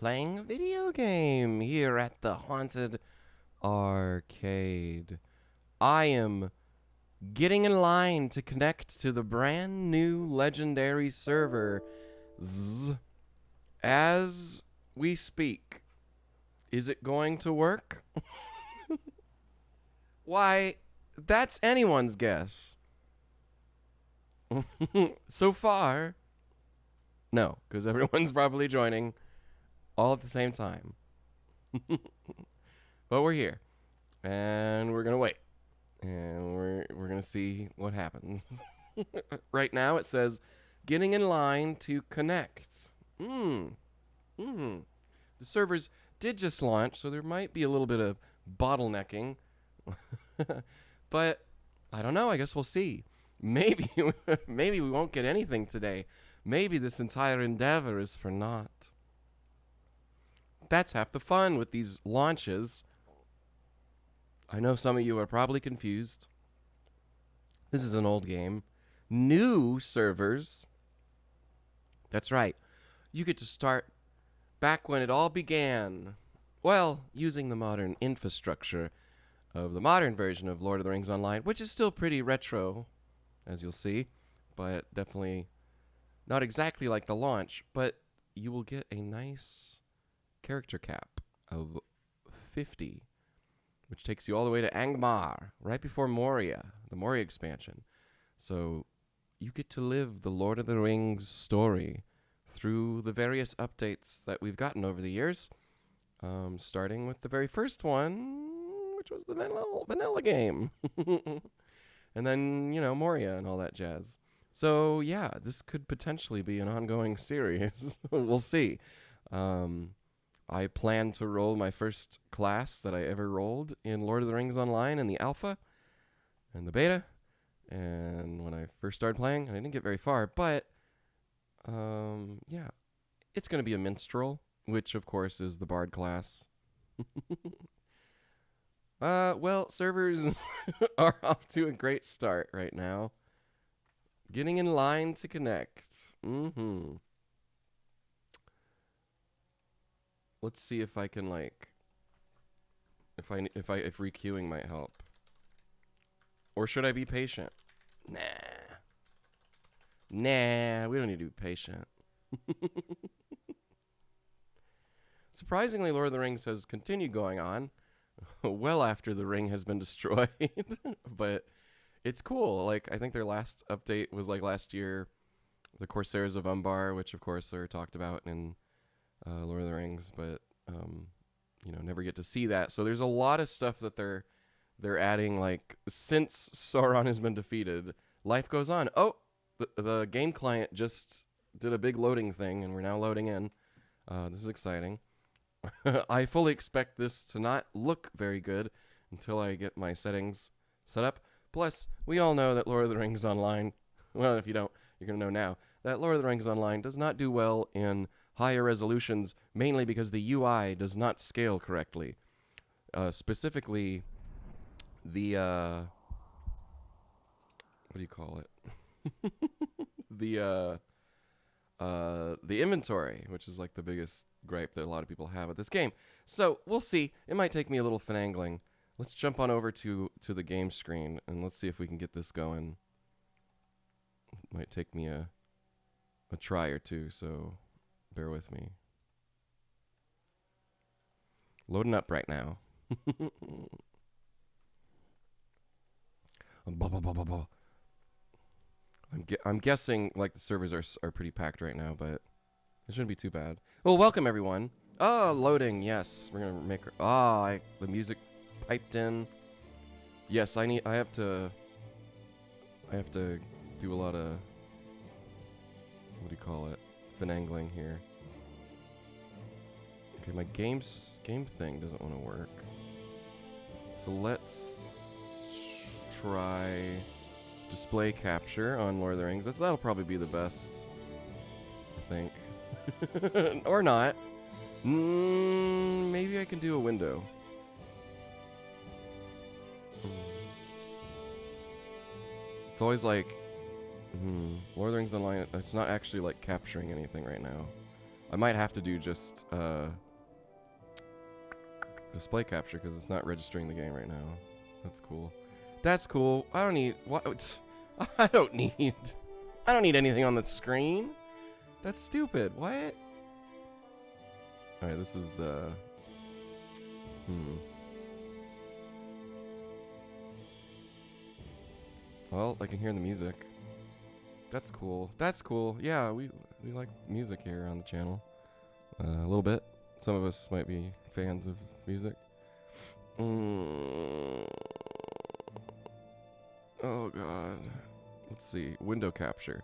playing a video game here at the Haunted Arcade. I am getting in line to connect to the brand new legendary server as we speak. Is it going to work? Why, that's anyone's guess. So far, no, because everyone's probably joining all at the same time. But we're here, and we're gonna wait, and we're gonna see what happens. Right now, it says getting in line to connect. The servers did just launch, so there might be a little bit of bottlenecking. But I don't know. I guess we'll see. Maybe maybe we won't get anything today. Maybe this entire endeavor is for naught. That's half the fun with these launches. I know some of you are probably confused. This is an old game. New servers. That's right. You get to start back when it all began. Well, using the modern infrastructure of the modern version of Lord of the Rings Online, which is still pretty retro, as you'll see, but definitely not exactly like the launch, but you will get a nice character cap of 50, which takes you all the way to Angmar, right before Moria, the Moria expansion. So you get to live the Lord of the Rings story through the various updates that we've gotten over the years, starting with the very first one, which was the vanilla game. And then, Moria and all that jazz. So, yeah, this could potentially be an ongoing series. We'll see. I plan to roll my first class that I ever rolled in Lord of the Rings Online in the alpha and the beta. And when I first started playing, I didn't get very far, but yeah, it's going to be a minstrel, which, of course, is the bard class. Well, servers are off to a great start right now. Getting in line to connect. Let's see if I can if requeuing might help. Or should I be patient? Nah, we don't need to be patient. Surprisingly, Lord of the Rings has continued going on well after the ring has been destroyed. But it's cool. I think their last update was last year, the Corsairs of Umbar, which of course are talked about in Lord of the Rings, but never get to see that. So there's a lot of stuff that they're adding, since Sauron has been defeated, life goes on. Oh, the game client just did a big loading thing, and we're now loading in. This is exciting. I fully expect this to not look very good until I get my settings set up. Plus, we all know that Lord of the Rings Online, well, if you don't, you're going to know now, that Lord of the Rings Online does not do well in higher resolutions, mainly because the UI does not scale correctly. Specifically, the, what do you call it? The inventory, which is the biggest gripe that a lot of people have at this game. So we'll see. It might take me a little finagling. Let's jump on over to the game screen and let's see if we can get this going. It might take me a try or two, so bear with me. Loading up right now. I'm guessing the servers are pretty packed right now, but it shouldn't be too bad. Well, welcome everyone. Oh, loading. Yes, we're gonna make. The music piped in. Yes, I have to do a lot of, what do you call it, finagling here. Okay, my game thing doesn't want to work. So let's try display capture on Lord of the Rings. That'll probably be the best, I think. Or not. Maybe I can do a window. It's always Lord of the Rings Online, it's not actually capturing anything right now. I might have to do just display capture because it's not registering the game right now. That's cool. That's cool. I don't need what? I don't need anything on the screen. That's stupid. What? All right, this is Well, I can hear the music. That's cool. That's cool. Yeah, we like music here on the channel. A little bit. Some of us might be fans of music. Oh god. Let's see. Window capture.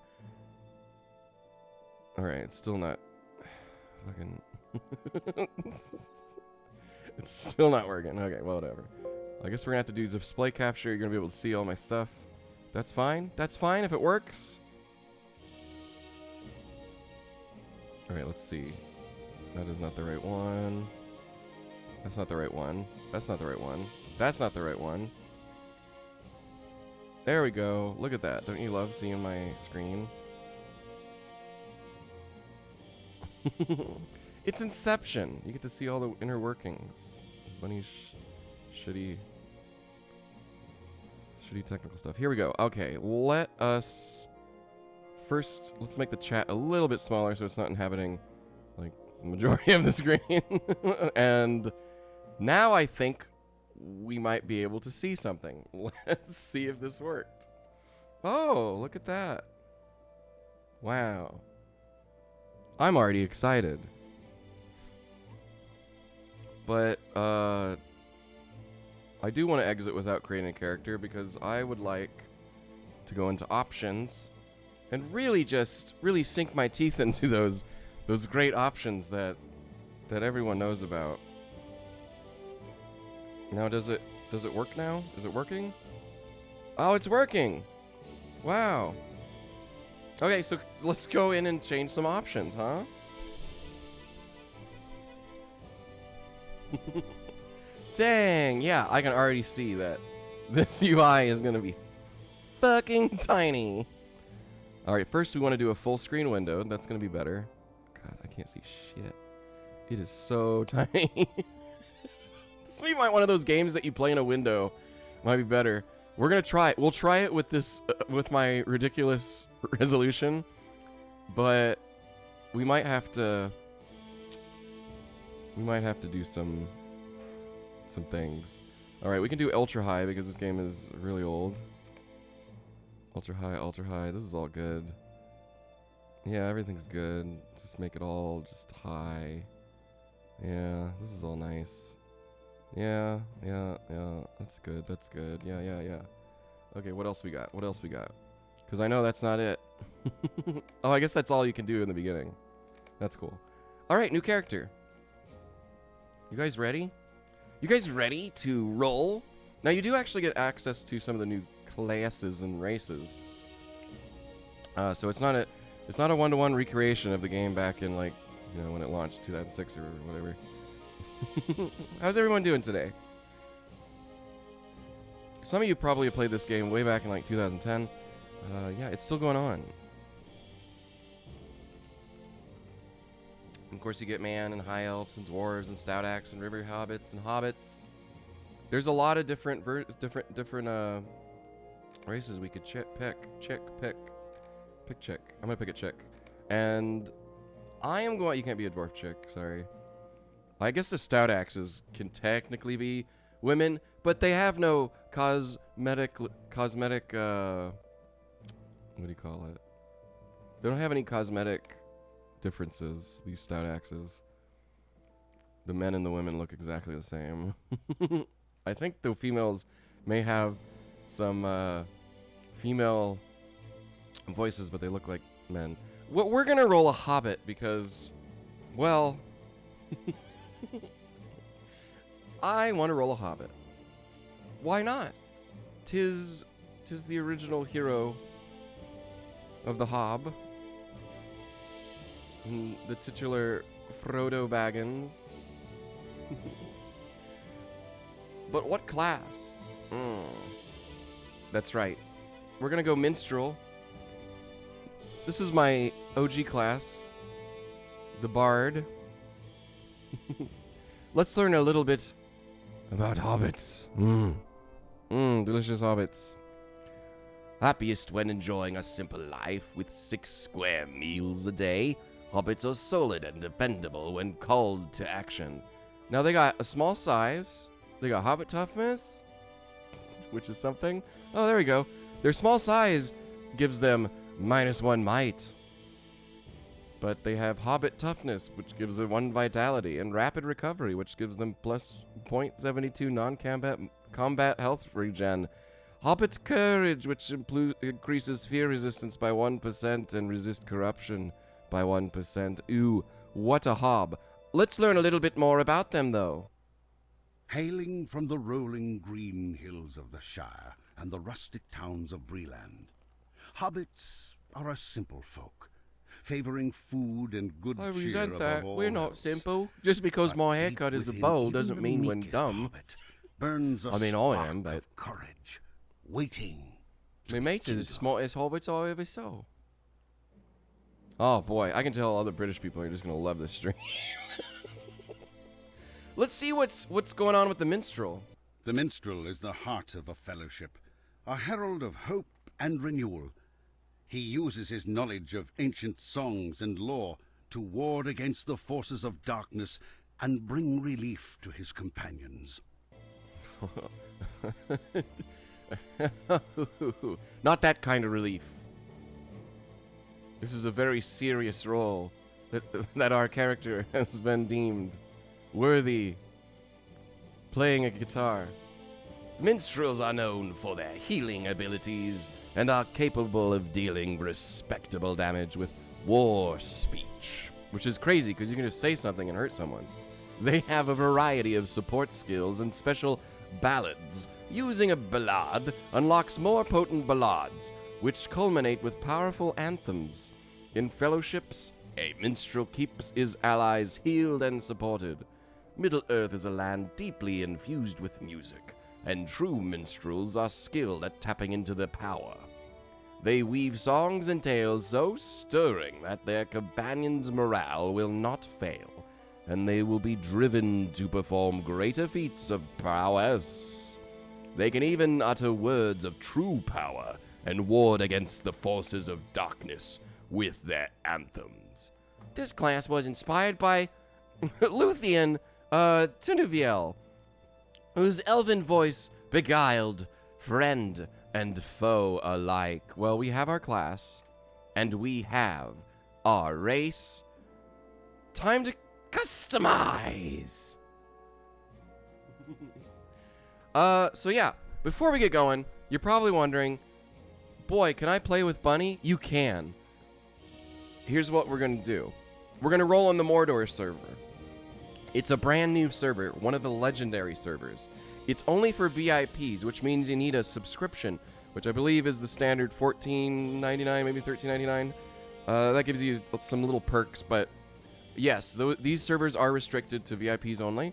Alright, it's still not fucking it's still not working. Okay, well, whatever. I guess we're gonna have to do display capture. You're gonna be able to see all my stuff. That's fine. That's fine if it works. Alright, let's see. That is not the right one. That's not the right one. That's not the right one. That's not the right one. There we go. Look at that. Don't you love seeing my screen? It's Inception. You get to see all the inner workings. Funny, shitty technical stuff. Here we go. Okay, let us first. Let's make the chat a little bit smaller so it's not inhabiting like the majority of the screen. And now I think we might be able to see something. Let's see if this worked. Oh, look at that. Wow. I'm already excited. But I do want to exit without creating a character because I would like to go into options and really sink my teeth into those great options that everyone knows about. Now does it work now? Is it working? Oh, it's working. Wow. Okay, so let's go in and change some options, huh? Dang, yeah, I can already see that this UI is gonna be fucking tiny. Alright, first we want to do a full screen window. That's gonna be better. God, I can't see shit. It is so tiny. This might be one of those games that you play in a window. Might be better. We're gonna try it. We'll try it with this, with my ridiculous resolution, but we might have to do some things. All right, we can do ultra high because this game is really old. Ultra high. This is all good. Yeah, everything's good. Just make it all just high. Yeah, this is all nice. Yeah. That's good. Yeah. Okay, what else we got? Because I know that's not it. Oh, I guess that's all you can do in the beginning. That's cool. All right, new character. You guys ready? You guys ready to roll? Now, you do actually get access to some of the new classes and races. So it's not a one-to-one recreation of the game back in, like, you know, when it launched 2006 or whatever. How's everyone doing today? Some of you probably have played this game way back in like 2010. Yeah, it's still going on. Of course, you get man and high elves and dwarves and stout axe and river hobbits and hobbits. There's a lot of different races we could pick. I'm gonna pick a chick, and I am going. You can't be a dwarf chick. Sorry. I guess the stout axes can technically be women, but they have no cosmetic. What do you call it? They don't have any cosmetic differences. These stout axes. The men and the women look exactly the same. I think the females may have some female voices, but they look like men. We're gonna roll a hobbit because, well. I want to roll a hobbit. Why not? Tis the original hero of the Hob. The titular Frodo Baggins. But what class? That's right. We're gonna go minstrel. This is my OG class. the bard. Let's learn a little bit about hobbits. Delicious hobbits. Happiest when enjoying a simple life with 6 square meals a day. Hobbits are solid and dependable when called to action. Now they got a small size. They got hobbit toughness, which is something. Oh, there we go. Their small size gives them -1 might. But they have hobbit toughness, which gives them 1 vitality, and rapid recovery, which gives them plus 0.72 non-combat health regen. Hobbit courage, which increases fear resistance by 1% and resist corruption by 1%. Ooh, what a hob. Let's learn a little bit more about them, though. Hailing from the rolling green hills of the Shire and the rustic towns of Breland, hobbits are a simple folk, favoring food and good I cheer resent above that. all We're not else. simple. Just because But my deep haircut is a within bowl even doesn't the mean when meekest dumb. hobbit burns a I mean, I spark am, but- of courage, waiting. My mate's the smartest hobbits I ever saw. Oh boy, I can tell other British people are just gonna love this stream. Let's see what's going on with the minstrel. The minstrel is the heart of a fellowship, a herald of hope and renewal. He uses his knowledge of ancient songs and lore to ward against the forces of darkness and bring relief to his companions. Not that kind of relief. This is a very serious role that our character has been deemed worthy. Playing a guitar. Minstrels are known for their healing abilities and are capable of dealing respectable damage with war speech, which is crazy because you can just say something and hurt someone. They have a variety of support skills and special ballads. Using a ballad unlocks more potent ballads, which culminate with powerful anthems. In fellowships, a minstrel keeps his allies healed and supported. Middle-earth is a land deeply infused with music, and true minstrels are skilled at tapping into their power. They weave songs and tales so stirring that their companions' morale will not fail, and they will be driven to perform greater feats of prowess. They can even utter words of true power and ward against the forces of darkness with their anthems. This class was inspired by Luthien Tunuviel, whose elven voice beguiled friend and foe alike. Well, we have our class, and we have our race. Time to customize! So yeah, before we get going, you're probably wondering, boy, can I play with Bunny? You can. Here's what we're gonna do. We're gonna roll on the Mordor server. It's a brand new server, one of the legendary servers. It's only for VIPs, which means you need a subscription, which I believe is the standard $14.99, maybe $13.99. That gives you some little perks, but yes, these servers are restricted to VIPs only.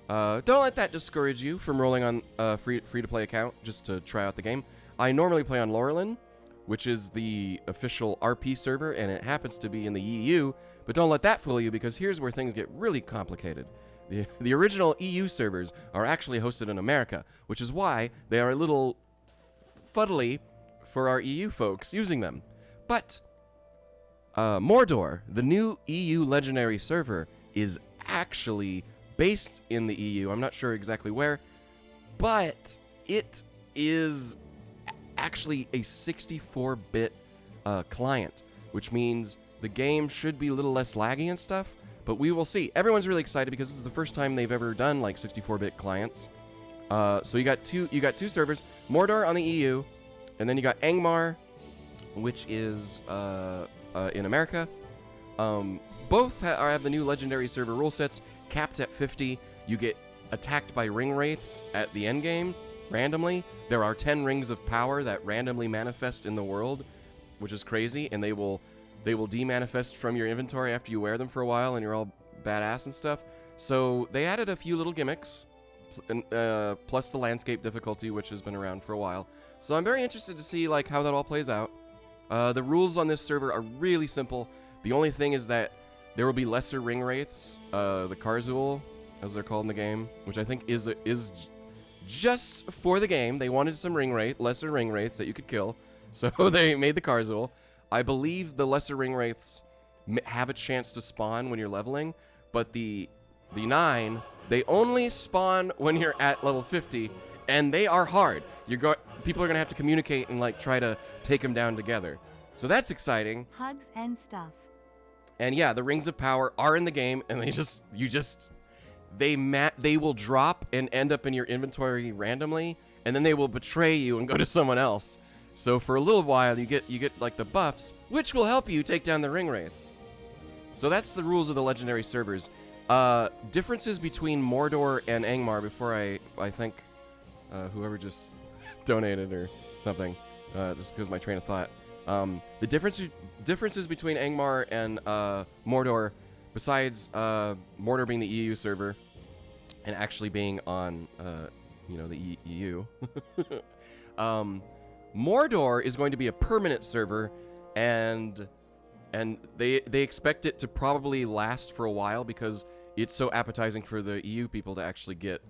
Don't let that discourage you from rolling on a free-to-play account just to try out the game. I normally play on Lorelin, which is the official RP server, and it happens to be in the EU, but don't let that fool you, because here's where things get really complicated. The original EU servers are actually hosted in America, which is why they are a little fuddly for our EU folks using them. But Mordor, the new EU legendary server, is actually based in the EU. I'm not sure exactly where, but it is actually a 64-bit client, which means the game should be a little less laggy and stuff, but we will see. Everyone's really excited because this is the first time they've ever done like 64-bit clients. So you got two servers, Mordor on the EU, and then you got Angmar, which is in America. Both have the new legendary server rule sets, capped at 50. You get attacked by ring wraiths at the end game randomly. There are 10 rings of power that randomly manifest in the world, which is crazy, and they will demanifest from your inventory after you wear them for a while and you're all badass and stuff. So they added a few little gimmicks, plus the landscape difficulty, which has been around for a while. So I'm very interested to see like how that all plays out. The rules on this server are really simple. The only thing is that There will be lesser ring wraiths, the Karzul, as they're called in the game, which I think is just for the game. They wanted some lesser ring wraiths that you could kill, so they made the Karzul. I believe the lesser ring wraiths have a chance to spawn when you're leveling, but the 9, they only spawn when you're at level 50, and they are hard. People are gonna have to communicate and like try to take them down together. So that's exciting. Hugs and stuff. And yeah, the rings of power are in the game, and they will drop and end up in your inventory randomly, and then they will betray you and go to someone else. So for a little while, you get like the buffs, which will help you take down the ring wraiths. So that's the rules of the legendary servers. Differences between Mordor and Angmar before I thank whoever just donated or something, just because my train of thought. The differences between Angmar and Mordor, besides Mordor being the EU server and actually being on the EU, Mordor is going to be a permanent server, and they expect it to probably last for a while because it's so appetizing for the EU people to actually get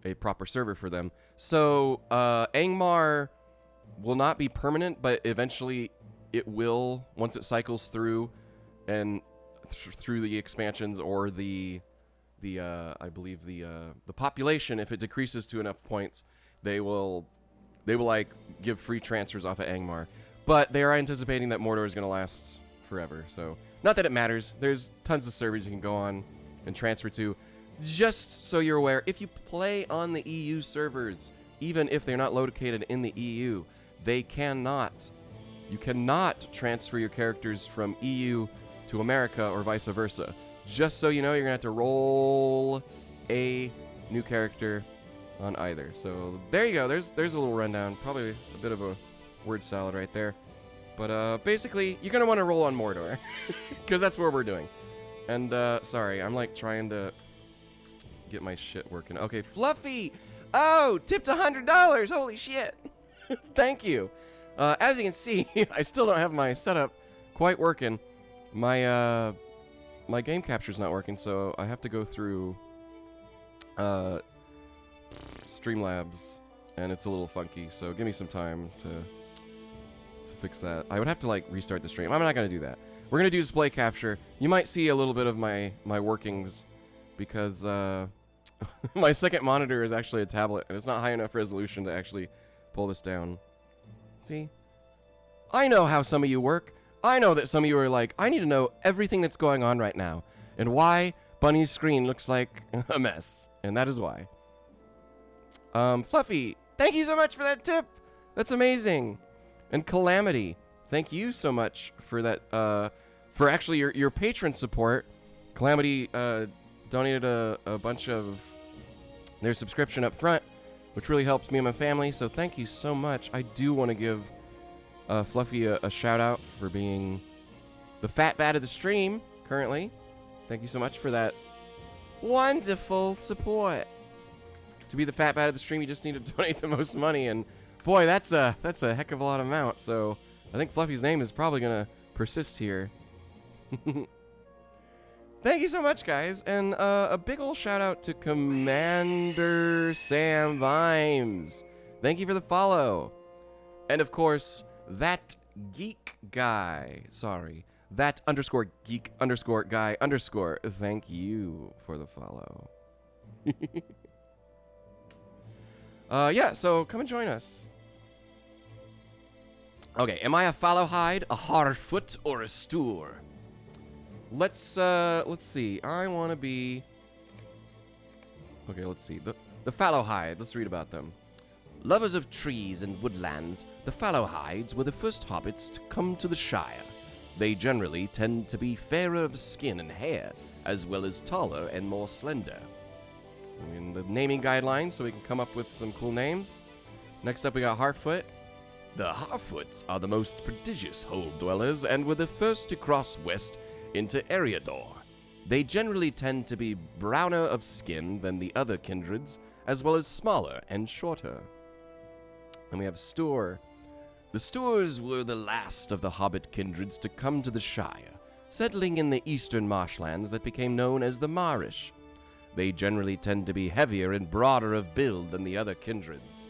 a proper server for them. So Angmar will not be permanent, but eventually it will, once it cycles through and through the expansions or the I believe the population, if it decreases to enough points, they will like give free transfers off of Angmar. But they are anticipating that Mordor is going to last forever. So not that it matters. There's tons of servers you can go on and transfer to. Just so you're aware, if you play on the EU servers, even if they're not located in the EU, you cannot transfer your characters from EU to America or vice versa. Just so you know, you're going to have to roll a new character on either. So there you go. There's a little rundown. Probably a bit of a word salad right there. But basically, you're going to want to roll on Mordor because that's what we're doing. And sorry, I'm like trying to get my shit working. Okay, Fluffy! Oh, tipped $100! Holy shit! Thank you. As you can see, I still don't have my setup quite working. My game capture's not working, so I have to go through Streamlabs, and it's a little funky. So give me some time to fix that. I would have to like restart the stream. I'm not gonna do that. We're gonna do display capture. You might see a little bit of my workings because my second monitor is actually a tablet, and it's not high enough resolution to actually pull this down. See? I know how some of you work. I know that some of you are like, I need to know everything that's going on right now and why Bunny's screen looks like a mess. And that is why. Fluffy, thank you so much for that tip. That's amazing. And Calamity, thank you so much for that, for actually your patron support. Calamity donated a bunch of their subscription up front, which really helps me and my family, so thank you so much. I do want to give Fluffy a shout out for being the fat bat of the stream currently. Thank you so much for that wonderful support. To be the fat bat of the stream, you just need to donate the most money, and boy, that's a heck of a lot of amount. So I think Fluffy's name is probably gonna persist here. Thank you so much, guys, and a big ol' shout out to Commander Sam Vimes. Thank you for the follow, and of course that geek guy. Sorry, that underscore geek underscore guy underscore. Thank you for the follow. Yeah, so come and join us. Okay, am I a Fallowhide, a Hardfoot, or a Stoor? Let's see. I want to be... Okay, let's see. The Fallowhide. Let's read about them. Lovers of trees and woodlands, the Fallowhides were the first hobbits to come to the Shire. They generally tend to be fairer of skin and hair, as well as taller and more slender. In the naming guidelines, so we can come up with some cool names. Next up, we got Harfoot. The Harfoots are the most prodigious hole dwellers and were the first to cross west into Eriador. They generally tend to be browner of skin than the other kindreds, as well as smaller and shorter. And we have Stoor. The Stoors were the last of the hobbit kindreds to come to the Shire. settling in the eastern marshlands that became known as the Marish. They generally tend to be heavier and broader of build than the other kindreds.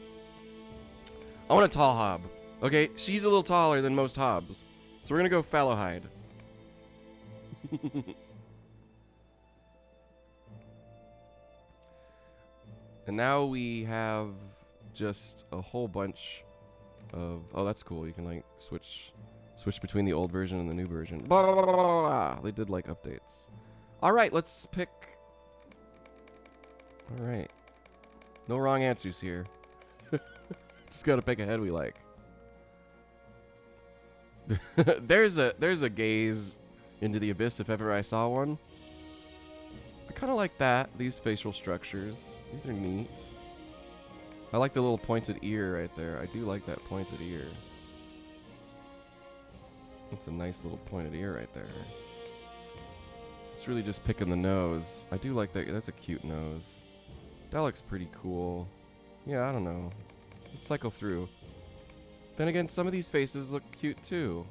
I want a tall hob. Okay, she's a little taller than most hobs. So we're gonna go fallowhide. And now we have just a whole bunch of... Oh, that's cool. You can, like, switch between the old version and the new version. Blah, blah, blah, blah, blah. They did, like, updates. All right, let's pick... All right. No wrong answers here. Just gotta pick a head we like. There's a gaze into the abyss if ever I saw one. I kind of like that. These facial structures. These are neat. I like the little pointed ear right there. I do like that pointed ear. That's a nice little pointed ear right there. It's really just picking the nose. I do like that. That's a cute nose. That looks pretty cool. Yeah, I don't know. Let's cycle through. Then again, some of these faces look cute too.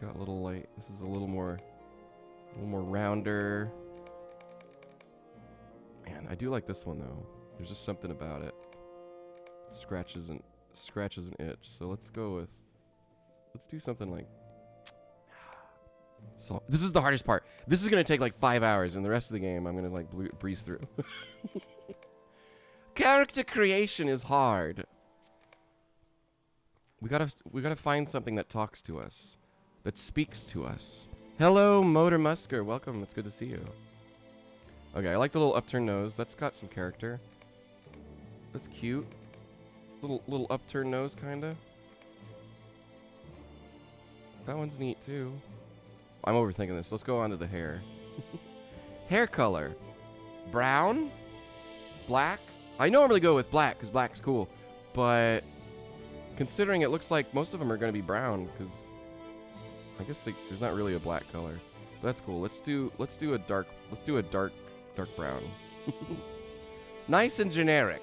Got a little light. This is a little more rounder. Man, I do like this one though. There's just something about it. Scratches an itch. So let's do something like. So this is the hardest part. This is gonna take like 5 hours, and the rest of the game I'm gonna like breeze through. Character creation is hard. We gotta find something that talks to us, that speaks to us. Hello, Motor Musker. Welcome. It's good to see you. Okay, I like the little upturned nose. That's got some character. That's cute. Little upturned nose, kinda. That one's neat too. I'm overthinking this. Let's go on to the hair. Hair color. Brown? Black? I normally go with black because black's cool, but considering it looks like most of them are going to be brown because I guess there's not really a black color. But that's cool. Let's do a dark brown. Nice and generic.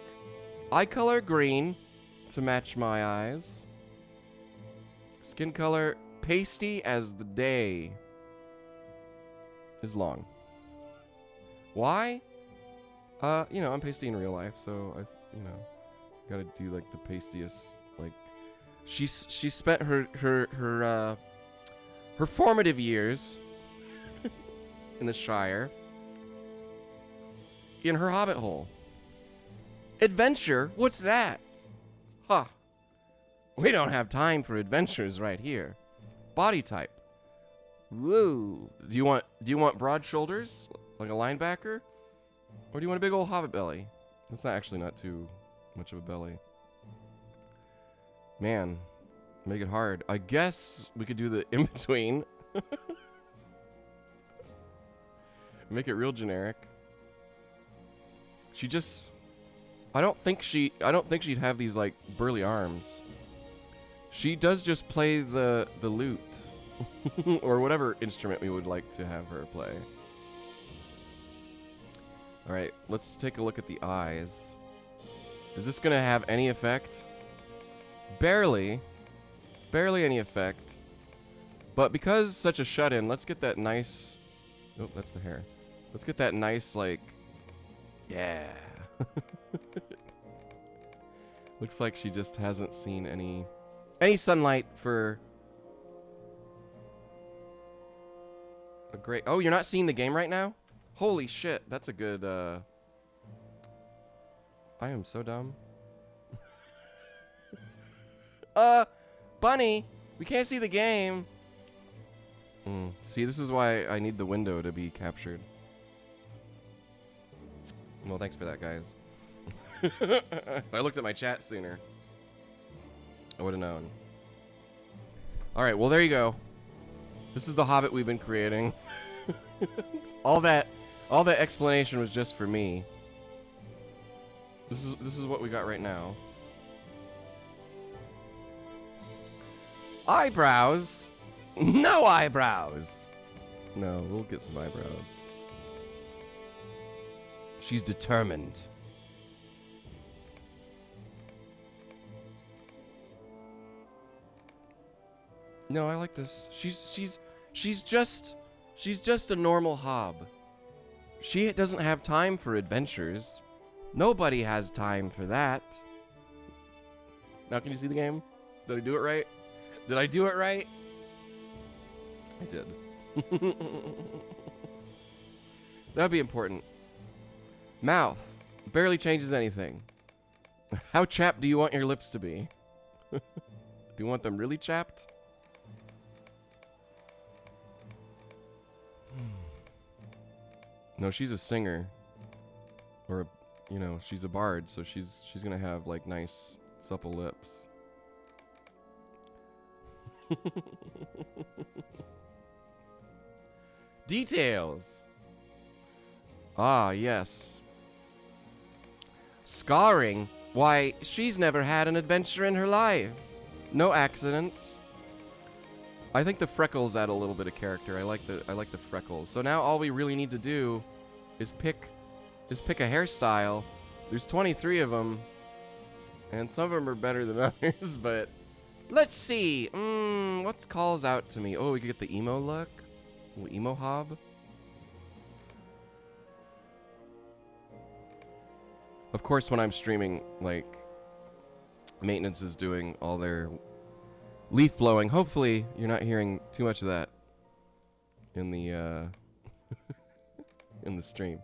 Eye color green to match my eyes. Skin color pasty as the day is long. Why? You know, I'm pasty in real life, so gotta do like the pastiest. Like, she spent her formative years in the Shire in her hobbit hole. Adventure? What's that? Huh. We don't have time for adventures right here. Body type. Woo. Do you want broad shoulders like a linebacker? Or do you want a big old hobbit belly? That's not too much of a belly. Man, make it hard. I guess we could do the in-between. Make it real generic. I don't think she'd have these like burly arms. She does just play the lute. Or whatever instrument we would like to have her play. Alright, let's take a look at the eyes. Is this gonna have any effect? Barely any effect. But because such a shut-in, let's get that nice... Oh, that's the hair. Let's get that nice, like... Yeah. Looks like she just hasn't seen any sunlight for... a great... Oh, you're not seeing the game right now? Holy shit, that's a good, I am so dumb. Bunny, we can't see the game. See, this is why I need the window to be captured. Well, thanks for that, guys. If I looked at my chat sooner, I would have known. Alright, well, there you go. This is the Hobbit we've been creating. All that explanation was just for me. This is what we got right now. Eyebrows? No eyebrows. No, we'll get some eyebrows. She's determined. No, I like this. She's just a normal hob. She doesn't have time for adventures. Nobody has time for that. Now can you see the game? Did I do it right? Did I do it right? I did. That'd be important. Mouth. Barely changes anything. How chapped do you want your lips to be? Do you want them really chapped? No, she's a singer. Or, you know, she's a bard, so she's gonna have, like, nice, supple lips. Details! Ah, yes. Scarring? Why, she's never had an adventure in her life. No accidents. I think the freckles add a little bit of character. I like the freckles. So now all we really need to do is pick a hairstyle. There's 23 of them, and some of them are better than others, but let's see. What calls out to me? Oh, we could get the emo look. Little emo hob. Of course, when I'm streaming, like, maintenance is doing all their leaf blowing. Hopefully, you're not hearing too much of that in the in the stream.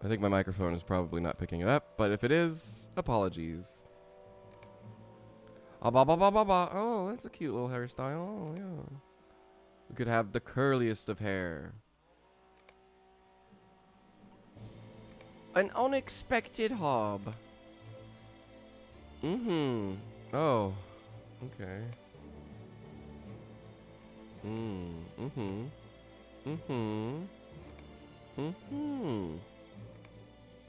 I think my microphone is probably not picking it up, but if it is, apologies. Oh, that's a cute little hairstyle. Oh, yeah. We could have the curliest of hair. An unexpected hob. Oh. Okay.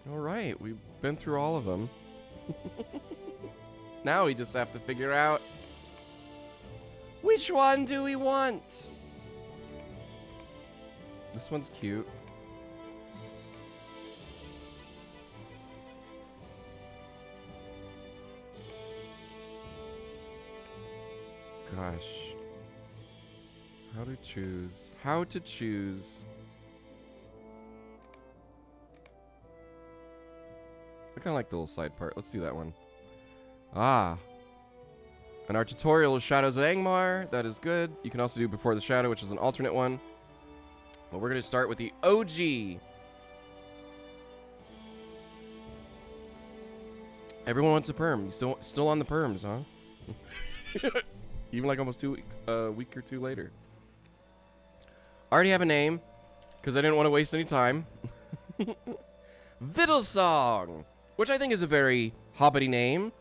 All right, we've been through all of them. Now we just have to figure out which one do we want. This one's cute. Gosh. How to choose? How to choose? I kind of like the little side part. Let's do that one. Ah. And our tutorial is Shadows of Angmar. That is good. You can also do Before the Shadow, which is an alternate one. But we're going to start with the OG. Everyone wants a perm. You still on the perms, huh? Even like almost 2 weeks, a week or two later. I already have a name, because I didn't want to waste any time. Vittlesong, which I think is a very hobbity name,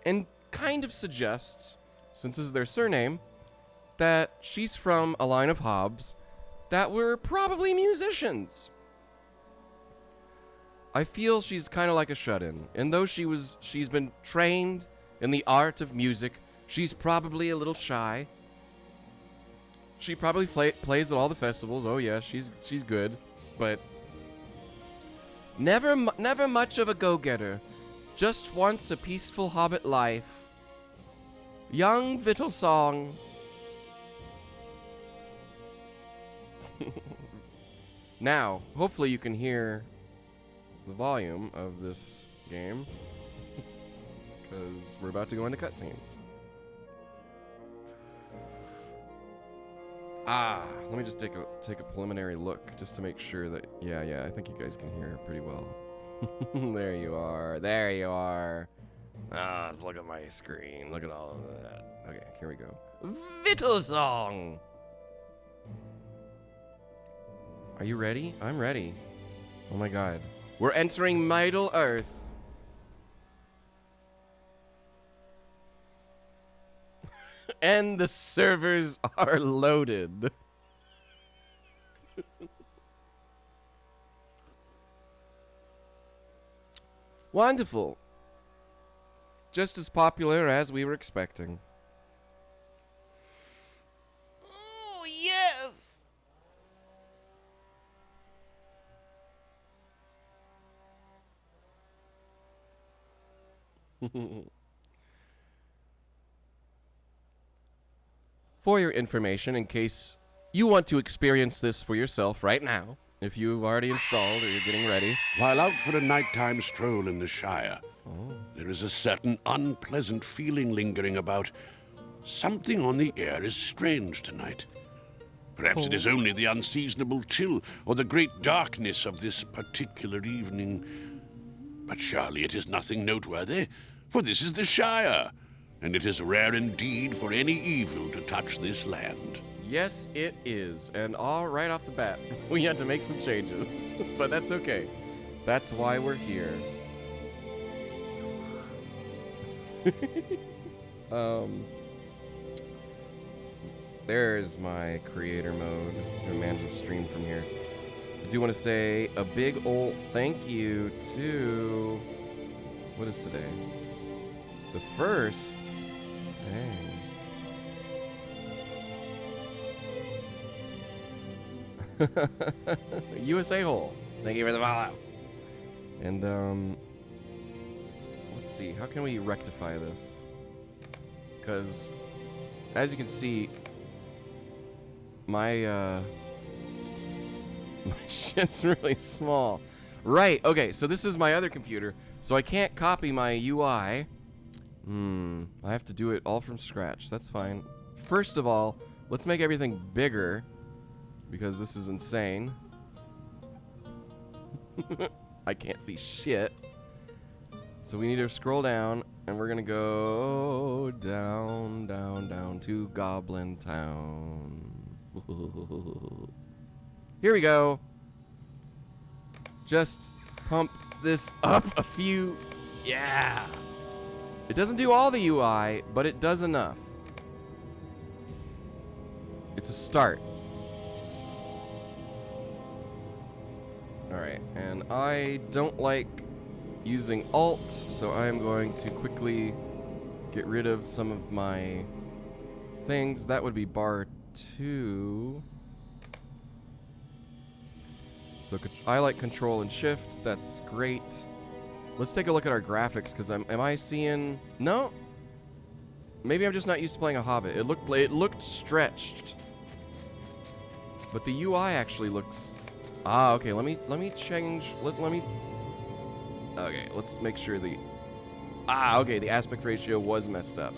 and kind of suggests, since this is their surname, that she's from a line of hobbs that were probably musicians. I feel she's kind of like a shut-in, and though she's been trained in the art of music, she's probably a little shy. She probably plays at all the festivals. Oh yeah, she's good, but never much of a go-getter. Just wants a peaceful hobbit life. Young Vittlesong. Now, hopefully you can hear the volume of this game, because we're about to go into cutscenes. Let me just take a preliminary look just to make sure that yeah, I think you guys can hear pretty well. There you are. Let's look at my screen. Look at all of that. Okay, here we go. Vittlesong. Are you ready? I'm ready. Oh my god. We're entering Middle Earth. And the servers are loaded. Wonderful. Just as popular as we were expecting. Oh, yes! For your information, in case you want to experience this for yourself right now, if you've already installed or you're getting ready. While out for a nighttime stroll in the Shire, there is a certain unpleasant feeling lingering about. Something on the air is strange tonight. Perhaps it is only the unseasonable chill or the great darkness of this particular evening. But surely it is nothing noteworthy, for this is the Shire, and it is rare indeed for any evil to touch this land. Yes, it is. And all right off the bat, we had to make some changes. But that's okay. That's why we're here. There's my creator mode. I manage the stream from here. I do want to say a big ol' thank you to... What is today? The 1st? Dang. USA hole. Thank you for the follow. And let's see, how can we rectify this? Because as you can see, my my shit's really small. Right, okay, so this is my other computer, so I can't copy my UI. I have to do it all from scratch. That's fine. First of all, let's make everything bigger, because this is insane. I can't see shit. So we need to scroll down, and we're gonna go down, down, down to Goblin Town. Here we go. Just pump this up a few. Yeah. It doesn't do all the UI, but it does enough. It's a start. Alright, and I don't like using Alt, so I'm going to quickly get rid of some of my things. That would be bar 2. So I like Control and Shift. That's great. Let's take a look at our graphics, because am I seeing... No? Maybe I'm just not used to playing a Hobbit. It looked stretched. But the UI actually looks... Ah, okay, let me change... Let me... Okay, let's make sure the... Ah, okay, the aspect ratio was messed up.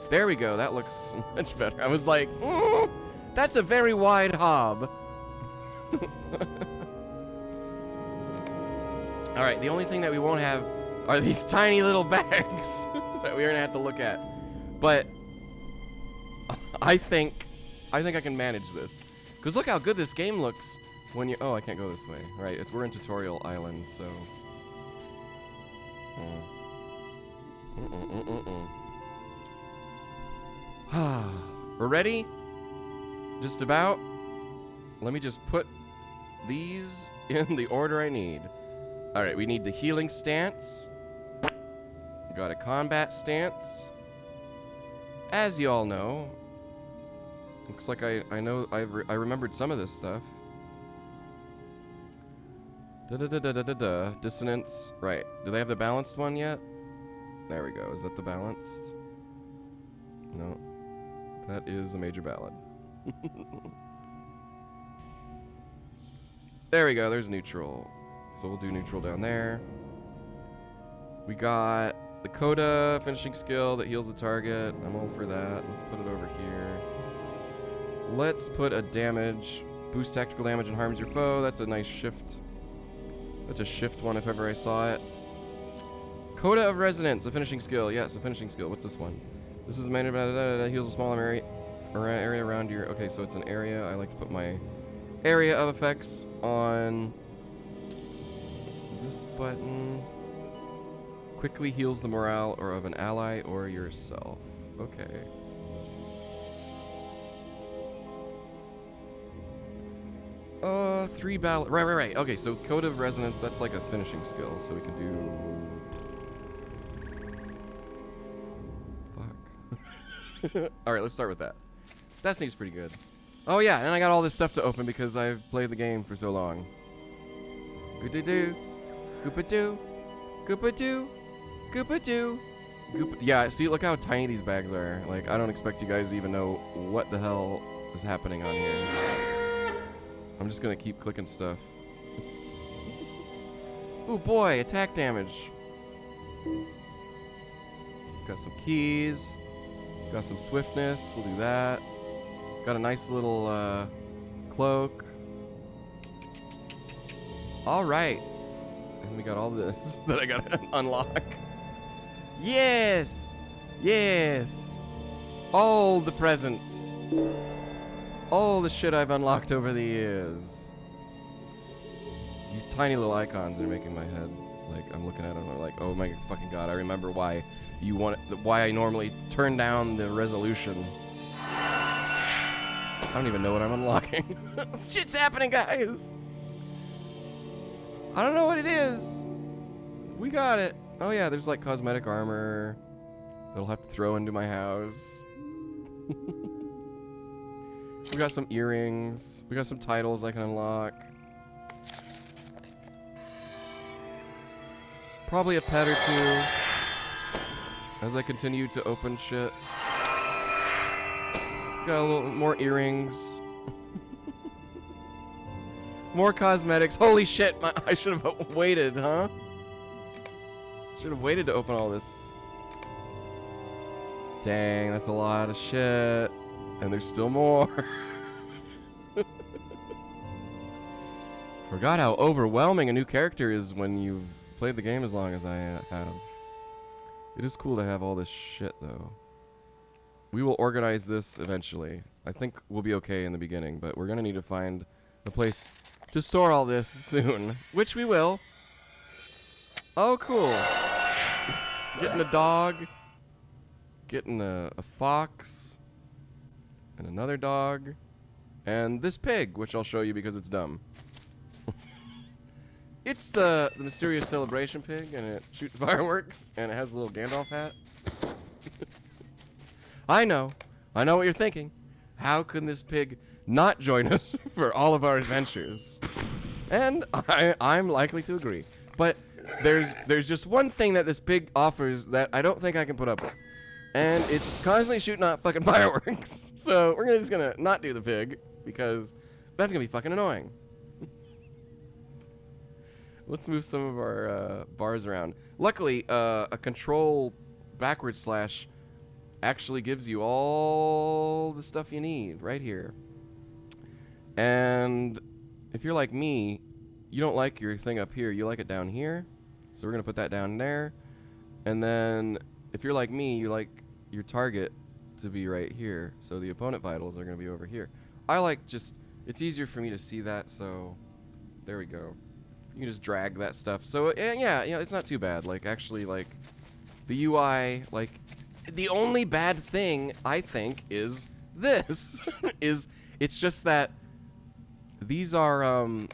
There we go, that looks much better. I was like, that's a very wide hob. Alright, the only thing that we won't have are these tiny little bags that we're gonna have to look at. But I think I can manage this. Because look how good this game looks when you're... Oh, I can't go this way. Right, we're in Tutorial Island, so... We're ready? Just about? Let me just put these in the order I need. Alright, we need the healing stance. Got a combat stance. As you all know. Looks like I remembered some of this stuff. Dissonance. Right. Do they have the balanced one yet? There we go. Is that the balanced? No. That is a major ballad. There we go. There's neutral. So we'll do neutral down there. We got the Coda finishing skill that heals the target. I'm all for that. Let's put it over here. Let's put a damage. Boost tactical damage and harms your foe. That's a nice shift. That's a shift one if ever I saw it. Coda of Resonance, a finishing skill. Yes, a finishing skill. What's this one? This is managed by heals a small area around your... Okay, so it's an area. I like to put my area of effects on this button. Quickly heals the morale or of an ally or yourself. Okay. Three battle... Right. Okay, so Code of Resonance, that's like a finishing skill, so we can do... Fuck. Alright, let's start with that. That seems pretty good. Oh yeah, and I got all this stuff to open because I've played the game for so long. Good-do-do. Goop-a-doo. Goop-a-doo. Goop-a-doo. Goop... Yeah, see, look how tiny these bags are. Like, I don't expect you guys to even know what the hell is happening on here. I'm just gonna keep clicking stuff. Ooh boy, attack damage. Got some keys. Got some swiftness. We'll do that. Got a nice little cloak. All right. And we got all this that I gotta unlock. Yes! Yes! All the presents. All the shit I've unlocked over the years. These tiny little icons are making my head, like, I'm looking at them and I'm like, oh my fucking god, I remember why why I normally turn down the resolution. I don't even know what I'm unlocking. Shit's happening, guys! I don't know what it is. We got it. Oh yeah, there's like cosmetic armor that I'll have to throw into my house. We got some earrings. We got some titles I can unlock. Probably a pet or two as I continue to open shit. Got a little more earrings. More cosmetics. Holy shit, I should have waited, huh? Should have waited to open all this. Dang, that's a lot of shit. And there's still more. Forgot how overwhelming a new character is when you've played the game as long as I have. It is cool to have all this shit, though. We will organize this eventually. I think we'll be okay in the beginning, but we're gonna need to find a place to store all this soon, which we will. Oh, cool. Getting a dog. Getting a fox. And another dog. And this pig, which I'll show you because it's dumb. It's the mysterious celebration pig, and it shoots fireworks, and it has a little Gandalf hat. I know what you're thinking. How can this pig not join us for all of our adventures? And I'm likely to agree. But there's just one thing that this pig offers that I don't think I can put up with. And it's constantly shooting out fucking fireworks. So we're just gonna not do the pig, because that's gonna be fucking annoying. Let's move some of our bars around. Luckily, a control backward slash actually gives you all the stuff you need right here. And if you're like me, you don't like your thing up here, you like it down here. So we're gonna put that down there. And then if you're like me, you like your target to be right here. So the opponent vitals are gonna be over here. I like it's easier for me to see that, so there we go. You can just drag that stuff. So yeah, it's not too bad. Like, actually, like, the UI, like, the only bad thing I think is this. It's just that these are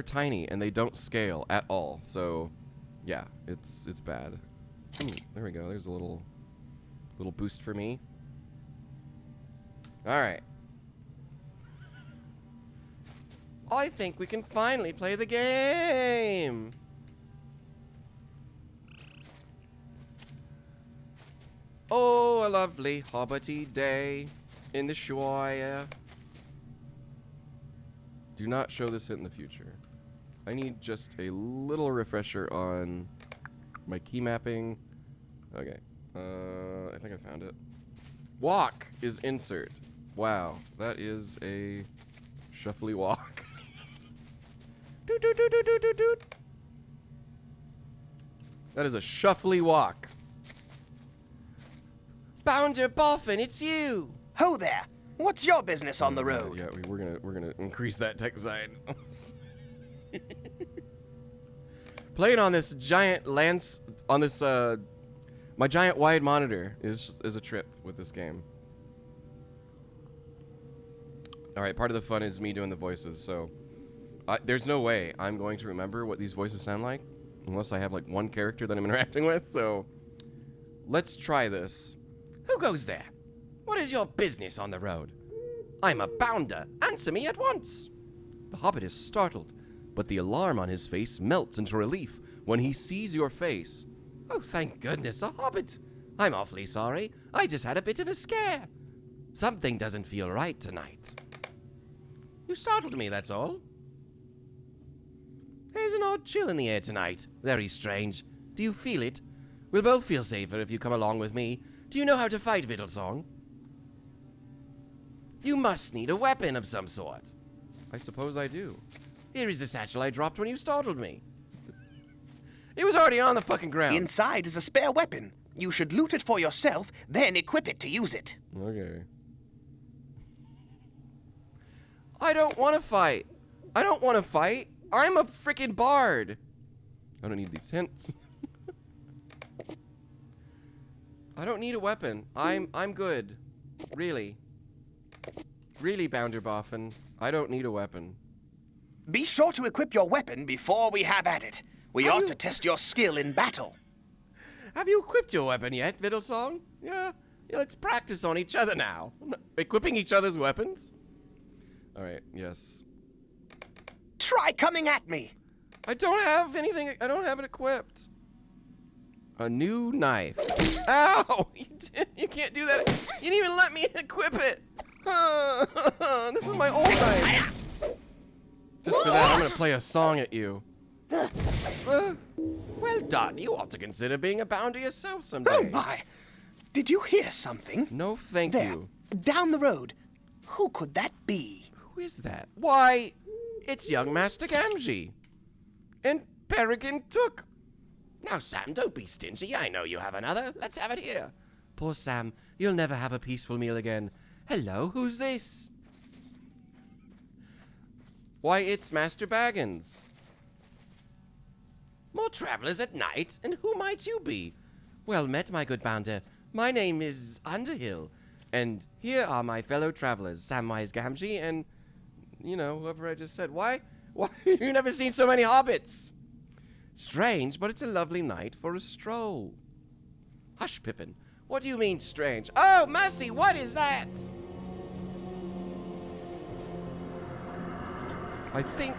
tiny and they don't scale at all. So yeah, it's bad. Ooh, there we go. There's a little boost for me. All right. I think we can finally play the game. Oh, a lovely hobbity day in the Shire. Do not show this hit in the future. I need just a little refresher on my key mapping. Okay. I think I found it. Walk is insert. Wow, that is a shuffly walk. Doot, doot, doot, doot, doot, doot, doot. That is a shuffly walk. Bounder Boffin, it's you. Ho there! What's your business on the road? Yeah, we're gonna increase that tech side. Playing on this giant lance on this my giant wide monitor is a trip with this game. All right, part of the fun is me doing the voices, so there's no way I'm going to remember what these voices sound like unless I have like one character that I'm interacting with. So let's try this. Who goes there? What is your business on the road? I'm a bounder. Answer me at once. The hobbit is startled, but the alarm on his face melts into relief when he sees your face. Oh, thank goodness, a hobbit. I'm awfully sorry. I just had a bit of a scare. Something doesn't feel right tonight. You startled me, that's all. There's an odd chill in the air tonight. Very strange. Do you feel it? We'll both feel safer if you come along with me. Do you know how to fight, Vittlesong? You must need a weapon of some sort. I suppose I do. Here is the satchel I dropped when you startled me. It was already on the fucking ground. Inside is a spare weapon. You should loot it for yourself, then equip it to use it. Okay. I don't want to fight. I don't want to fight. I'm a freaking bard. I don't need these hints. I don't need a weapon. I'm good. Really. Really, Bounderboffin. I don't need a weapon. Be sure to equip your weapon before we have at it. We ought to test your skill in battle. Have you equipped your weapon yet, Vittlesong? Yeah, let's practice on each other now. Equipping each other's weapons? Alright, yes. Try coming at me. I don't have anything. I don't have it equipped. A new knife. Ow! You can't do that. You didn't even let me equip it. This is my old knife. Just for that, I'm gonna play a song at you. Well done. You ought to consider being a bounder yourself someday. Oh my! Did you hear something? No, thank There, you. down the road. Who could that be? Who is that? Why, it's young Master Gamgee. And Peregrine Took. Now, Sam, don't be stingy. I know you have another. Let's have it here. Poor Sam. You'll never have a peaceful meal again. Hello, who's this? Why, it's Master Baggins. More travelers at night? And who might you be? Well met, my good bounder. My name is Underhill, and here are my fellow travelers, Samwise Gamgee, and, you know, whoever I just said. Why? You've never seen so many hobbits. Strange, but it's a lovely night for a stroll. Hush, Pippin. What do you mean, strange? Oh, mercy, what is that? I think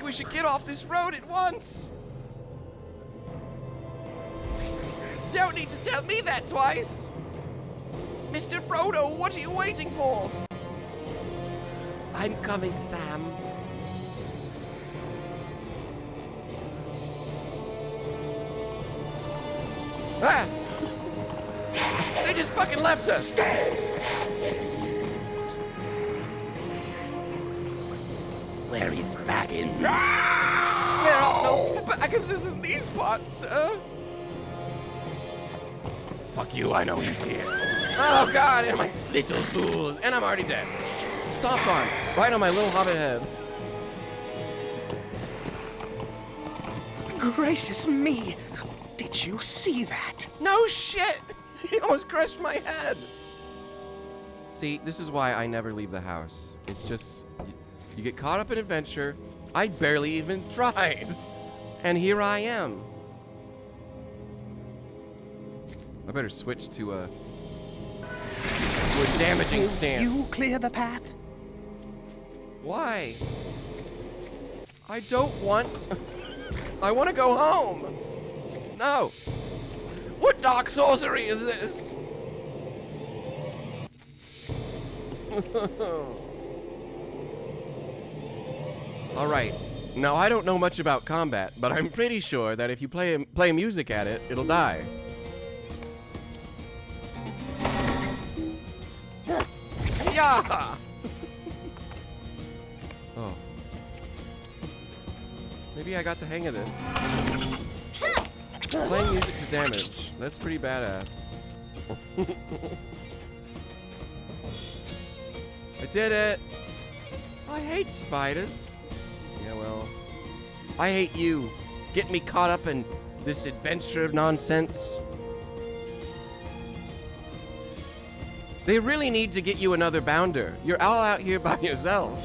we should get off this road at once. Don't need to tell me that twice. Mr. Frodo, what are you waiting for? I'm coming, Sam. Ah! They just fucking left us. Where is Baggins? There are no Bagginses in these parts, sir. Fuck you, I know he's here. Oh, God, and my little fools. And I'm already dead. Stomped on, right on my little hobbit head. Gracious me! Did you see that? No shit. He almost crushed my head. See, this is why I never leave the house. It's just, you get caught up in adventure. I barely even tried. And here I am. I better switch to a damaging Will stance. you clear the path? Why? I don't want... I want to go home. No. What dark sorcery is this? All right. Now, I don't know much about combat, but I'm pretty sure that if you play music at it, it'll die. Yeah. Oh. Maybe I got the hang of this. Playing music to damage. That's pretty badass. I did it! I hate spiders. Yeah, well, I hate you. Get me caught up in this adventure of nonsense. They really need to get you another bounder. You're all out here by yourself.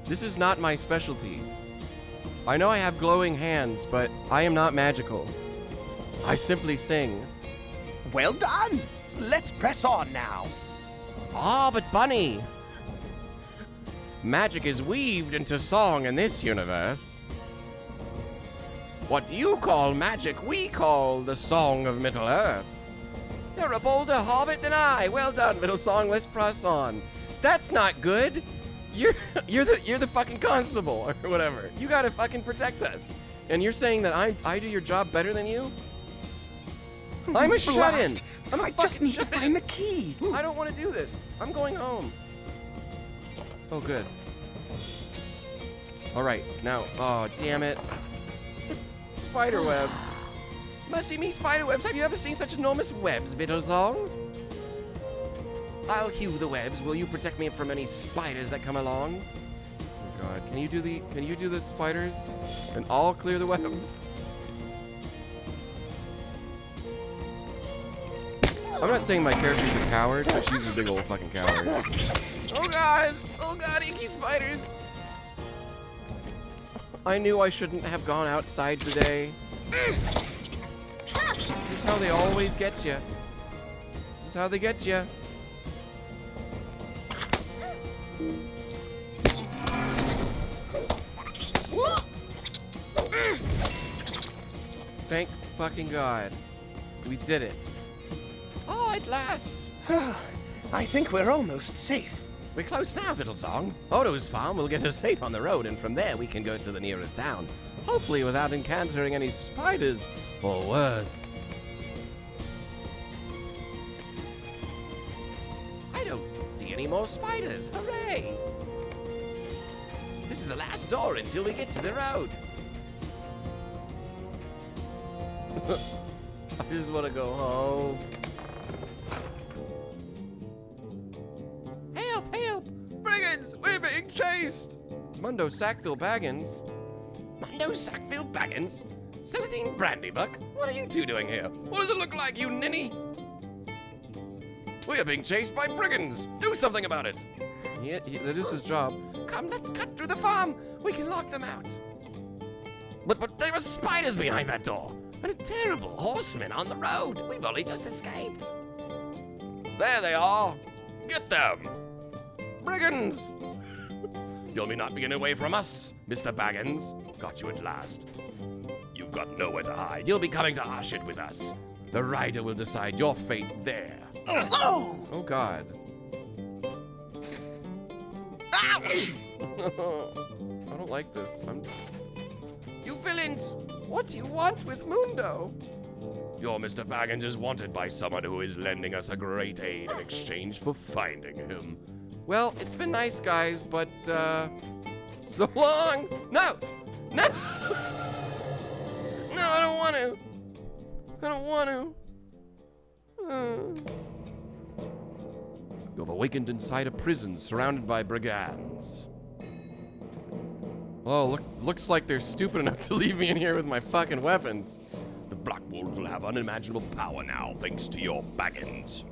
This is not my specialty. I know I have glowing hands, but I am not magical. I simply sing. Well done! Let's press on now. Ah, but Bunny. Magic is weaved into song in this universe. What you call magic, we call the song of Middle-earth. You're a bolder hobbit than I. Well done, Middlesong. Let's press on. That's not good. You're the fucking constable or whatever. You gotta fucking protect us. And you're saying that I do your job better than you? I'm a shut-in. I'm a I fucking just need to shut-in. find the key. I don't want to do this. I'm going home. Oh, good. All right, now. Oh, damn it. Spider webs. Must me spider webs. Have you ever seen such enormous webs, Vittelsong? I'll hew the webs. Will you protect me from any spiders that come along? Oh God, can you do the spiders and all clear the webs? I'm not saying my character's a coward, but she's a big old fucking coward. Oh God, icky spiders. I knew I shouldn't have gone outside today. This is how they always get you. This is how they get you. Thank fucking God. We did it. Oh, at last. I think we're almost safe. We're close now, Vittelsong. Odo's farm will get us safe on the road, and from there we can go to the nearest town. Hopefully without encountering any spiders, or worse. I don't see any more spiders. Hooray! This is the last door until we get to the road. I just want to go home. Help! Help! Brigands! We're being chased! Mundo Sackville Baggins? Mundo Sackville Baggins? Celadine Brandybuck? What are you two doing here? What does it look like, you ninny? We are being chased by brigands! Do something about it! Yeah, that is his job. Come, let's cut through the farm! We can lock them out! But there are spiders behind that door! And a terrible horseman on the road! We've only just escaped! There they are! Get them! Brigands! You'll not be getting away from us, Mr. Baggins. Got you at last. You've got nowhere to hide. You'll be coming to Archet with us. The rider will decide your fate there. Oh! Oh, God. Ouch! I don't like this. You villains! What do you want with Mundo? Your Mr. Baggins is wanted by someone who is lending us a great aid in exchange for finding him. Well, it's been nice, guys, but, so long! No! No! No, I don't want to! I don't want to. You've awakened inside a prison surrounded by brigands. Oh, looks like they're stupid enough to leave me in here with my fucking weapons. The Black Wolves will have unimaginable power now, thanks to your Baggins.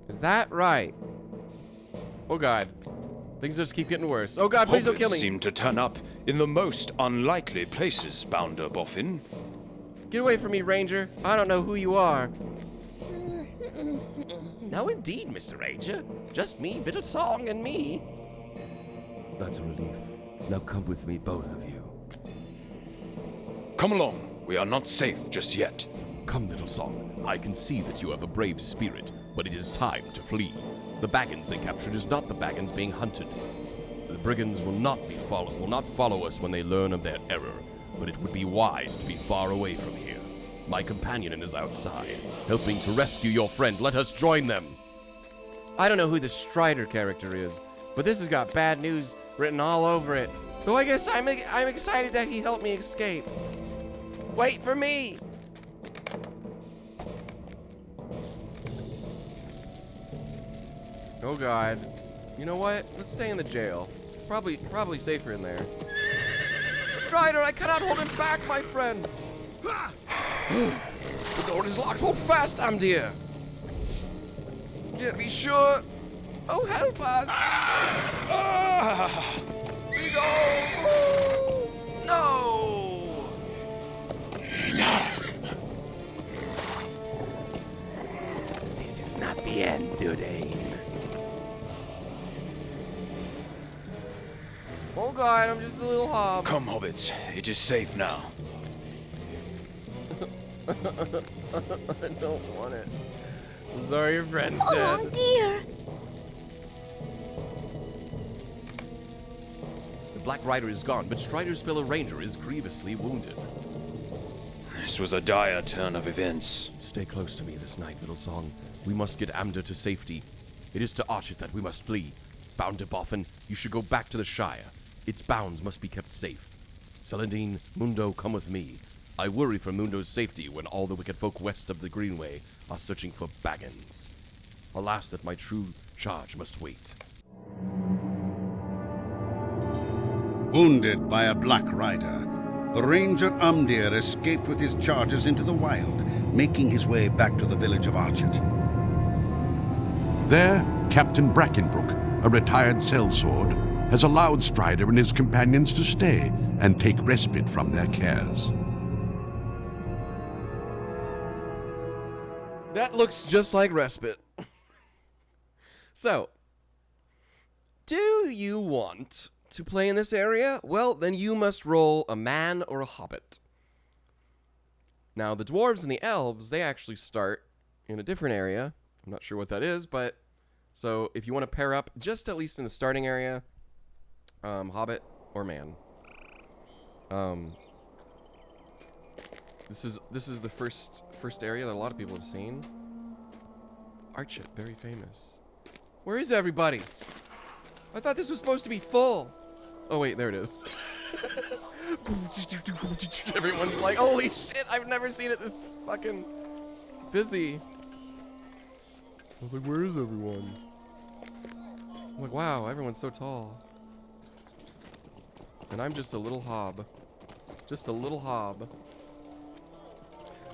Is that right? Oh God. Things just keep getting worse. Oh God, please don't kill me. Hobbits seem to turn up in the most unlikely places, Bounder Boffin. Get away from me, Ranger. I don't know who you are. No, indeed, Mr. Ranger. Just me, Vittelsong, and me. That's a relief. Now come with me, both of you. Come along. We are not safe just yet. Come, Vittelsong. I can see that you have a brave spirit, but it is time to flee. The Baggins they captured is not the Baggins being hunted. The brigands will not follow us when they learn of their error, but it would be wise to be far away from here. My companion is outside, helping to rescue your friend. Let us join them. I don't know who the Strider character is, but this has got bad news written all over it. Though I guess I'm excited that he helped me escape. Wait for me! Oh God. You know what? Let's stay in the jail. It's probably safer in there. Strider, I cannot hold him back, my friend! The door is locked. Hold fast, dear. Get me sure. Oh, help us! We go! Oh, no! This is not the end, Dudane. Oh God, I'm just a little hob. Come, Hobbits. It is safe now. I don't want it. I'm sorry your friend's dead. Oh dear. The Black Rider is gone, but Strider's fellow ranger is grievously wounded. This was a dire turn of events. Stay close to me this night, little song. We must get Amda to safety. It is to Archet that we must flee. Bound to Boffin, you should go back to the Shire. Its bounds must be kept safe. Celandine, Mundo, come with me. I worry for Mundo's safety when all the wicked folk west of the Greenway are searching for Baggins. Alas, that my true charge must wait. Wounded by a Black Rider, the Ranger Umdir escaped with his charges into the wild, making his way back to the village of Archet. There, Captain Brackenbrook, a retired sellsword, has allowed Strider and his companions to stay and take respite from their cares. That looks just like respite. So, do you want to play in this area? Well, then you must roll a man or a hobbit. Now, the dwarves and the elves, they actually start in a different area. I'm not sure what that is, but so if you want to pair up, just at least in the starting area, hobbit or man. This is the first area that a lot of people have seen. Archet, very famous. Where is everybody? I thought this was supposed to be full. Oh wait, there it is. Everyone's like, holy shit, I've never seen it this fucking busy. I was like, where is everyone? I'm like, wow, everyone's so tall. And I'm just a little hob. Just a little hob.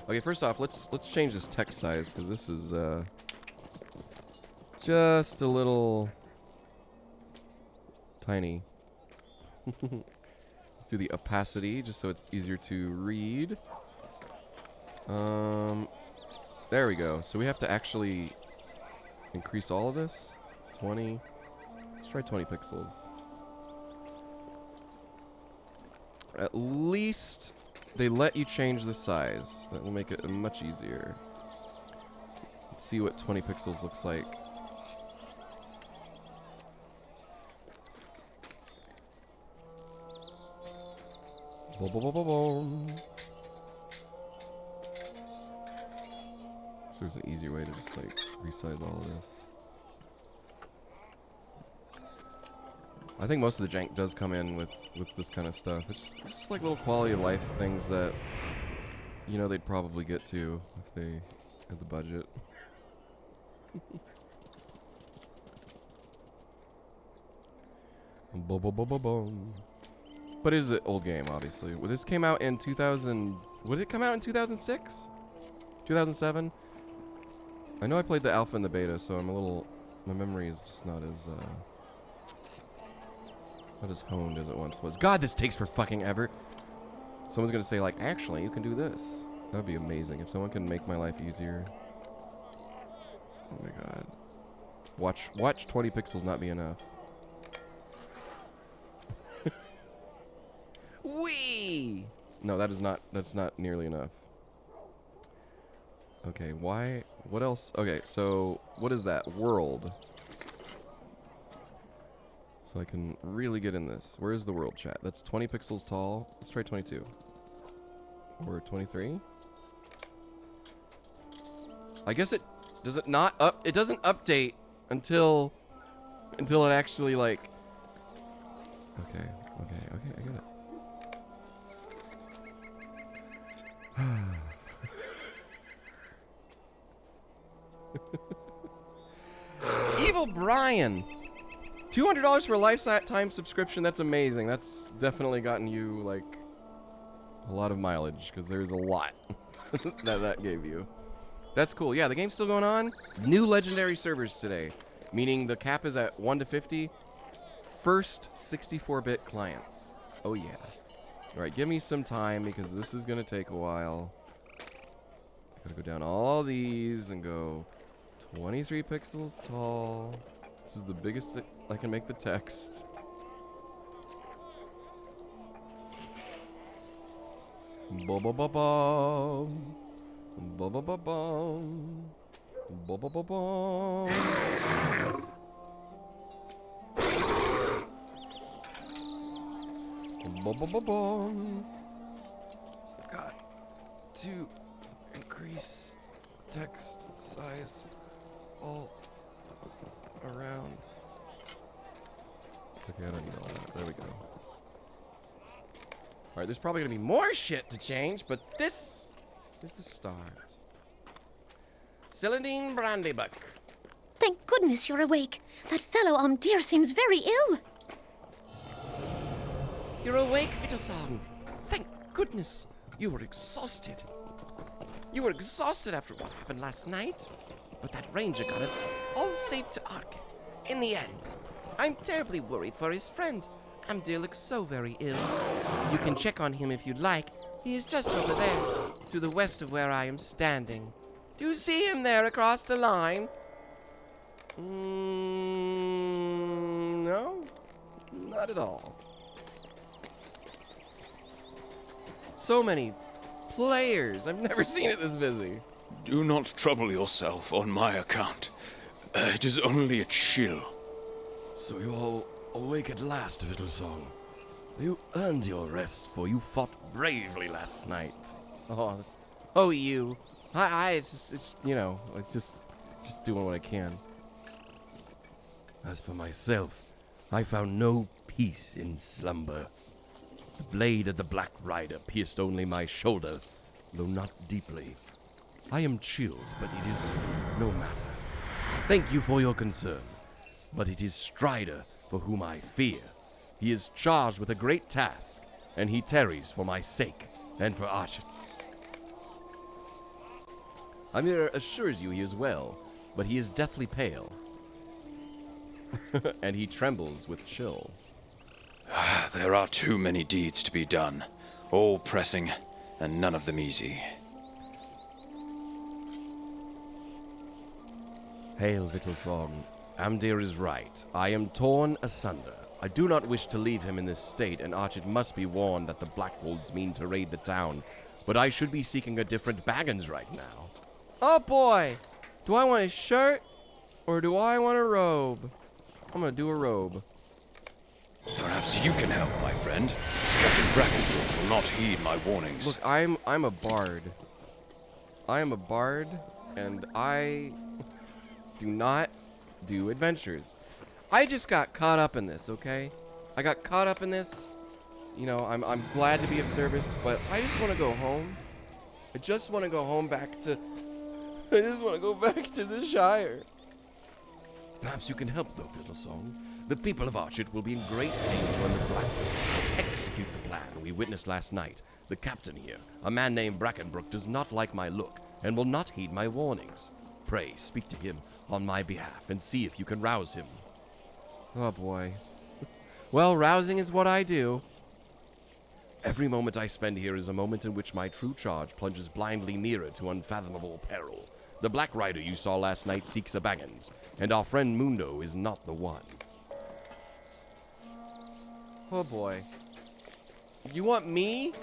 Okay, first off, let's change this text size, because this is just a little tiny. Let's do the opacity, just so it's easier to read. There we go. So we have to actually increase all of this. 20. Let's try 20 pixels. At least they let you change the size. That will make it much easier. Let's see what 20 pixels looks like. Boom, boom, boom, boom, boom. So there's an easier way to just like resize all of this. I think most of the jank does come in with this kind of stuff. It's just like little quality of life things that, you know, they'd probably get to if they had the budget. Boom, boom, boom, boom, boom. But it is an old game, obviously. Well, this came out in 2000. What did it come out in 2006? 2007? I know I played the alpha and the beta, so I'm a little. My memory is just not as honed as it once was. God, this takes for fucking ever. Someone's gonna say like, actually, you can do this. That'd be amazing if someone can make my life easier. Oh my god. Watch 20 pixels not be enough. Wee! No, that's not nearly enough. Okay, why? What else? Okay, so what is that? World. So I can really get in this. Where is the world, chat? That's 20 pixels tall. Let's try 22. Or 23. I guess it doesn't update until it actually like. Okay, I get it. Evil Brian, $200 for a lifetime subscription. That's amazing. That's definitely gotten you like a lot of mileage because there's a lot that gave you. That's cool. Yeah, the game's still going on. New legendary servers today, meaning the cap is at 1 to 50. First 64-bit clients. Oh yeah. All right, give me some time because this is gonna take a while. I gotta go down all these and go 23 pixels tall. This is the biggest that I can make the text. Ba ba ba ba. Ba-ba-ba-bum. Ba-ba-ba-bum. Ba-ba-ba-bum. Got to increase text size all around. Okay, I don't need all that. There we go. Alright, there's probably gonna be more shit to change, but this is the start. Celandine Brandybuck. Thank goodness you're awake. That fellow Amdir seems very ill. You're awake, Vittlesong. Thank goodness. You were exhausted. You were exhausted after what happened last night. But that ranger got us all safe to Archet. In the end. I'm terribly worried for his friend. Amdir looks so very ill. You can check on him if you'd like. He is just over there, to the west of where I am standing. Do you see him there across the line? No, not at all. So many players. I've never seen it this busy. Do not trouble yourself on my account. It is only a chill. So you're awake at last, Vittlesong. You earned your rest, for you fought bravely last night. Oh, you. It's you know, it's just doing what I can. As for myself, I found no peace in slumber. The blade of the Black Rider pierced only my shoulder, though not deeply. I am chilled, but it is no matter. Thank you for your concern, but it is Strider for whom I fear. He is charged with a great task, and he tarries for my sake and for Archet's. Amir assures you he is well, but he is deathly pale, and he trembles with chill. There are too many deeds to be done, all pressing, and none of them easy. Hail, Vittlesong. Amdir is right. I am torn asunder. I do not wish to leave him in this state, and Archet must be warned that the Blackwolves mean to raid the town. But I should be seeking a different Baggins right now. Oh boy! Do I want a shirt or do I want a robe? I'm gonna do a robe. Perhaps you can help, my friend. Captain Brackenbrook will not heed my warnings. Look, I'm a bard. I am a bard, and I do not do adventures. I just got caught up in this, okay? I got caught up in this. You know, I'm glad to be of service, but I just want to go home. I just want to go home back to... I just want to go back to the Shire. Perhaps you can help, though, Vittlesong. The people of Archet will be in great danger when the Blackwolves execute the plan we witnessed last night. The captain here, a man named Brackenbrook, does not like my look and will not heed my warnings. Pray, speak to him on my behalf and see if you can rouse him. Oh boy. Well, rousing is what I do. Every moment I spend here is a moment in which my true charge plunges blindly nearer to unfathomable peril. The Black Rider you saw last night seeks a Baggins, and our friend Mundo is not the one. Oh boy. You want me?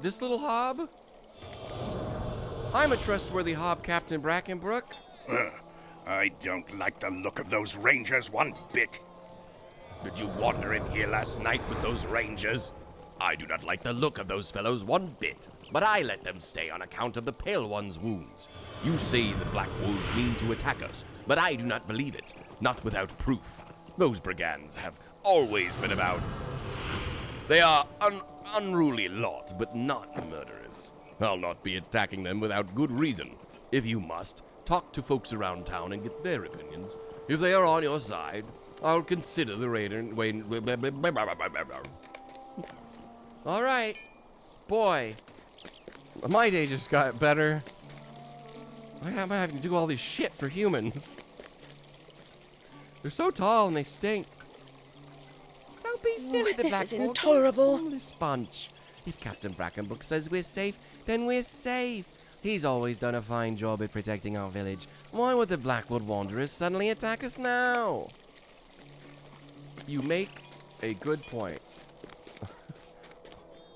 This little hob? I'm a trustworthy hob, Captain Brackenbrook. I don't like the look of those rangers one bit. Did you wander in here last night with those rangers? I do not like the look of those fellows one bit, but I let them stay on account of the Pale One's wounds. You say the Black Wolves mean to attack us, but I do not believe it, not without proof. Those brigands have always been about... They are unruly lot, but not murderers. I'll not be attacking them without good reason. If you must, talk to folks around town and get their opinions. If they are on your side, I'll consider the raider... All right. Boy, my day just got better. I'm having to do all this shit for humans. They're so tall and they stink. Don't be silly, the this Black is Wolf. intolerable. This bunch. If Captain Brackenbrook says we're safe, then we're safe. He's always done a fine job at protecting our village. Why would the Blackwood Wanderers suddenly attack us now? You make a good point.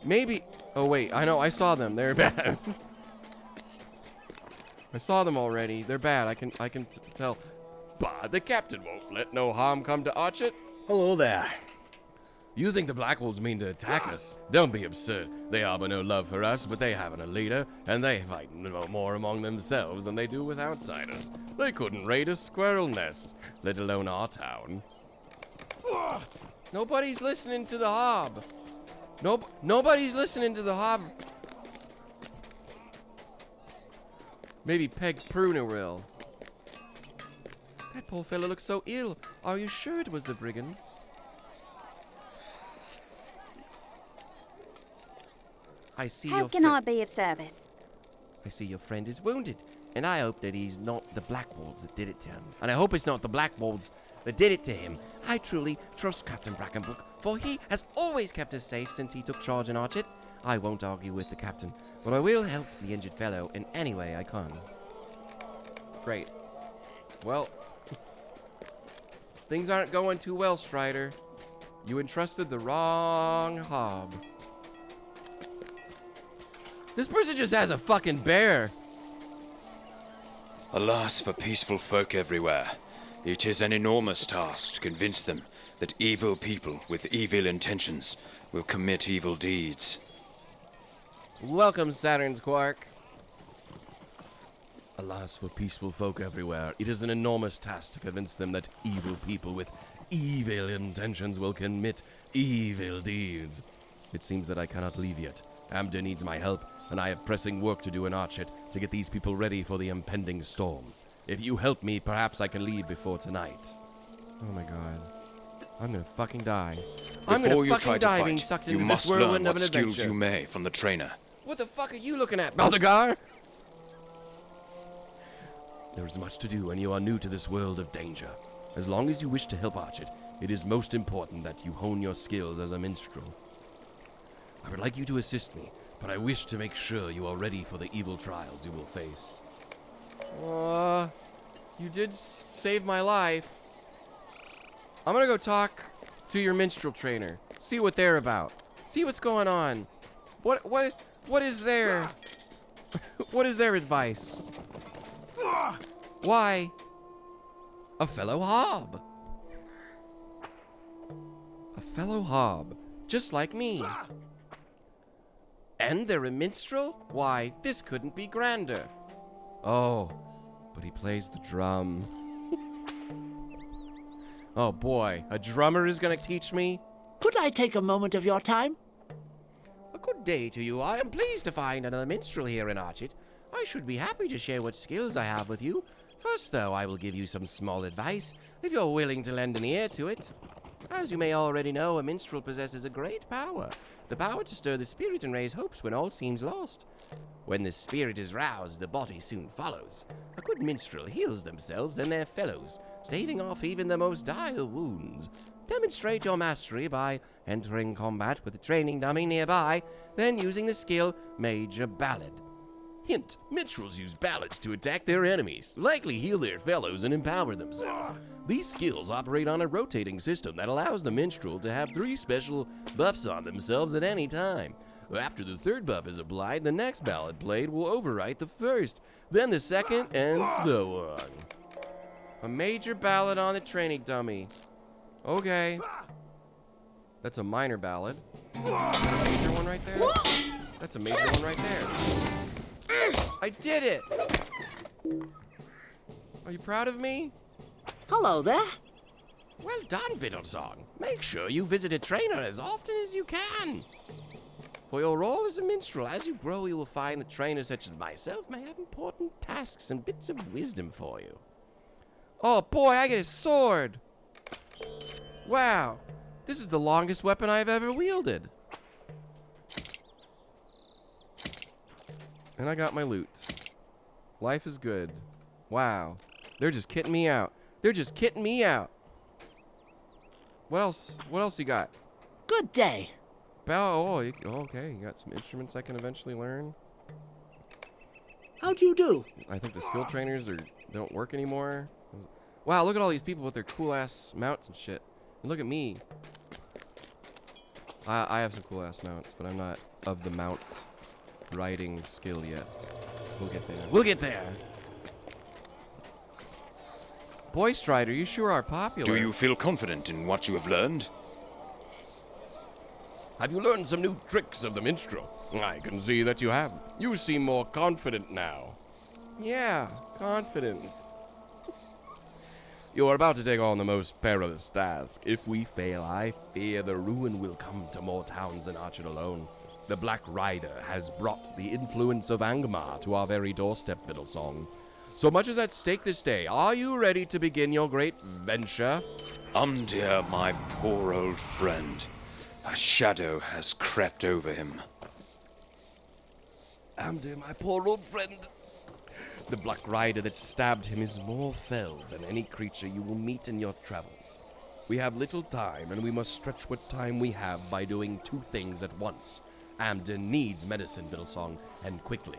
Maybe... Oh, wait. I know. I saw them. They're bad. I saw them already. They're bad. I can tell. Bah, the captain won't let no harm come to Archet. Hello there. You think the Black Wolves mean to attack us? Don't be absurd. They harbor no love for us, but they haven't a leader, and they fight no more among themselves than they do with outsiders. They couldn't raid a squirrel nest, let alone our town. Nobody's listening to the Hob. Nobody's listening to the Hob. Maybe Peg Pruner will. That poor fellow looks so ill. Are you sure it was the brigands? I see How your can I be of service? I see your friend is wounded, and I hope that he's not the Black Wolves that did it to him. And I hope it's not the Black Wolves that did it to him. I truly trust Captain Brackenbrook, for he has always kept us safe since he took charge in Archet. I won't argue with the captain, but I will help the injured fellow in any way I can. Great. Well, things aren't going too well, Strider. You entrusted the wrong Hob. This person just has a fucking bear. Alas for peaceful folk everywhere. It is an enormous task to convince them that evil people with evil intentions will commit evil deeds. Welcome, Saturn's Quark. Alas for peaceful folk everywhere. It is an enormous task to convince them that evil people with evil intentions will commit evil deeds. It seems that I cannot leave yet. Amda needs my help, and I have pressing work to do in Archet to get these people ready for the impending storm. If you help me, perhaps I can leave before tonight. Oh my god. I'm gonna fucking die. Before you try to being fight, sucked you into must this learn whirlwind of what an skills adventure. you may from the trainer. What the fuck are you looking at, Baldagar? There is much to do, and you are new to this world of danger. As long as you wish to help Archet, it is most important that you hone your skills as a minstrel. I would like you to assist me, but I wish to make sure you are ready for the evil trials you will face. You did save my life. I'm gonna go talk to your minstrel trainer. See what they're about. See what's going on. What is their what is their advice? Why? A fellow Hob. A fellow Hob, just like me. And they're a minstrel? Why, this couldn't be grander. Oh, but he plays the drum. Oh boy, a drummer is gonna teach me? Could I take a moment of your time? A good day to you. I am pleased to find another minstrel here in Archet. I should be happy to share what skills I have with you. First, though, I will give you some small advice, if you're willing to lend an ear to it. As you may already know, a minstrel possesses a great power. The power to stir the spirit and raise hopes when all seems lost. When the spirit is roused, the body soon follows. A good minstrel heals themselves and their fellows, staving off even the most dire wounds. Demonstrate your mastery by entering combat with a training dummy nearby, then using the skill Major Ballad. Hint, minstrels use ballads to attack their enemies, likely heal their fellows and empower themselves. These skills operate on a rotating system that allows the minstrel to have 3 special buffs on themselves at any time. After the 3rd buff is applied, the next ballad played will overwrite the 1st, then the 2nd, and so on. A major ballad on the training dummy. Okay. That's a minor ballad. Is that a major one right there? That's a major one right there. I did it! Are you proud of me? Hello there. Well done, Fiddlesong. Make sure you visit a trainer as often as you can. For your role as a minstrel, as you grow, you will find that trainers such as myself may have important tasks and bits of wisdom for you. Oh boy, I get a sword! Wow, this is the longest weapon I've ever wielded. And I got my loot. Life is good. Wow, they're just kitting me out. They're just kitting me out. What else? What else you got? Good day. Okay, you got some instruments I can eventually learn. How do you do? I think the skill trainers they don't work anymore. Wow, look at all these people with their cool ass mounts and shit. And look at me. I have some cool ass mounts, but I'm not of the mount riding skill yet. We'll get there. We'll get there. Boy Strider, you sure are popular. Do you feel confident in what you have learned? Have you learned some new tricks of the minstrel? I can see that you have. You seem more confident now. Yeah, confidence. You are about to take on the most perilous task. If we fail, I fear the ruin will come to more towns than Archet alone. The Black Rider has brought the influence of Angmar to our very doorstep, Fiddlesong. So much is at stake this day. Are you ready to begin your great venture? Dear, my poor old friend. A shadow has crept over him. Dear, my poor old friend. The Black Rider that stabbed him is more fell than any creature you will meet in your travels. We have little time, and we must stretch what time we have by doing two things at once. Amden needs medicine, Fiddlesong, and quickly.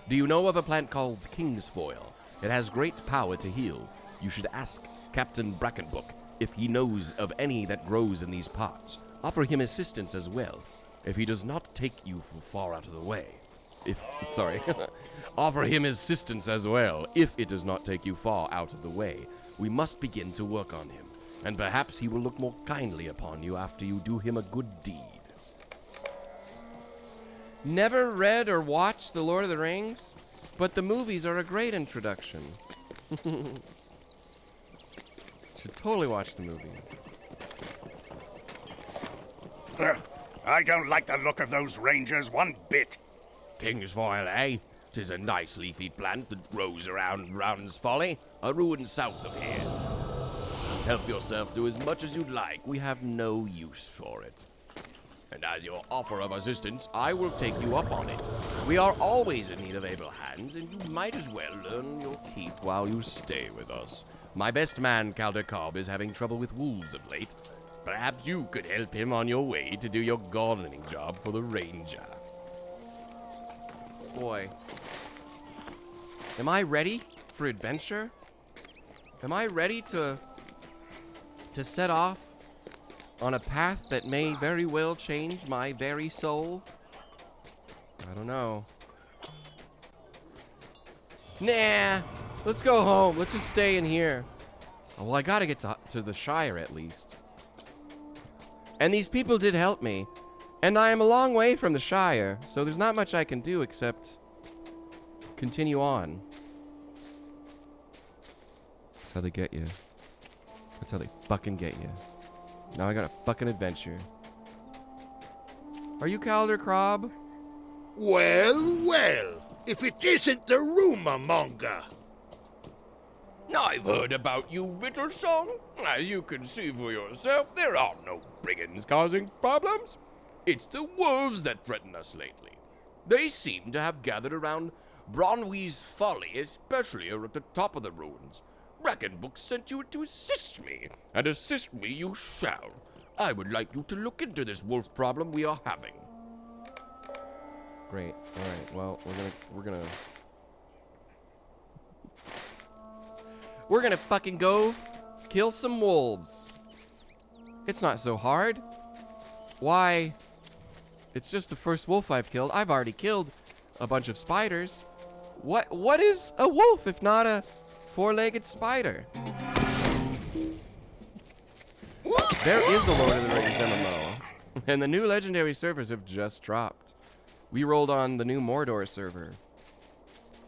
Do you know of a plant called Kingsfoil? It has great power to heal. You should ask Captain Brackenbook if he knows of any that grows in these parts. Offer him assistance as well, if he does not take you far out of the way. Offer him assistance as well, if it does not take you far out of the way. We must begin to work on him, and perhaps he will look more kindly upon you after you do him a good deed. Never read or watched The Lord of the Rings, but the movies are a great introduction. Should totally watch the movies. I don't like the look of those rangers one bit. Kingsfoil, eh? 'Tis a nice leafy plant that grows around Round's Folly, a ruin south of here. Help yourself to as much as you'd like. We have no use for it. And as your offer of assistance, I will take you up on it. We are always in need of able hands, and you might as well learn your keep while you stay with us. My best man, Calder Cobb, is having trouble with wolves of late. Perhaps you could help him on your way to do your gardening job for the ranger. Boy. Am I ready for adventure? Am I ready to set off on a path that may very well change my very soul? I don't know. Nah, let's go home. Let's just stay in here. Well, I gotta get to the Shire at least. And these people did help me. And I am a long way from the Shire, so there's not much I can do except continue on. That's how they get you. That's how they fucking get you. Now I got a fucking adventure. Are you Calder Cobb? Well, well, if it isn't the rumor monger. I've heard about you, Fiddlesong. As you can see for yourself, there are no brigands causing problems. It's the wolves that threaten us lately. They seem to have gathered around Bronwie's Folly, especially at the top of the ruins. Brackenbook sent you to assist me, and assist me you shall. I would like you to look into this wolf problem we are having. Great. All right. Well, we're gonna fucking go kill some wolves. It's not so hard. Why? It's just the first wolf I've killed. I've already killed a bunch of spiders. What is a wolf if not a four-legged spider? There is a Lord of the Rings MMO, and the new legendary servers have just dropped. We rolled on the new Mordor server.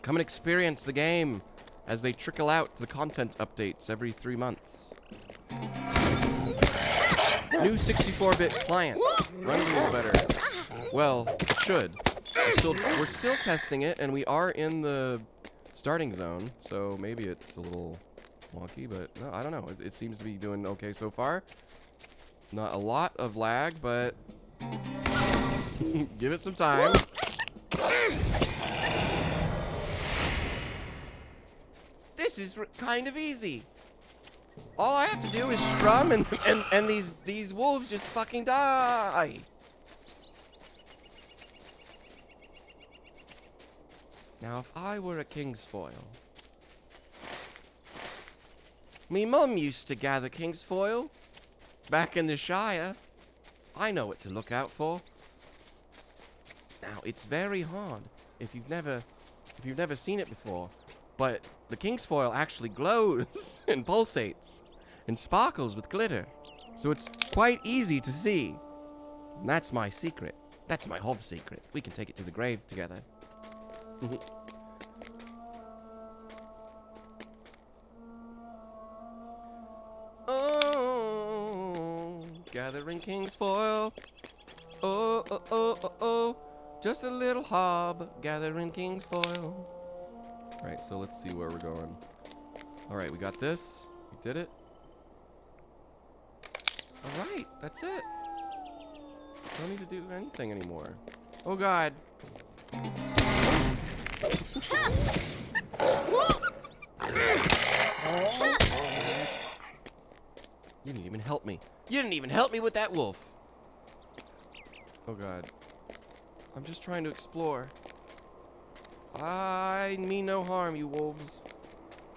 Come and experience the game as they trickle out the content updates every 3 months. New 64-bit client. Runs a little better. Well, it should. We're still testing it, and we are in the starting zone, so maybe it's a little wonky, but no, I don't know. It seems to be doing okay so far. Not a lot of lag, but give it some time. This is kind of easy. All I have to do is strum, and these wolves just fucking die. Now, if I were a Kingsfoil, me mum used to gather Kingsfoil back in the Shire. I know what to look out for. Now, it's very hard if you've never seen it before. but the king's foil actually glows and pulsates and sparkles with glitter. So it's quite easy to see. And that's my secret. That's my Hob secret. We can take it to the grave together. Oh, gathering king's foil. Oh, oh, oh, oh, oh. Just a little hob gathering king's foil. Alright, so let's see where we're going. Alright, we got this. We did it. Alright, that's it. Don't need to do anything anymore. Oh god. You didn't even help me. You didn't even help me with that wolf. Oh god. I'm just trying to explore. I mean no harm, you wolves.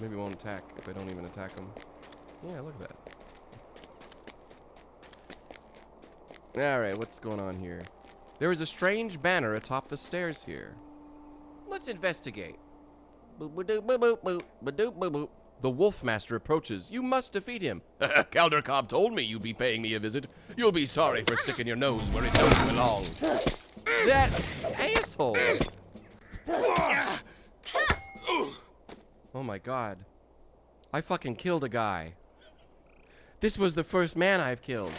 Maybe won't attack if I don't even attack them. Yeah, look at that. Alright, what's going on here? There is a strange banner atop the stairs here. Let's investigate. Boop, ba-doop, ba-boop, boop, ba-doop, ba-boop. The Wolfmaster approaches. You must defeat him. Caldercobb told me you'd be paying me a visit. You'll be sorry for sticking your nose where it don't belong. That asshole! Oh my god. I fucking killed a guy. This was the first man I've killed.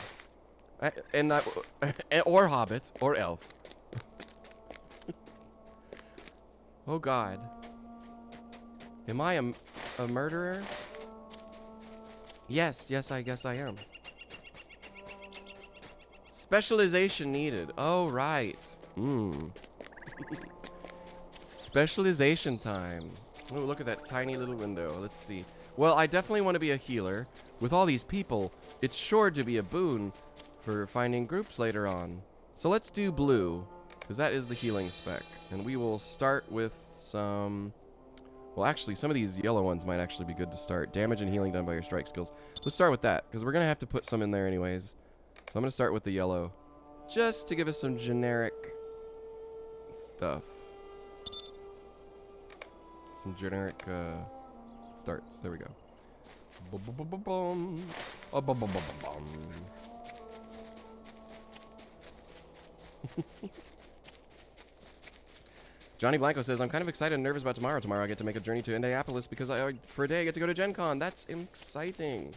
Or hobbit, or elf. Oh god. Am I a murderer? Yes, I guess I am. Specialization needed. Oh, right. Specialization time. Oh, look at that tiny little window. Let's see. Well, I definitely want to be a healer. With all these people, it's sure to be a boon for finding groups later on. So let's do blue, because that is the healing spec. And we will start with some... Well, actually, some of these yellow ones might actually be good to start. Damage and healing done by your strike skills. Let's start with that, because we're going to have to put some in there anyways. So I'm going to start with the yellow, just to give us some generic stuff. Some generic starts. There we go. Johnny Blanco says, I'm kind of excited and nervous about tomorrow. Tomorrow I get to make a journey to Indianapolis because for a day I get to go to Gen Con. That's exciting.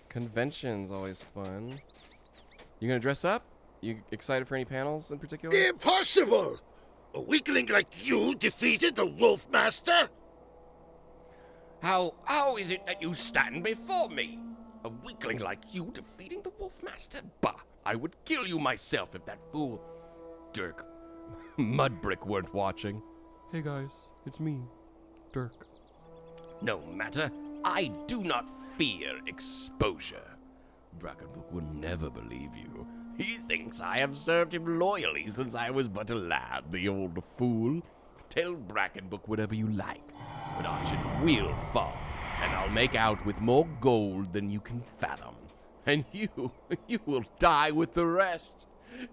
Convention's always fun. You gonna dress up? You excited for any panels in particular? Impossible! A weakling like you defeated the Wolfmaster? How is it that you stand before me? A weakling like you defeating the Wolfmaster? Bah, I would kill you myself if that fool Dirk Mudbrick weren't watching. Hey guys, it's me, Dirk. No matter, I do not fear exposure. Brackenbrook will never believe you. He thinks I have served him loyally since I was but a lad, the old fool. Tell Brackenbrook whatever you like, but Archet will fall, and I'll make out with more gold than you can fathom. And you will die with the rest,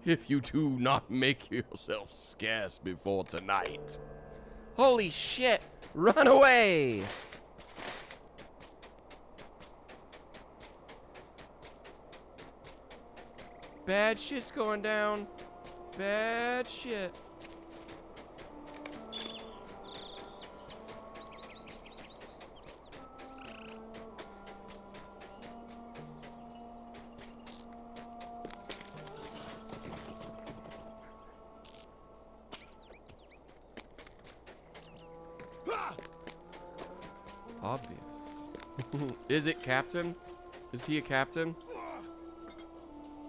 if you do not make yourself scarce before tonight. Holy shit! Run away! Bad shit's going down. Bad shit. Obvious. Is it Captain? Is he a captain?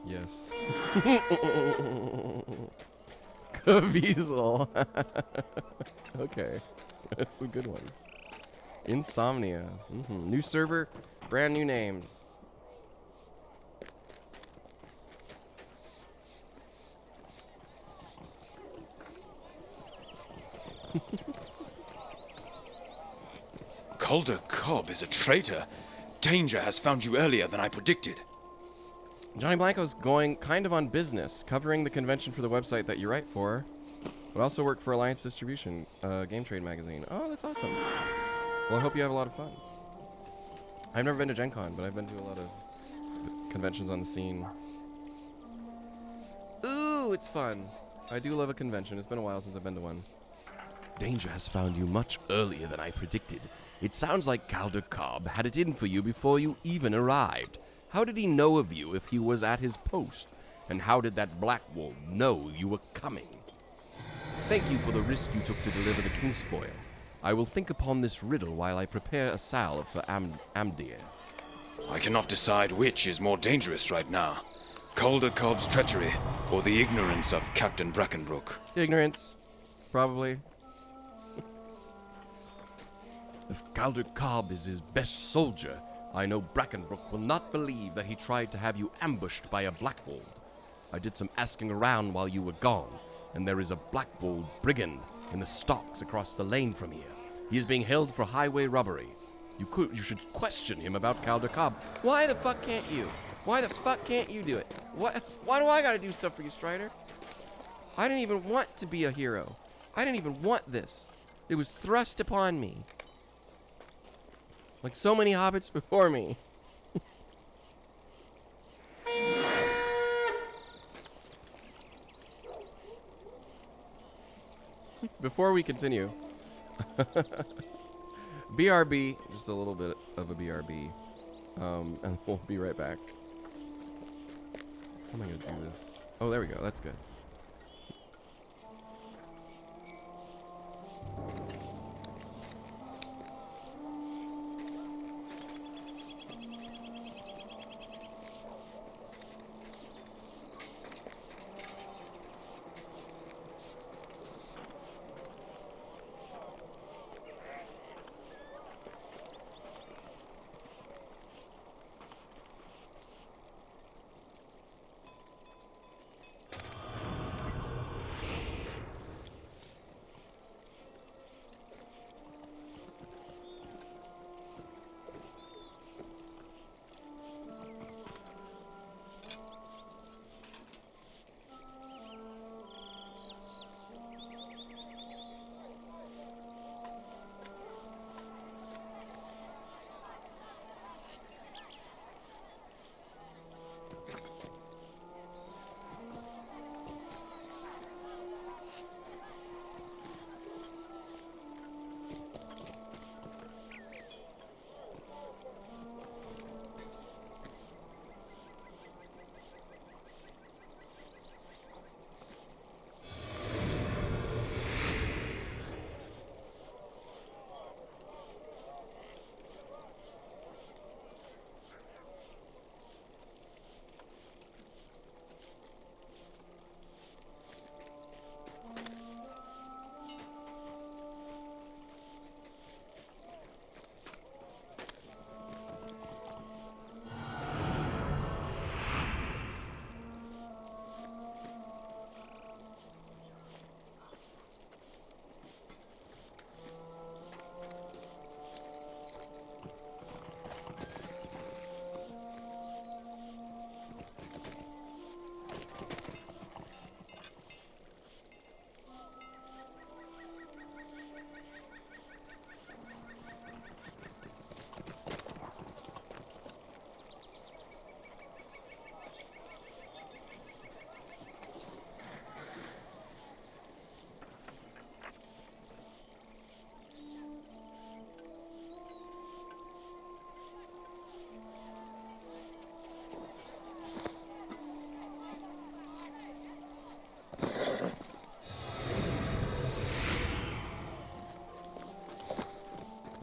Yes. Caviezel. Okay. That's some good ones. Insomnia. New server, brand new names. Caldercobb is a traitor. Danger has found you earlier than I predicted. Johnny Blanco's going kind of on business, covering the convention for the website that you write for. But I also work for Alliance Distribution, Game Trade magazine. Oh, that's awesome. Well, I hope you have a lot of fun. I've never been to Gen Con, but I've been to a lot of conventions on the scene. Ooh, it's fun. I do love a convention. It's been a while since I've been to one. Danger has found you much earlier than I predicted. It sounds like Calder Cobb had it in for you before you even arrived. How did he know of you if he was at his post? And how did that Black Wolf know you were coming? Thank you for the risk you took to deliver the Kingsfoil. I will think upon this riddle while I prepare a salve for Amdir. I cannot decide which is more dangerous right now. Calder Cobb's treachery or the ignorance of Captain Brackenbrook. Ignorance. Probably. If Calder Cobb is his best soldier, I know Brackenbrook will not believe that he tried to have you ambushed by a Blackwold. I did some asking around while you were gone, and there is a Blackwold brigand in the stocks across the lane from here. He is being held for highway robbery. You should question him about Calder Cobb. Why the fuck can't you? Why the fuck can't you do it? Why do I gotta do stuff for you, Strider? I didn't even want to be a hero. I didn't even want this. It was thrust upon me. Like so many hobbits before me. Before we continue, BRB, just a little bit of a BRB, and we'll be right back. How am I gonna do this? Oh, there we go. That's good.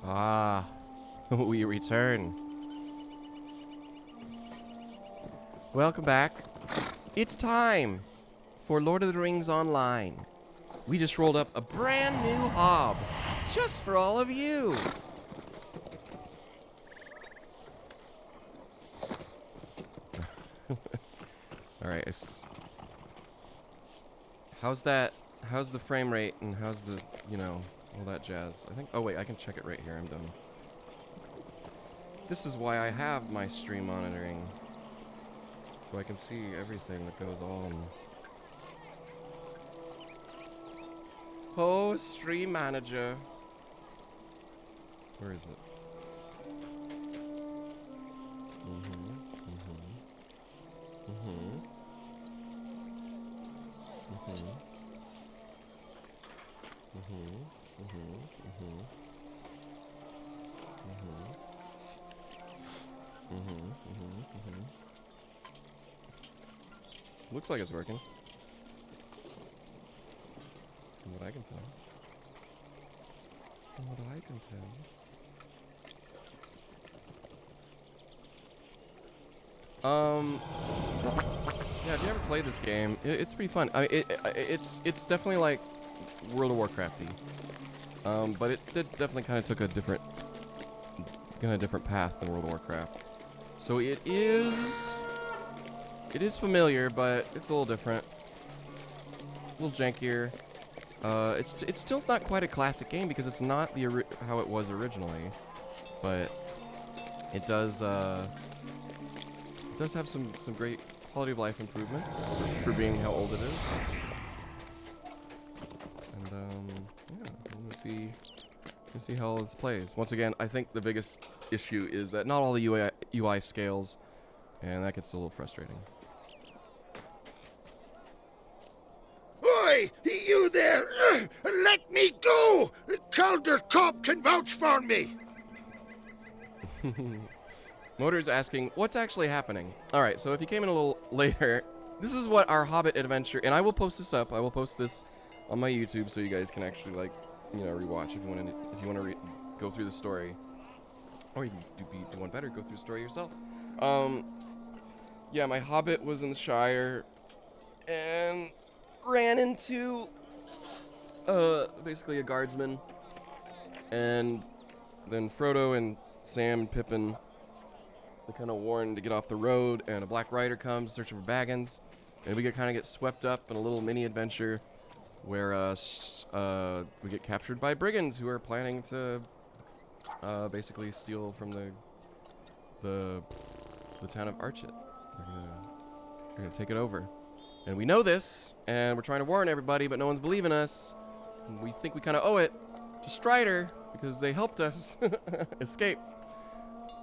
Ah, we return. Welcome back. It's time for Lord of the Rings Online. We just rolled up a brand new hob just for all of you. All right. How's that? How's the frame rate and how's the, all that jazz? I think, oh wait, I can check it right here. I'm done. This is why I have my stream monitoring. So I can see everything that goes on. Oh, stream manager. Where is it? Looks like it's working. From what I can tell. From what I can tell. Yeah, if you ever played this game, it's pretty fun. I mean, it's definitely like World of Warcrafty, but it definitely kind of took a different path than World of Warcraft. So it is familiar, but it's a little different, a little jankier. It's still not quite a classic game because it's not how it was originally, but it does have some great quality of life improvements for being how old it is. And yeah, we'll see how all this plays. Once again, I think the biggest issue is that not all the UI scales, and that gets a little frustrating. Oi! You there! Let me go! Calder Cobb can vouch for me! Motor's asking, what's actually happening? Alright, so if you came in a little later, this is what our Hobbit adventure, and I will post this up, I will post this on my YouTube so you guys can actually, like, you know, rewatch if you want to go through the story. Or you can do one better, go through the story yourself. Yeah, my Hobbit was in the Shire, and ran into, basically a guardsman, and then Frodo and Sam and Pippin, they kind of warned to get off the road, and a Black Rider comes searching for Baggins, and we kind of get swept up in a little mini adventure where we get captured by brigands who are planning to basically steal from the town of Archet. They're gonna take it over, and we know this, and we're trying to warn everybody, but no one's believing us. And we think we kind of owe it to Strider because they helped us escape.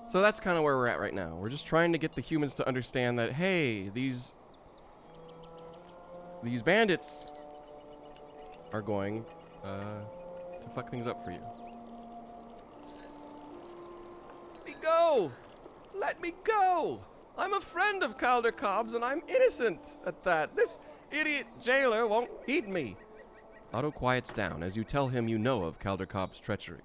So that's kind of where we're at right now. We're just trying to get the humans to understand that, hey, these bandits are going to fuck things up for you. Let me go! Let me go! I'm a friend of Calder Cobb's and I'm innocent at that. This idiot jailer won't heed me. Otto quiets down as you tell him you know of Calder Cobb's treachery.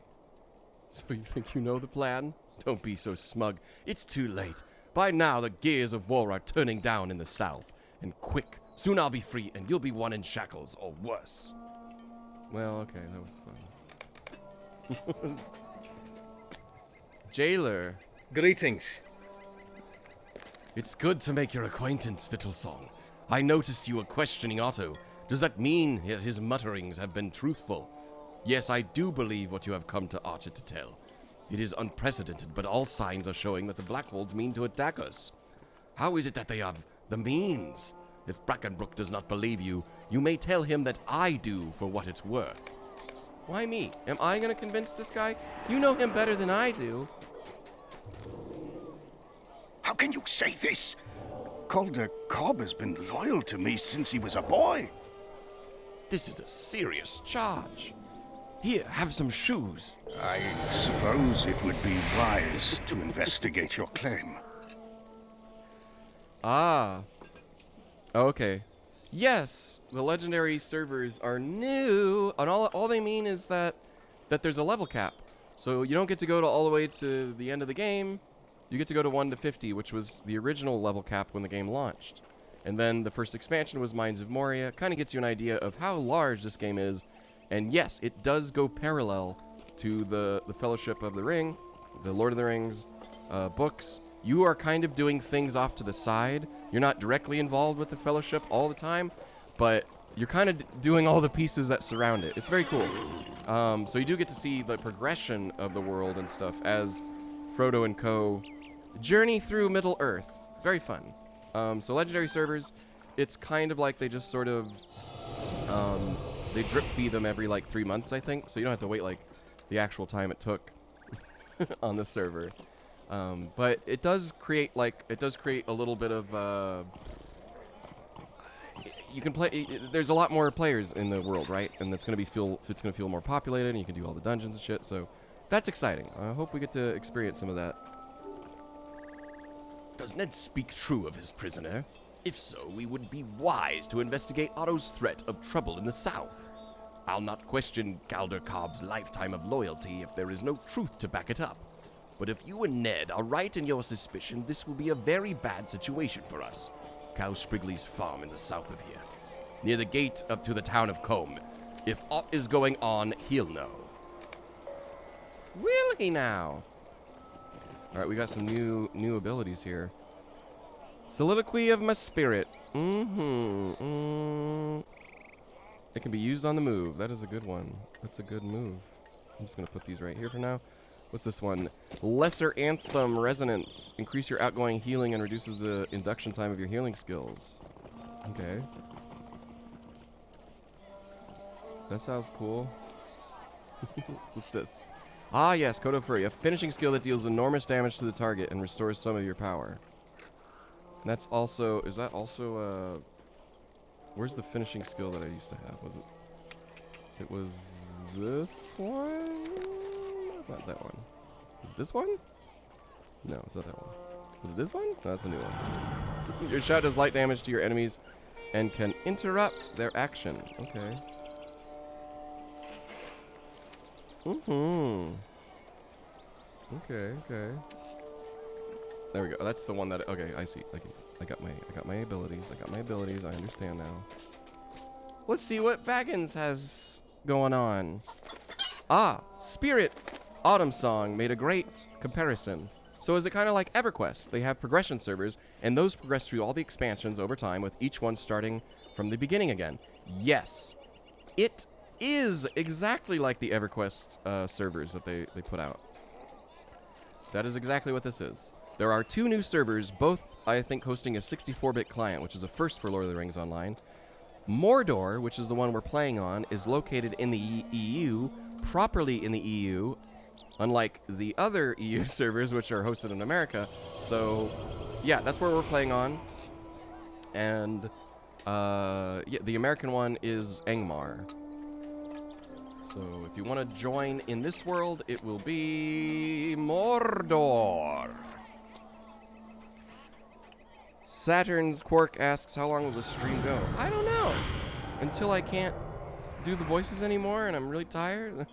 So you think you know the plan? Don't be so smug. It's too late. By now, the gears of war are turning down in the south. And quick. Soon I'll be free, and you'll be one in shackles, or worse. Well, okay, that was fun. Jailer. Greetings. It's good to make your acquaintance, Fiddlesong. I noticed you were questioning Otto. Does that mean that his mutterings have been truthful? Yes, I do believe what you have come to Archet to tell. It is unprecedented, but all signs are showing that the Blackwolds mean to attack us. How is it that they have the means? If Brackenbrook does not believe you, you may tell him that I do for what it's worth. Why me? Am I going to convince this guy? You know him better than I do. How can you say this? Calder Cobb has been loyal to me since he was a boy. This is a serious charge. Here, have some shoes. I suppose it would be wise to investigate your claim. Ah. Okay. Yes, the legendary servers are new, and all they mean is that there's a level cap. So you don't get to go all the way to the end of the game. You get to go to 1 to 50, which was the original level cap when the game launched. And then the first expansion was Mines of Moria. Kind of gets you an idea of how large this game is. And yes, it does go parallel to the Fellowship of the Ring, the Lord of the Rings books. You are kind of doing things off to the side. You're not directly involved with the Fellowship all the time, but you're kind of doing all the pieces that surround it. It's very cool. So you do get to see the progression of the world and stuff as Frodo and co. journey through Middle-earth. Very fun. So legendary servers, it's kind of like they just sort of they drip feed them every like 3 months, I think. So you don't have to wait like the actual time it took on the server. But it does create a little bit of you can play. There's a lot more players in the world, right? And it's gonna feel more populated, and you can do all the dungeons and shit. So that's exciting. I hope we get to experience some of that. Does Ned speak true of his prisoner? If so, we would be wise to investigate Otto's threat of trouble in the south. I'll not question Calder Cobb's lifetime of loyalty if there is no truth to back it up. But if you and Ned are right in your suspicion, this will be a very bad situation for us. Cal Sprigley's farm in the south of here, near the gate up to the town of Combe. If aught is going on, he'll know. Will he now? All right, we got some new abilities here. Soliloquy of my spirit. It can be used on the move. That is a good one. That's a good move. I'm just gonna put these right here for now. What's this one? Lesser Anthem Resonance. Increase your outgoing healing and reduces the induction time of your healing skills. Okay. That sounds cool. What's this? Ah, yes, Code of Fury. A finishing skill that deals enormous damage to the target and restores some of your power. And that's also... Is that also, where's the finishing skill that I used to have? Was it... It was this one? Not that one. Is it this one? No, it's not that one. Was it this one? No, that's a new one. Your shot does light damage to your enemies and can interrupt their action. Okay. Okay, okay. There we go. That's the one that... Okay, I see. I got my abilities. I understand now. Let's see what Baggins has going on. Ah, Spirit Autumn Song made a great comparison. So is it kind of like EverQuest? They have progression servers, and those progress through all the expansions over time, with each one starting from the beginning again. Yes, it is exactly like the EverQuest servers that they put out. That is exactly what this is. There are 2 new servers, both, I think, hosting a 64-bit client, which is a first for Lord of the Rings Online. Mordor, which is the one we're playing on, is located in the EU, properly in the EU, unlike the other EU servers, which are hosted in America. So, yeah, that's where we're playing on. And, yeah, the American one is Angmar. So, if you want to join in this world, it will be Mordor. Saturn's Quark asks, how long will the stream go? I don't know. Until I can't do the voices anymore and I'm really tired.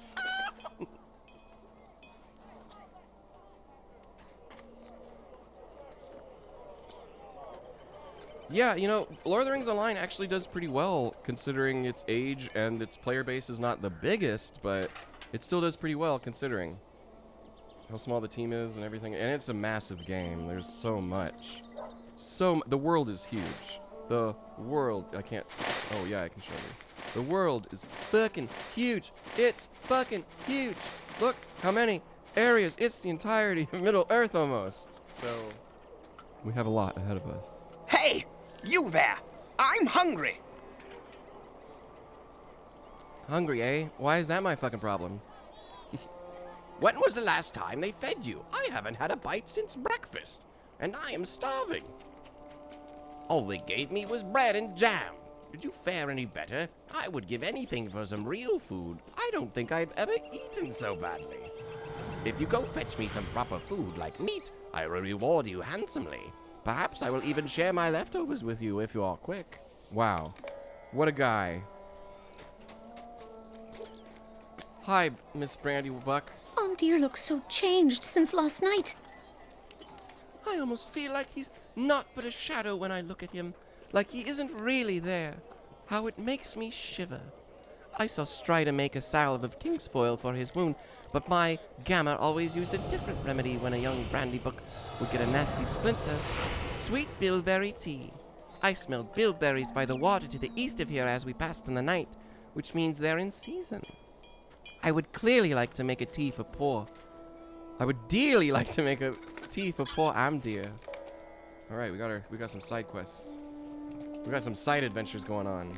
Yeah, you know, Lord of the Rings Online actually does pretty well considering its age, and its player base is not the biggest, but it still does pretty well considering how small the team is and everything. And it's a massive game. There's so much. The world is huge. The world, I can't, oh yeah, I can show you. The world is fucking huge. It's fucking huge. Look how many areas. It's the entirety of Middle Earth almost. So, we have a lot ahead of us. Hey, you there. I'm hungry. Hungry, eh? Why is that my fucking problem? When was the last time they fed you? I haven't had a bite since breakfast, and I am starving. All they gave me was bread and jam. Did you fare any better? I would give anything for some real food. I don't think I've ever eaten so badly. If you go fetch me some proper food like meat, I will reward you handsomely. Perhaps I will even share my leftovers with you if you are quick. Wow. What a guy. Hi, Miss Brandy Buck. Dear looks so changed since last night. I almost feel like he's not but a shadow when I look at him. Like he isn't really there. How it makes me shiver. I saw Strider make a salve of kingsfoil for his wound, but my Gamma always used a different remedy when a young brandy buck would get a nasty splinter. Sweet bilberry tea. I smelled bilberries by the water to the east of here as we passed in the night, which means they're in season. I would clearly like to make a tea for poor. I would dearly like to make a tea for poor Amdir. All right, we got some side quests. We got some side adventures going on.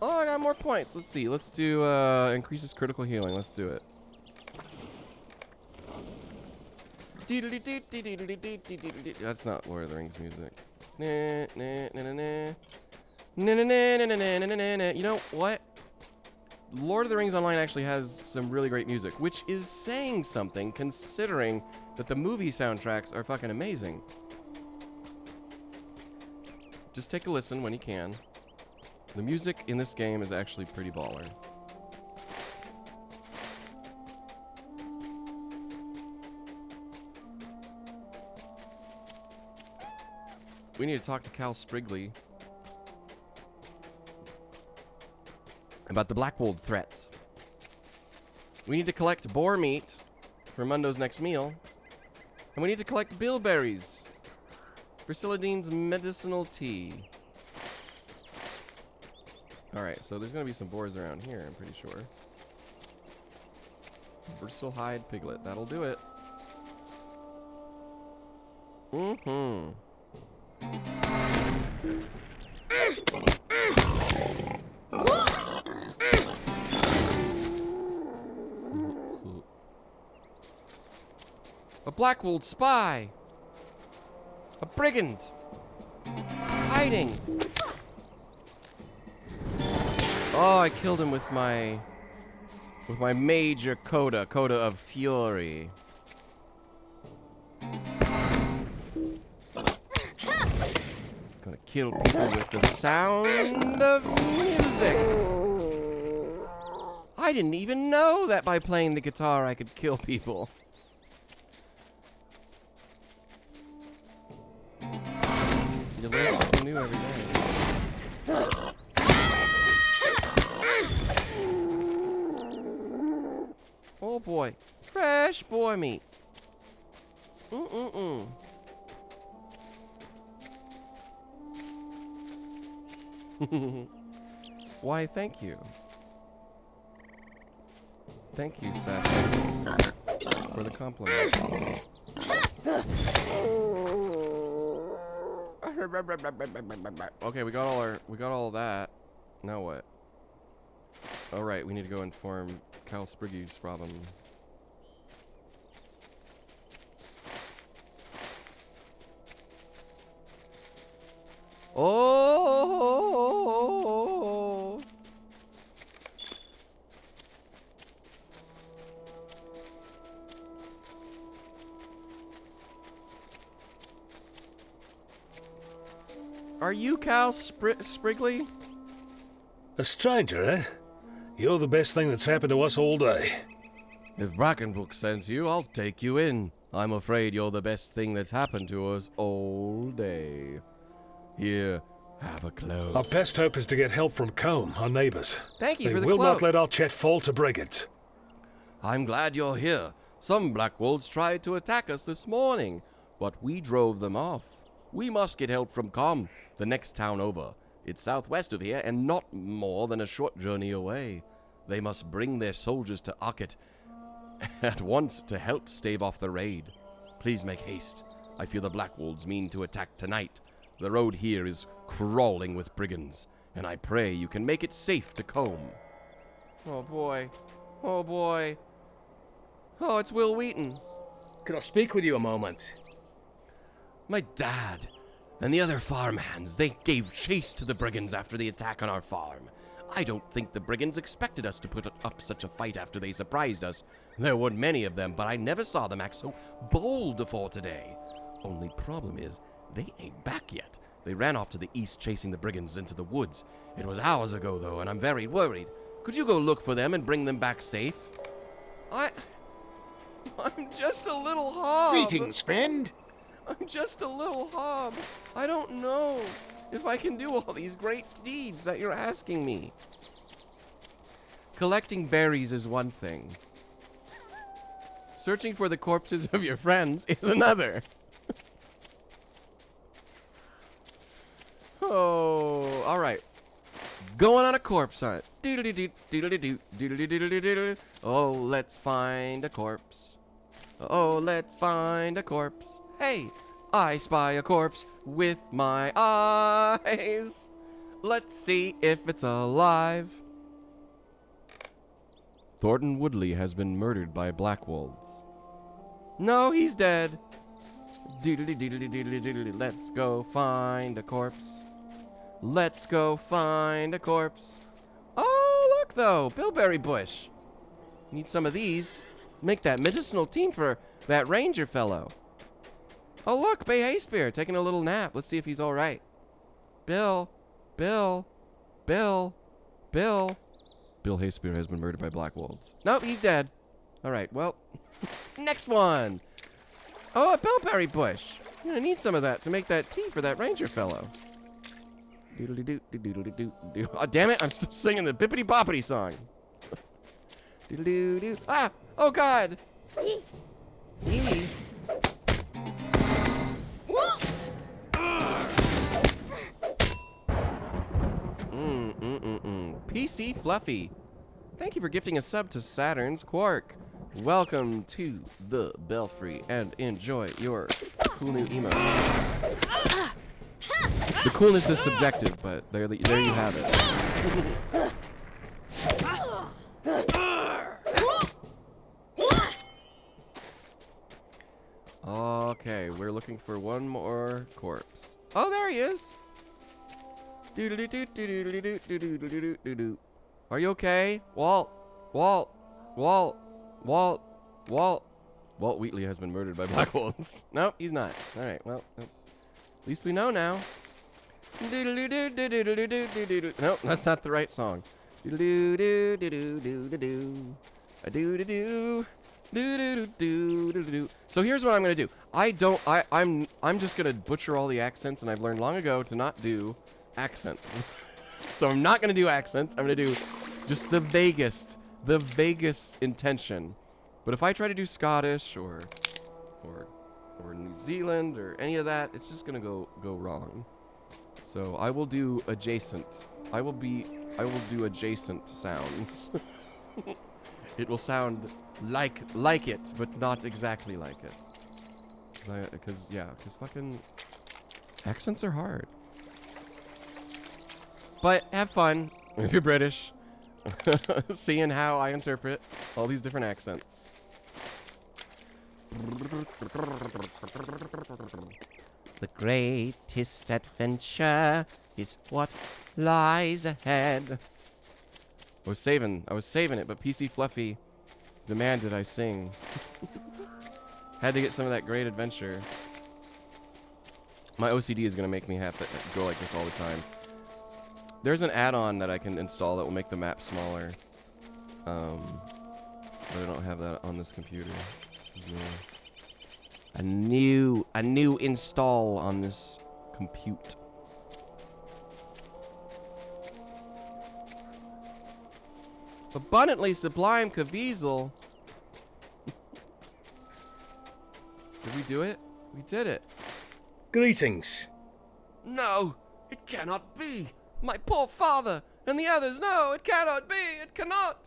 Oh, I got more points. Let's see. Let's do increases critical healing. Let's do it. That's not Lord of the Rings music. You know what? Lord of the Rings Online actually has some really great music, which is saying something considering that the movie soundtracks are fucking amazing. Just take a listen when you can. The music in this game is actually pretty baller. We need to talk to Cal Sprigley about the Blackwold threats. We need to collect boar meat for Mundo's next meal. And we need to collect bilberries for Siladine's medicinal tea. Alright, so there's going to be some boars around here, I'm pretty sure. Bristlehide piglet, that'll do it. Mm-hmm. A Blackwold spy! A brigand! Hiding! Oh, I killed him with my major coda of fury. Gonna kill people with the sound of music. I didn't even know that by playing the guitar I could kill people. You learn something new every day. Oh boy, fresh boar meat. Mm-mm-mm. Why, thank you. Thank you, Seth, for the compliment. Okay, we got all that. Now what? All right, we need to go inform Cal Spriggy's problem. Oh! Are you Cal Sprigley? A stranger, eh? You're the best thing that's happened to us all day. If Brackenbrook sends you, I'll take you in. I'm afraid you're the best thing that's happened to us all day. Here, have a cloak. Our best hope is to get help from Combe, our neighbors. Thank you they for the will cloak. not let Archet fall to brigands. I'm glad you're here. Some Blackwolves tried to attack us this morning, but we drove them off. We must get help from Combe, the next town over. It's southwest of here and not more than a short journey away. They must bring their soldiers to Archet at once to help stave off the raid. Please make haste. I fear the Blackwolves mean to attack tonight. The road here is crawling with brigands, and I pray you can make it safe to Combe. Oh boy. Oh boy. Oh, it's Will Wheaton. Could I speak with you a moment? My dad and the other farmhands, they gave chase to the brigands after the attack on our farm. I don't think the brigands expected us to put up such a fight after they surprised us. There were many of them, but I never saw them act so bold before today. Only problem is, they ain't back yet. They ran off to the east chasing the brigands into the woods. It was hours ago, though, and I'm very worried. Could you go look for them and bring them back safe? I'm just a little hob. Greetings, friend. I'm just a little hob. I don't know if I can do all these great deeds that you're asking me. Collecting berries is one thing. Searching for the corpses of your friends is another. Oh, all right. Going on a corpse hunt. Oh, let's find a corpse. Oh, let's find a corpse. Hey, I spy a corpse with my eyes. Let's see if it's alive. Thornton Woodley has been murdered by Blackwolves. No, he's dead. Doodly doodly doodly doodly. Let's go find a corpse. Let's go find a corpse. Oh, look though, bilberry bush. Need some of these. Make that medicinal team for that ranger fellow. Oh look, Bay Hayspear taking a little nap. Let's see if he's all right. Bill Hayspear has been murdered by black wolves. Nope, he's dead. All right, well, next one. Oh, a bilberry bush. You're gonna need some of that to make that tea for that ranger fellow. Doodly-doo. Oh, damn it, I'm still singing the bippity-boppity song. Doodly-doo. Ah! Oh, God! Eee. PC Fluffy. Thank you for gifting a sub to Saturn's Quark. Welcome to the Belfry and enjoy your cool new emotes. The coolness is subjective, but there you have it. Okay, we're looking for one more corpse. Oh, there he is. Are you okay? Walt Wheatley has been murdered by black wolves. Nope, he's not. All right, well, at least we know now. Nope, that's not the right song. So here's what I'm gonna do. I'm just gonna butcher all the accents, and I've learned long ago to not do accents. So I'm not gonna do accents. I'm gonna do just the vaguest intention. But if I try to do Scottish or New Zealand or any of that, it's just gonna go wrong. So I will do adjacent. I will do adjacent sounds. It will sound like it, but not exactly like it. Because fucking accents are hard. But have fun if you're British, seeing how I interpret all these different accents. The greatest adventure is what lies ahead. I was saving it, but PC Fluffy demanded I sing. Had to get some of that great adventure. My OCD is gonna make me have to go like this all the time. There's an add-on that I can install that will make the map smaller. But I don't have that on this computer. This is new. A new install on this compute. Abundantly sublime Caviezel. Did we do it? We did it. Greetings. No, it cannot be. My poor father and the others. No, it cannot be. It cannot.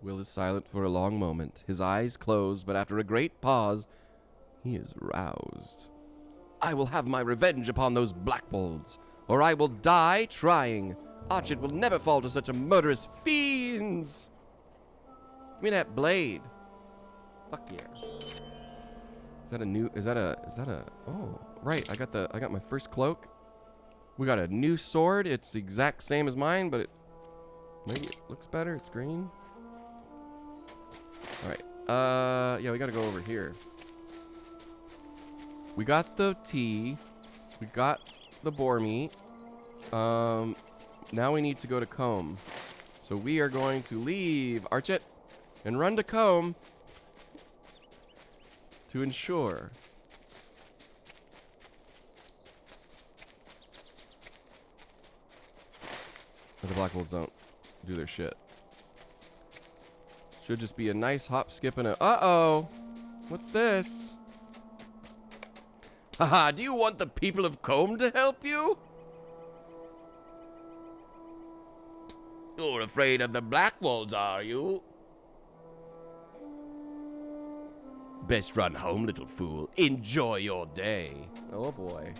Will is silent for a long moment, his eyes closed, but after a great pause, he is roused. I will have my revenge upon those blackbolts, or I will die trying. Archet will never fall to such a murderous fiends. Give me that blade. Fuck yeah. Oh, right, I got my first cloak. We got a new sword. It's the exact same as mine, but maybe it looks better. It's green. All right. Yeah, we got to go over here. We got the tea. We got the boar meat. Now we need to go to Combe. So we are going to leave Archet and run to Combe to ensure that the black wolves don't do their shit. Should just be a nice hop, skip, and a... Uh-oh! What's this? Haha, do you want the people of Combe to help you? You're afraid of the black wolves, are you? Best run home, little fool. Enjoy your day. Oh boy.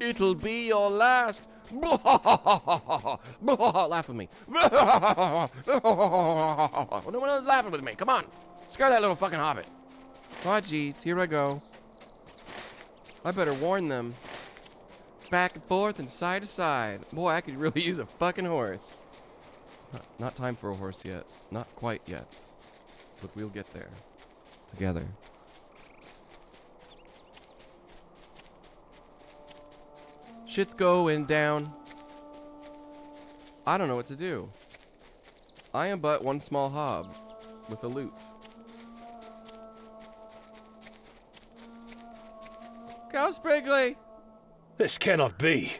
It'll be your last. Laugh with me. No one else is laughing with me. Come on. Scare that little fucking hobbit. Oh, jeez. Here I go. I better warn them. Back and forth and side to side. Boy, I could really use a fucking horse. It's not time for a horse yet. Not quite yet. But we'll get there. Together. Shit's going down. I don't know what to do. I am but one small hob with a lute. Cal Sprigley! This cannot be.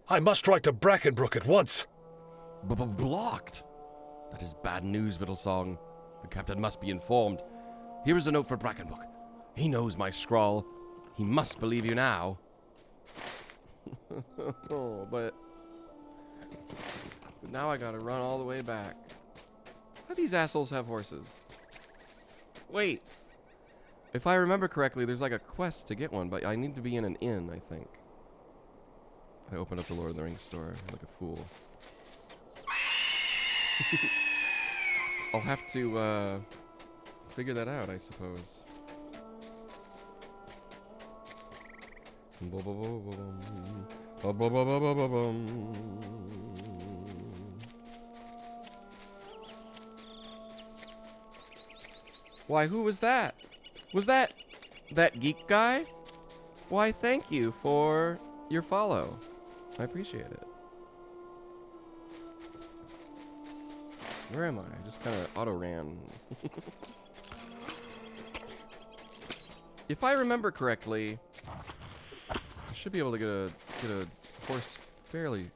I must write to Brackenbrook at once. Blocked? That is bad news, Vittlesong. The captain must be informed. Here is a note for Brackenbrook. He knows my scrawl. He must believe you now. but now I gotta run all the way back. How do these assholes have horses? Wait. If I remember correctly, there's like a quest to get one, but I need to be in an inn, I think. I opened up the Lord of the Rings store like a fool. I'll have to figure that out, I suppose. Why, who was that? Was that geek guy? Why, thank you for your follow. I appreciate it. Where am I? I just kind of auto-ran. If I remember correctly, I should be able to get a horse fairly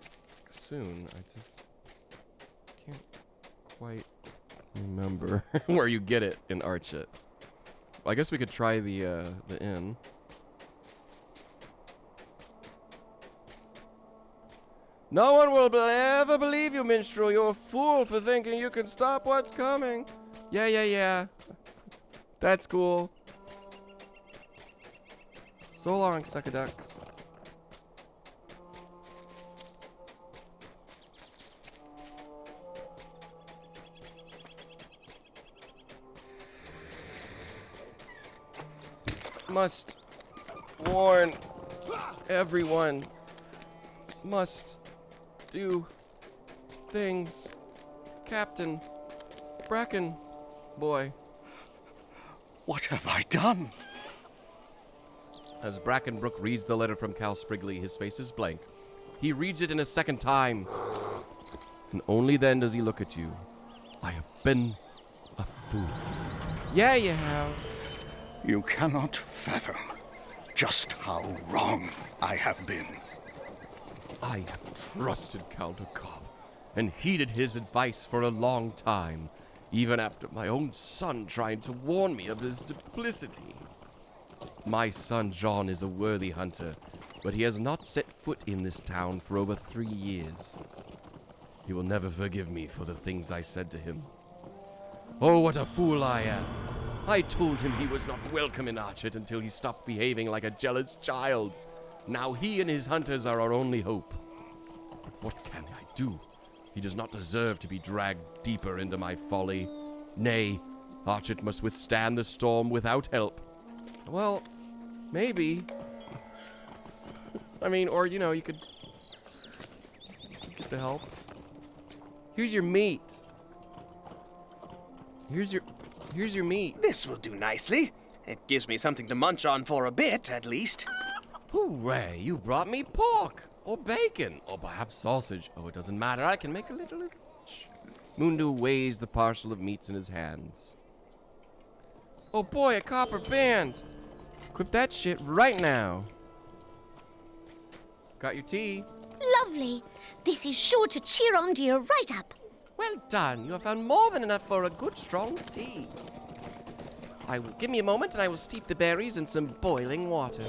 soon. I just can't quite remember where you get it in Archet. Well, I guess we could try the inn. No one will ever believe you, minstrel. You're a fool for thinking you can stop what's coming. Yeah. That's cool. So long, suckaducks. Must warn everyone. Must do things. Captain Bracken boy. What have I done? As Brackenbrook reads the letter from Cal Sprigley, his face is blank. He reads it in a second time. And only then does he look at you. I have been a fool. Yeah, you have. You cannot fathom just how wrong I have been. I have trusted Count Okov and heeded his advice for a long time, even after my own son tried to warn me of his duplicity. My son John is a worthy hunter, but he has not set foot in this town for over 3 years. He will never forgive me for the things I said to him. Oh, what a fool I am! I told him he was not welcome in Archet until he stopped behaving like a jealous child. Now he and his hunters are our only hope. But what can I do? He does not deserve to be dragged deeper into my folly. Nay, Archet must withstand the storm without help. Well, maybe. I mean, or, you know, you could get the help. Here's your meat. Here's your meat. This will do nicely. It gives me something to munch on for a bit, at least. Hooray, you brought me pork, or bacon, or perhaps sausage. Oh, it doesn't matter, I can make a little of each. Mundu weighs the parcel of meats in his hands. Oh boy, a copper band. Equip that shit right now. Got your tea. Lovely. This is sure to cheer on dear right up. Well done. You have found more than enough for a good strong tea. Give me a moment and I will steep the berries in some boiling water.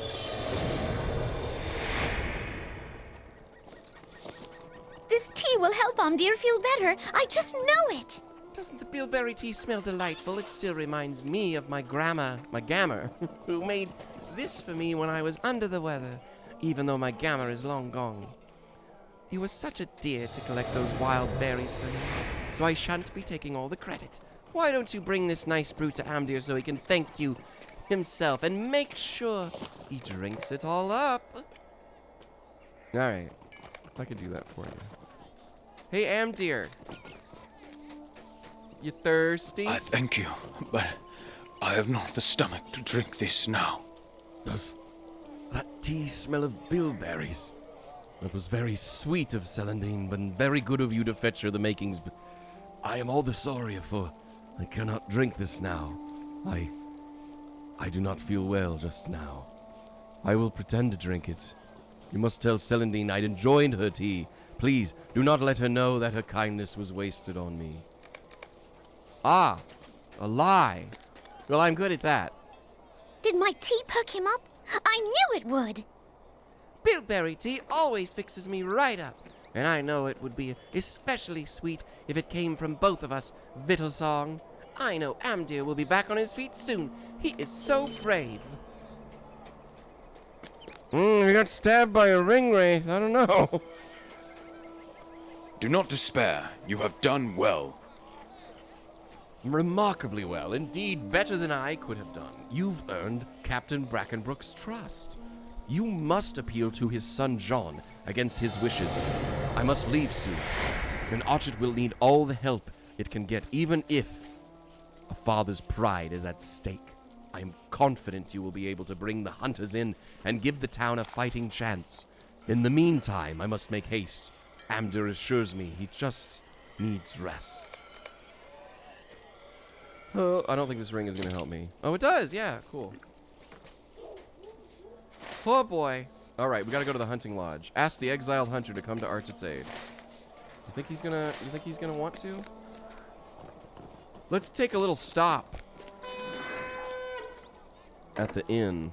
This tea will help dear feel better. I just know it. Doesn't the bilberry tea smell delightful? It still reminds me of my gammer, who made this for me when I was under the weather, even though my gammer is long gone. You were such a dear to collect those wild berries for me, so I shan't be taking all the credit. Why don't you bring this nice brew to Amdir so he can thank you himself and make sure he drinks it all up? Alright, I could do that for you. Hey, Amdir. You thirsty? I thank you, but I have not the stomach to drink this now. Does that tea smell of bilberries? It was very sweet of Celandine, but very good of you to fetch her the makings. But I am all the sorrier for I cannot drink this now. I do not feel well just now. I will pretend to drink it. You must tell Celandine I'd enjoyed her tea. Please, do not let her know that her kindness was wasted on me. Ah, a lie. Well, I'm good at that. Did my tea perk him up? I knew it would. Bilberry tea always fixes me right up, and I know it would be especially sweet if it came from both of us, Vittlesong. I know Amdir will be back on his feet soon. He is so brave. He got stabbed by a ringwraith. I don't know. Do not despair. You have done well. Remarkably well. Indeed, better than I could have done. You've earned Captain Brackenbrook's trust. You must appeal to his son John against his wishes. I must leave soon, and Archet will need all the help it can get, even if a father's pride is at stake. I am confident you will be able to bring the hunters in and give the town a fighting chance. In the meantime, I must make haste. Amdir assures me he just needs rest. Oh, I don't think this ring is going to help me. Oh, it does. Yeah, cool. Oh, boy. All right, we got to go to the hunting lodge. Ask the exiled hunter to come to Archet's aid. You think he's gonna want to? Let's take a little stop at the inn.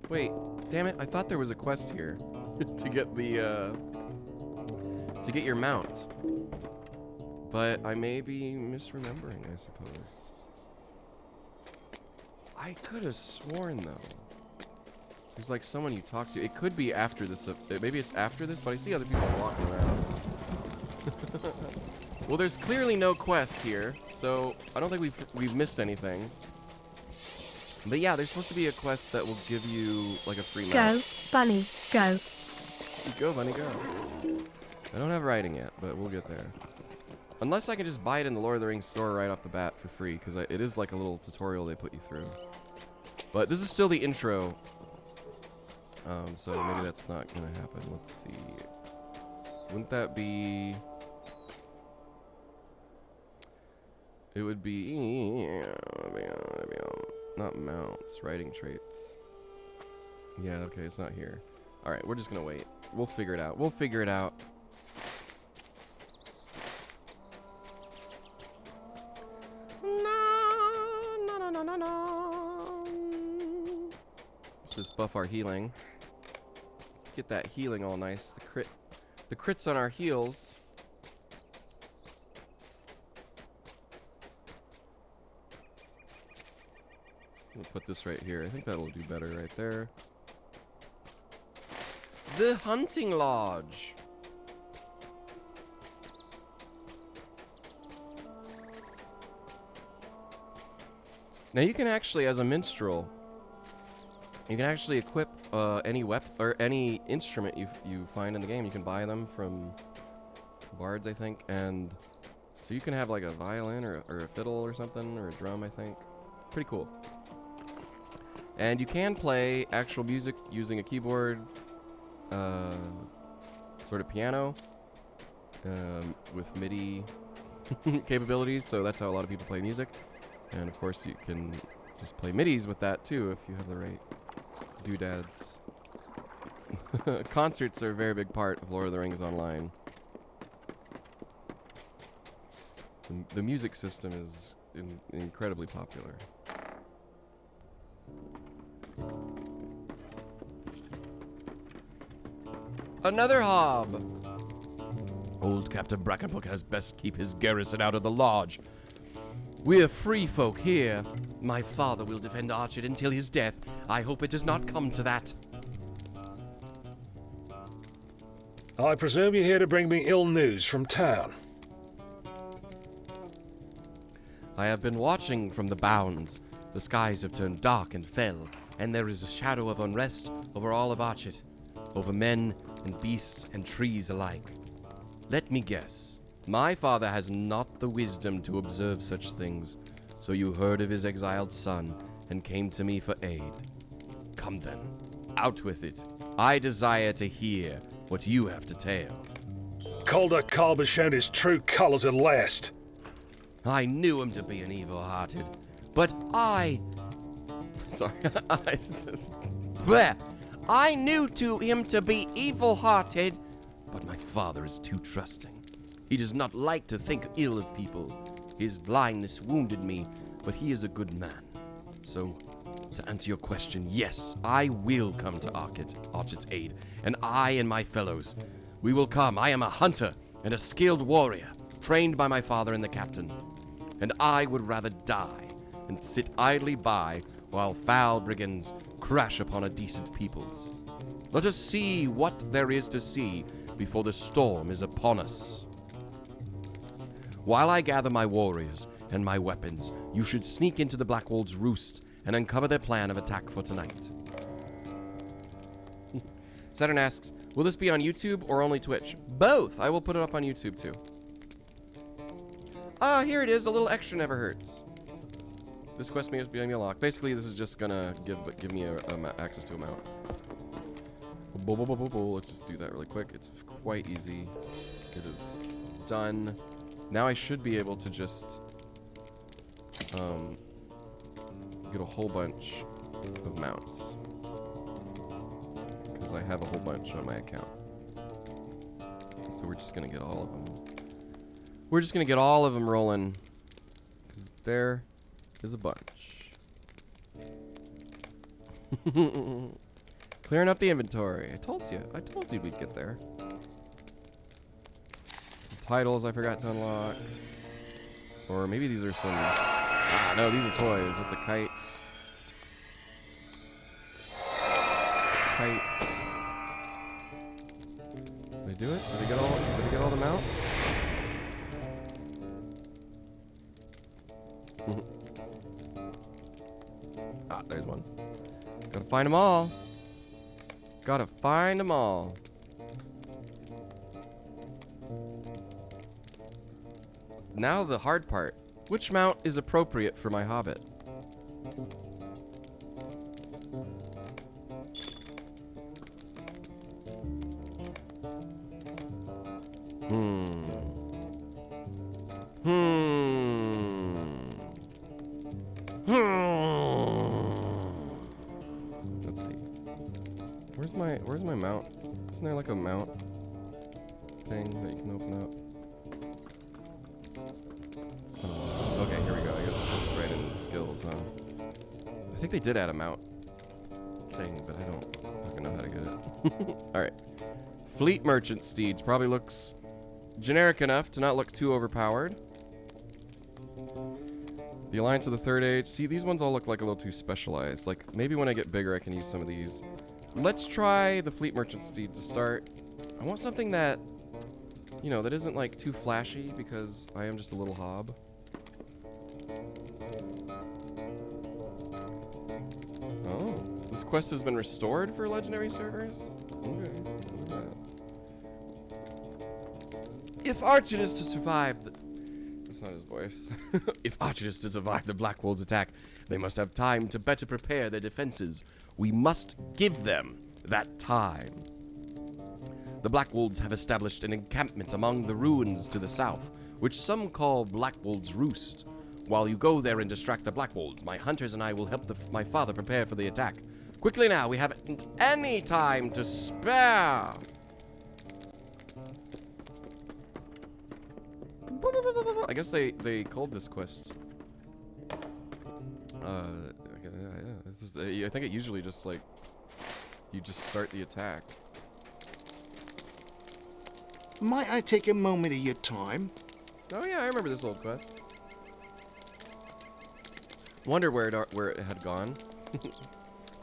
Wait, damn it, I thought there was a quest here to get the, to get your mount. But I may be misremembering, I suppose. I could have sworn, though. There's like someone you talk to. It could be after this. Maybe it's after this, but I see other people walking around. Well, there's clearly no quest here, so I don't think we've missed anything. But yeah, there's supposed to be a quest that will give you like a free mount. Go, bunny, go. Go, bunny, go. I don't have writing yet, but we'll get there. Unless I can just buy it in the Lord of the Rings store right off the bat for free, because it is like a little tutorial they put you through. But this is still the intro, so maybe that's not going to happen. Let's see. Wouldn't that be... It would be... Not mounts, writing traits. Yeah, okay, it's not here. Alright, we're just going to wait. We'll figure it out. We'll figure it out. Let's just buff our healing. Get that healing all nice. The crits on our heals. We'll put this right here. I think that'll do better right there. The hunting lodge. Now you can actually, as a minstrel, you can actually equip any weapon or any instrument you find in the game. You can buy them from bards, I think, and so you can have like a violin or a fiddle or something, or a drum, I think. Pretty cool. And you can play actual music using a keyboard, sort of piano, with MIDI capabilities, so that's how a lot of people play music. And of course you can just play MIDIs with that too if you have the right doodads. Concerts are a very big part of Lord of the Rings Online. The music system is incredibly popular. Another hob! Old Captain Brackenbrook has best keep his garrison out of the lodge. We're free folk here. My father will defend Archet until his death. I hope it does not come to that. I presume you're here to bring me ill news from town. I have been watching from the bounds. The skies have turned dark and fell, and there is a shadow of unrest over all of Archet, over men and beasts and trees alike. Let me guess. My father has not the wisdom to observe such things, so you heard of his exiled son and came to me for aid. Come then, out with it. I desire to hear what you have to tell. Calder Cobb has shown his true colors at last. I knew him to be an evil-hearted, but Sorry, I knew him to be evil-hearted, but my father is too trusting. He does not like to think ill of people. His blindness wounded me, but he is a good man. So, to answer your question, yes, I will come to Archet's aid, and I and my fellows, we will come. I am a hunter and a skilled warrior, trained by my father and the captain, and I would rather die than sit idly by while foul brigands crash upon a decent peoples. Let us see what there is to see before the storm is upon us. While I gather my warriors and my weapons, you should sneak into the Blackwolves' roost and uncover their plan of attack for tonight. Saturn asks, will this be on YouTube or only Twitch? Both! I will put it up on YouTube too. Here it is. A little extra never hurts. This quest must be unlocked. Basically, this is just gonna give me access to a mount. Let's just do that really quick. It's quite easy. It is done. Now I should be able to just get a whole bunch of mounts, because I have a whole bunch on my account. So we're just gonna get all of them. We're just gonna get all of them rolling, because there is a bunch. Clearing up the inventory. I told you we'd get there. Some titles I forgot to unlock. Or maybe these are some... Ah, no, these are toys. That's a kite. It's a kite. Did I do it? Did I get all the mounts? Ah, there's one. Gotta find them all. Gotta find them all. Now the hard part. Which mount is appropriate for my hobbit? Let's see. Where's my mount? Isn't there like a mount thing that you can open up? Okay, here we go. I guess it's just right in skills, huh? I think they did add a mount thing, but I don't fucking know how to get it. Alright. Fleet Merchant Steeds probably looks generic enough to not look too overpowered. The Alliance of the Third Age. See, these ones all look like a little too specialized. Like, maybe when I get bigger I can use some of these. Let's try the Fleet Merchant Steed to start. I want something that, you know, that isn't like too flashy, because I am just a little hob. Oh, this quest has been restored for legendary servers? Okay. If Archet is to survive that's not his voice. If Archet is to survive the Blackwolves' attack, they must have time to better prepare their defenses. We must give them that time. The Blackwolves have established an encampment among the ruins to the south, which some call Blackwolves' Roost. While you go there and distract the Blackwolves, my hunters and I will help my father prepare for the attack. Quickly now, we haven't any time to spare. I guess they called this quest. I think it usually just like you just start the attack. Might I take a moment of your time? Oh yeah, I remember this old quest. Wonder where it had gone.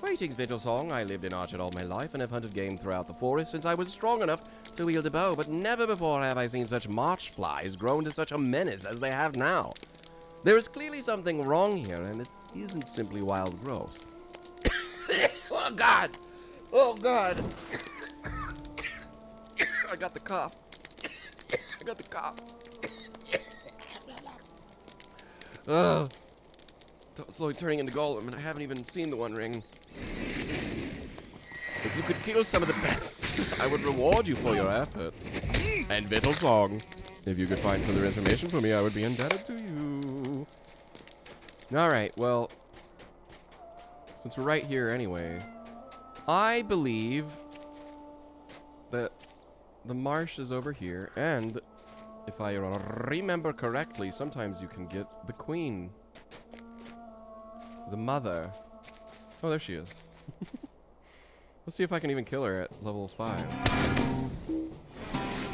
Greetings, Vittlesong. I lived in Archet all my life and have hunted game throughout the forest since I was strong enough to wield a bow, but never before have I seen such marsh flies grown to such a menace as they have now. There is clearly something wrong here, and it isn't simply wild growth. Oh God! Oh God! I got the cough. I got the cough. Ugh. Slowly turning into Golem, and I haven't even seen the One Ring. If you could kill some of the best, I would reward you for your efforts. And Vittlesong, if you could find further information for me, I would be indebted to you. Alright, well, since we're right here anyway, I believe that the marsh is over here, and if I remember correctly, sometimes you can get the queen. The mother. Oh, there she is. Let's see if I can even kill her at level 5. I'm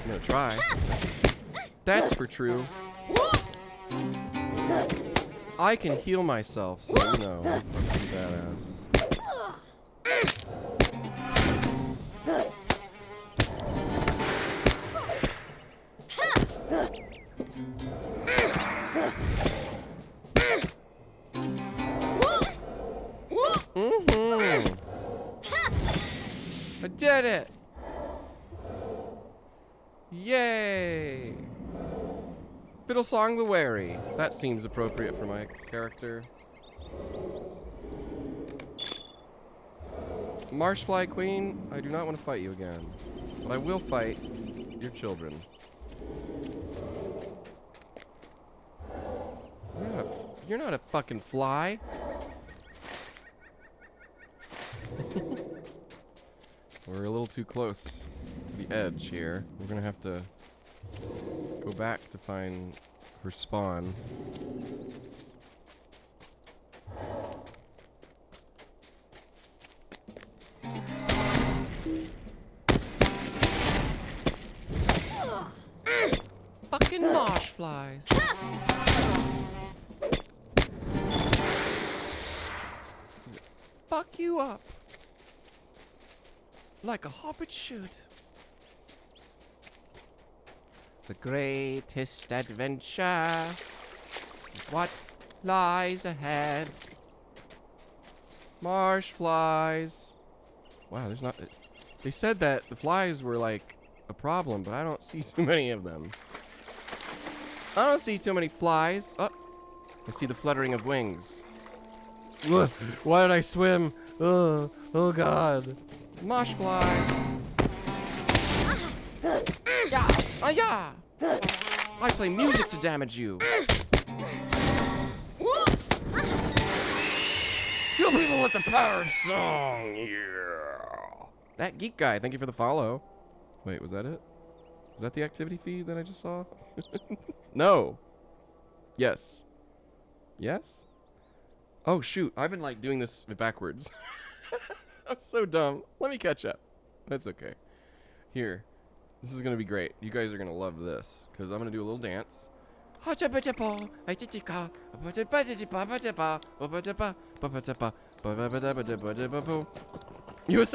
gonna try. That's for true. I can heal myself, so you know, I'm pretty badass. I did it! Yay! Vittlesong the Wary. That seems appropriate for my character. Marshfly Queen, I do not want to fight you again. But I will fight your children. You're not a fucking fly. We're a little too close to the edge here. We're gonna have to go back to find her spawn. Fucking marsh flies. Fuck you up. Like a hobbit should. The greatest adventure is what lies ahead. Marsh flies. Wow, there's not... They said that the flies were like a problem, but I don't see too many of them. I don't see too many flies. Oh, I see the fluttering of wings. Ugh, why did I swim? Ugh, oh God. Marsh fly. Yeah, yeah. I play music to damage you. Kill people with the power of song. Yeah. That geek guy. Thank you for the follow. Wait, was that it? Was that the activity feed that I just saw? No. Yes. Yes? Oh shoot, I've been like doing this backwards. I'm so dumb. Let me catch up. That's okay. Here. This is gonna be great. You guys are gonna love this. Because I'm gonna do a little dance. USA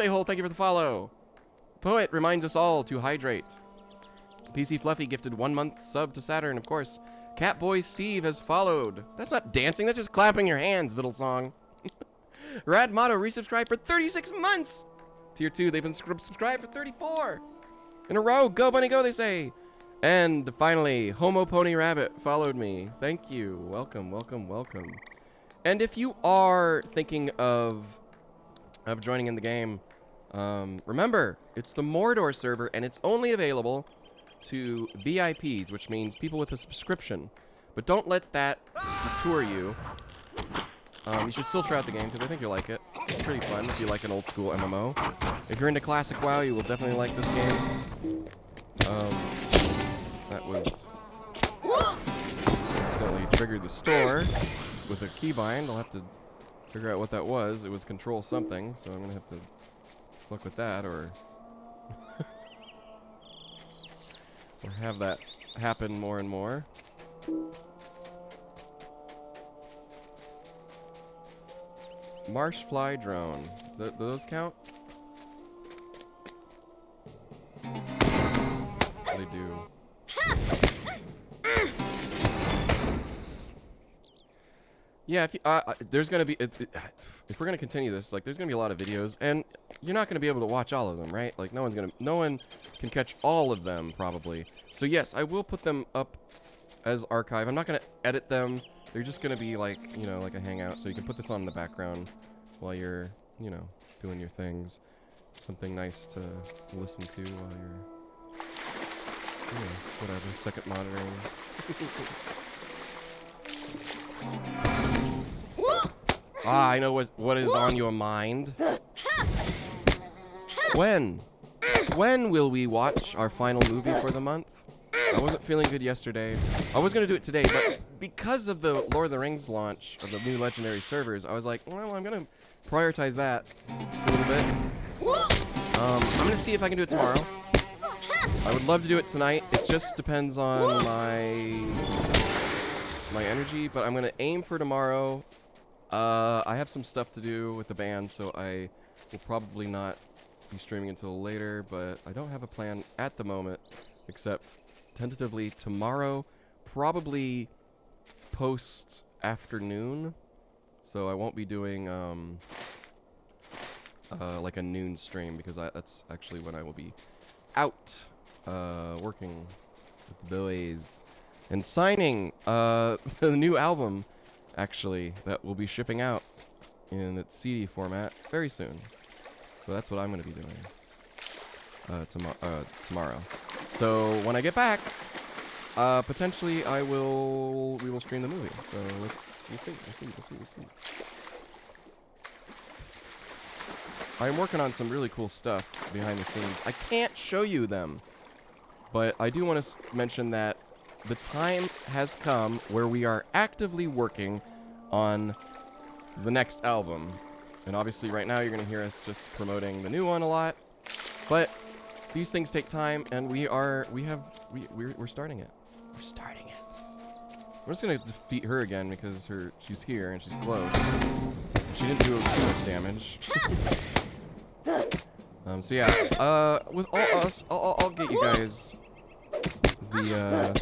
Hole, thank you for the follow. Poet reminds us all to hydrate. PC Fluffy gifted 1 month sub to Saturn, of course. Catboy Steve has followed. That's not dancing, that's just clapping your hands, Vittlesong. Rad Motto resubscribed for 36 months. Tier 2, they've been subscribed for 34. In a row, go bunny go, they say. And finally, Homo Pony Rabbit followed me. Thank you. Welcome, welcome, welcome. And if you are thinking of joining in the game, remember, it's the Mordor server, and it's only available to VIPs, which means people with a subscription. But don't let that detour you. You should still try out the game, because I think you'll like it. It's pretty fun if you like an old school MMO. If you're into classic WoW, you will definitely like this game. That was... accidentally triggered the store with a keybind. I'll have to figure out what that was. It was control something, so I'm going to have to fuck with that, or... or have that happen more and more. Marsh fly drone. Do those count? They do. Yeah, if you, there's gonna be if we're gonna continue this, like, there's gonna be a lot of videos, and you're not gonna be able to watch all of them, right? Like, no one can catch all of them probably. So yes, I will put them up as archive. I'm not gonna edit them. They're just gonna be like, you know, like a hangout, so you can put this on in the background while you're, you know, doing your things. Something nice to listen to while you're, you know, whatever, second monitoring. I know what is on your mind. When will we watch our final movie for the month? I wasn't feeling good yesterday. I was going to do it today, but because of the Lord of the Rings launch of the new legendary servers, I was like, well, I'm going to prioritize that just a little bit. I'm going to see if I can do it tomorrow. I would love to do it tonight. It just depends on my energy, but I'm going to aim for tomorrow. I have some stuff to do with the band, so I will probably not be streaming until later, but I don't have a plan at the moment, except tentatively tomorrow, probably post-afternoon, so I won't be doing like a noon stream, because that's actually when I will be out working with the boys and signing the new album, actually, that will be shipping out in its CD format very soon. So that's what I'm going to be doing tomorrow. So when I get back, potentially we will stream the movie. So we'll see. I'm working on some really cool stuff behind the scenes. I can't show you them, but I do want to mention that the time has come where we are actively working on the next album. And obviously right now you're going to hear us just promoting the new one a lot. But these things take time, and we're starting it. We're starting it. We're just going to defeat her again because she's here and she's close. She didn't do too much damage. So yeah, with all us, I'll get you guys the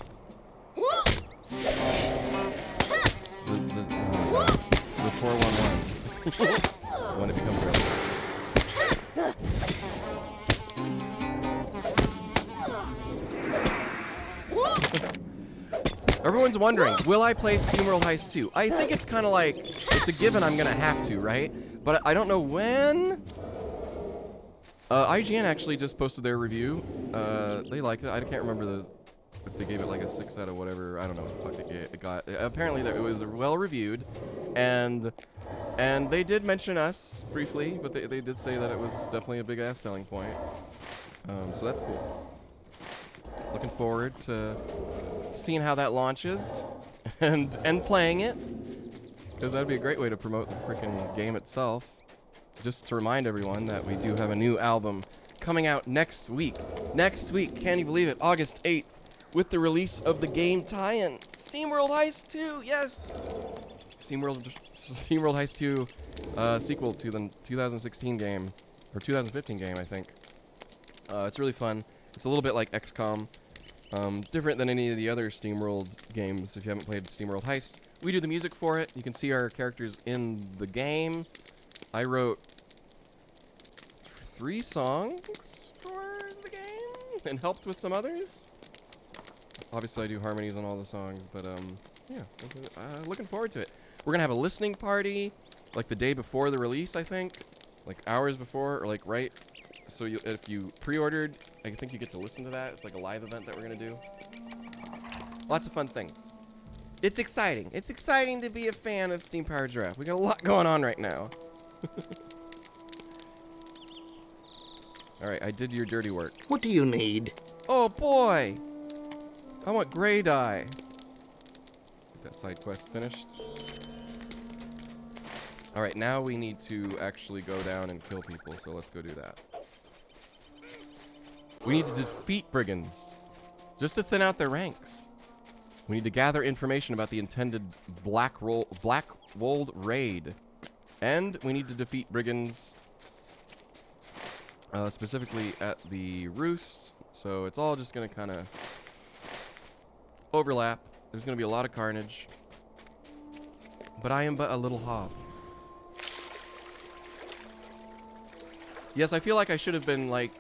411 when it becomes ready. Everyone's wondering, will I play SteamWorld Heist 2? I think it's kind of like, it's a given I'm gonna have to, right? But I don't know when. IGN actually just posted their review. They liked it. I can't remember if they gave it like a 6 out of whatever. I don't know what the fuck it got. Apparently that it was well reviewed, and they did mention us briefly, but they did say that it was definitely a big ass selling point. So that's cool. Looking forward to seeing how that launches and playing it, because that'd be a great way to promote the freaking game itself. Just to remind everyone that we do have a new album coming out next week. Next week, can you believe it? August 8th, with the release of the game tie-in, SteamWorld Heist 2. Yes, SteamWorld Heist 2, sequel to the 2016 game, or 2015 game, I think. It's really fun. It's a little bit like XCOM, different than any of the other SteamWorld games. If you haven't played SteamWorld Heist, we do the music for it. You can see our characters in the game. I wrote 3 songs for the game and helped with some others. Obviously, I do harmonies on all the songs, but yeah, looking forward to it. We're gonna have a listening party, like the day before the release, I think, like hours before, or like right. So if you pre-ordered, I think you get to listen to that. It's like a live event that we're gonna do. Lots of fun things. It's exciting. It's exciting to be a fan of Steam Powered Giraffe. We got a lot going on right now. Alright, I did your dirty work. What do you need? Oh boy! I want gray dye. Get that side quest finished. Alright, now we need to actually go down and kill people, so let's go do that. We need to defeat brigands. Just to thin out their ranks. We need to gather information about the intended Blackwold raid. And we need to defeat brigands, specifically at the Roost. So it's all just going to kind of overlap. There's going to be a lot of carnage. But I am but a little hob. Yes, I feel like I should have been, like,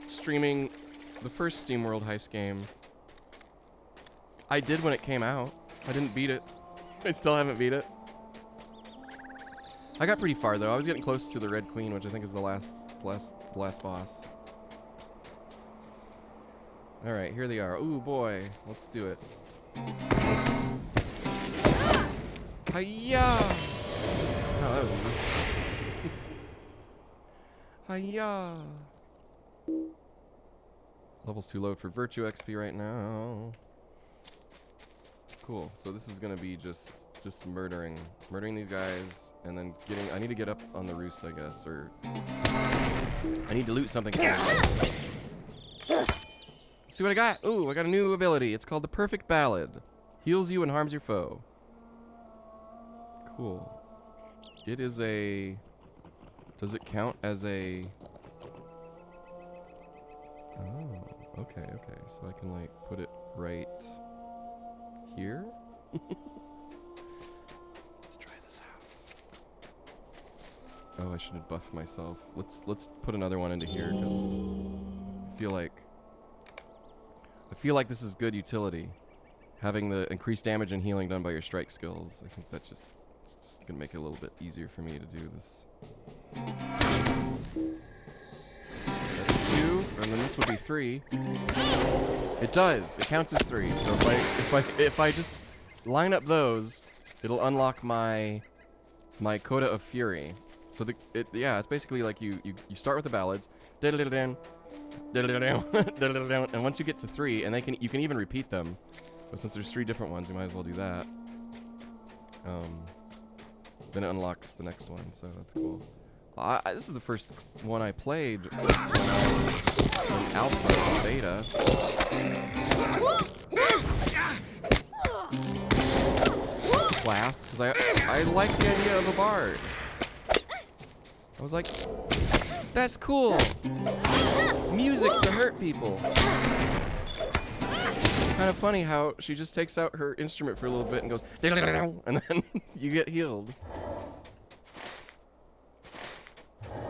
streaming the first SteamWorld Heist game. I did when it came out. I didn't beat it. I still haven't beat it. I got pretty far, though. I was getting close to the Red Queen, which I think is the last boss. Alright, here they are. Ooh, boy. Let's do it. Hiya! Oh, that was easy. Hiya! Level's too low for Virtue XP right now. Cool. So this is gonna be just murdering these guys, and then getting. I need to get up on the Roost, I guess, or I need to loot something for the Roost. Let's see what I got. Ooh, I got a new ability. It's called the Perfect Ballad. Heals you and harms your foe. Cool. It is a. Does it count as a? Oh, okay. So I can like put it right here. Let's try this out. Oh, I should have buffed myself. Let's put another one into here because I feel like this is good utility. Having the increased damage and healing done by your strike skills. I think it's just gonna make it a little bit easier for me to do this. That's 2, and then this would be 3. It does. It counts as 3. So if I just line up those, it'll unlock my Coda of Fury. So it's basically like you start with the ballads, and once you get to 3, and you can even repeat them. But since there's 3 different ones, you might as well do that. Then it unlocks the next one, so that's cool. This is the first one I played when I was in alpha and beta. This class, because I like the idea of a bard. I was like, that's cool. Music to hurt people. It's kind of funny how she just takes out her instrument for a little bit and goes, and then you get healed.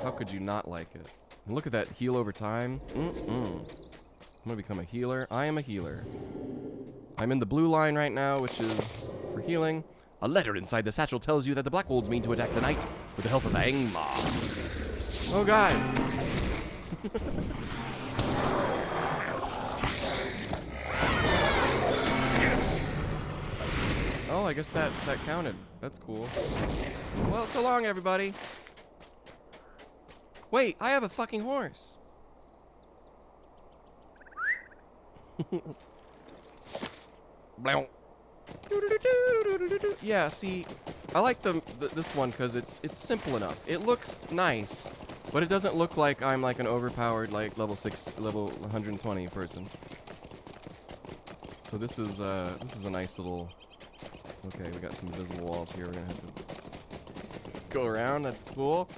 How could you not like it? And look at that heal over time. I'm gonna become a healer. I am a healer. I'm in the blue line right now, which is for healing. A letter inside the satchel tells you that the Blackwolves mean to attack tonight with the help of Angmar. Oh god. Oh, I guess that counted. That's cool. Well, so long, everybody. Wait, I have a fucking horse. Yeah, see, I like this one because it's simple enough. It looks nice, but it doesn't look like I'm like an overpowered like level 120 person. So this is a nice little. Okay, we got some invisible walls here. We're gonna have to go around. That's cool.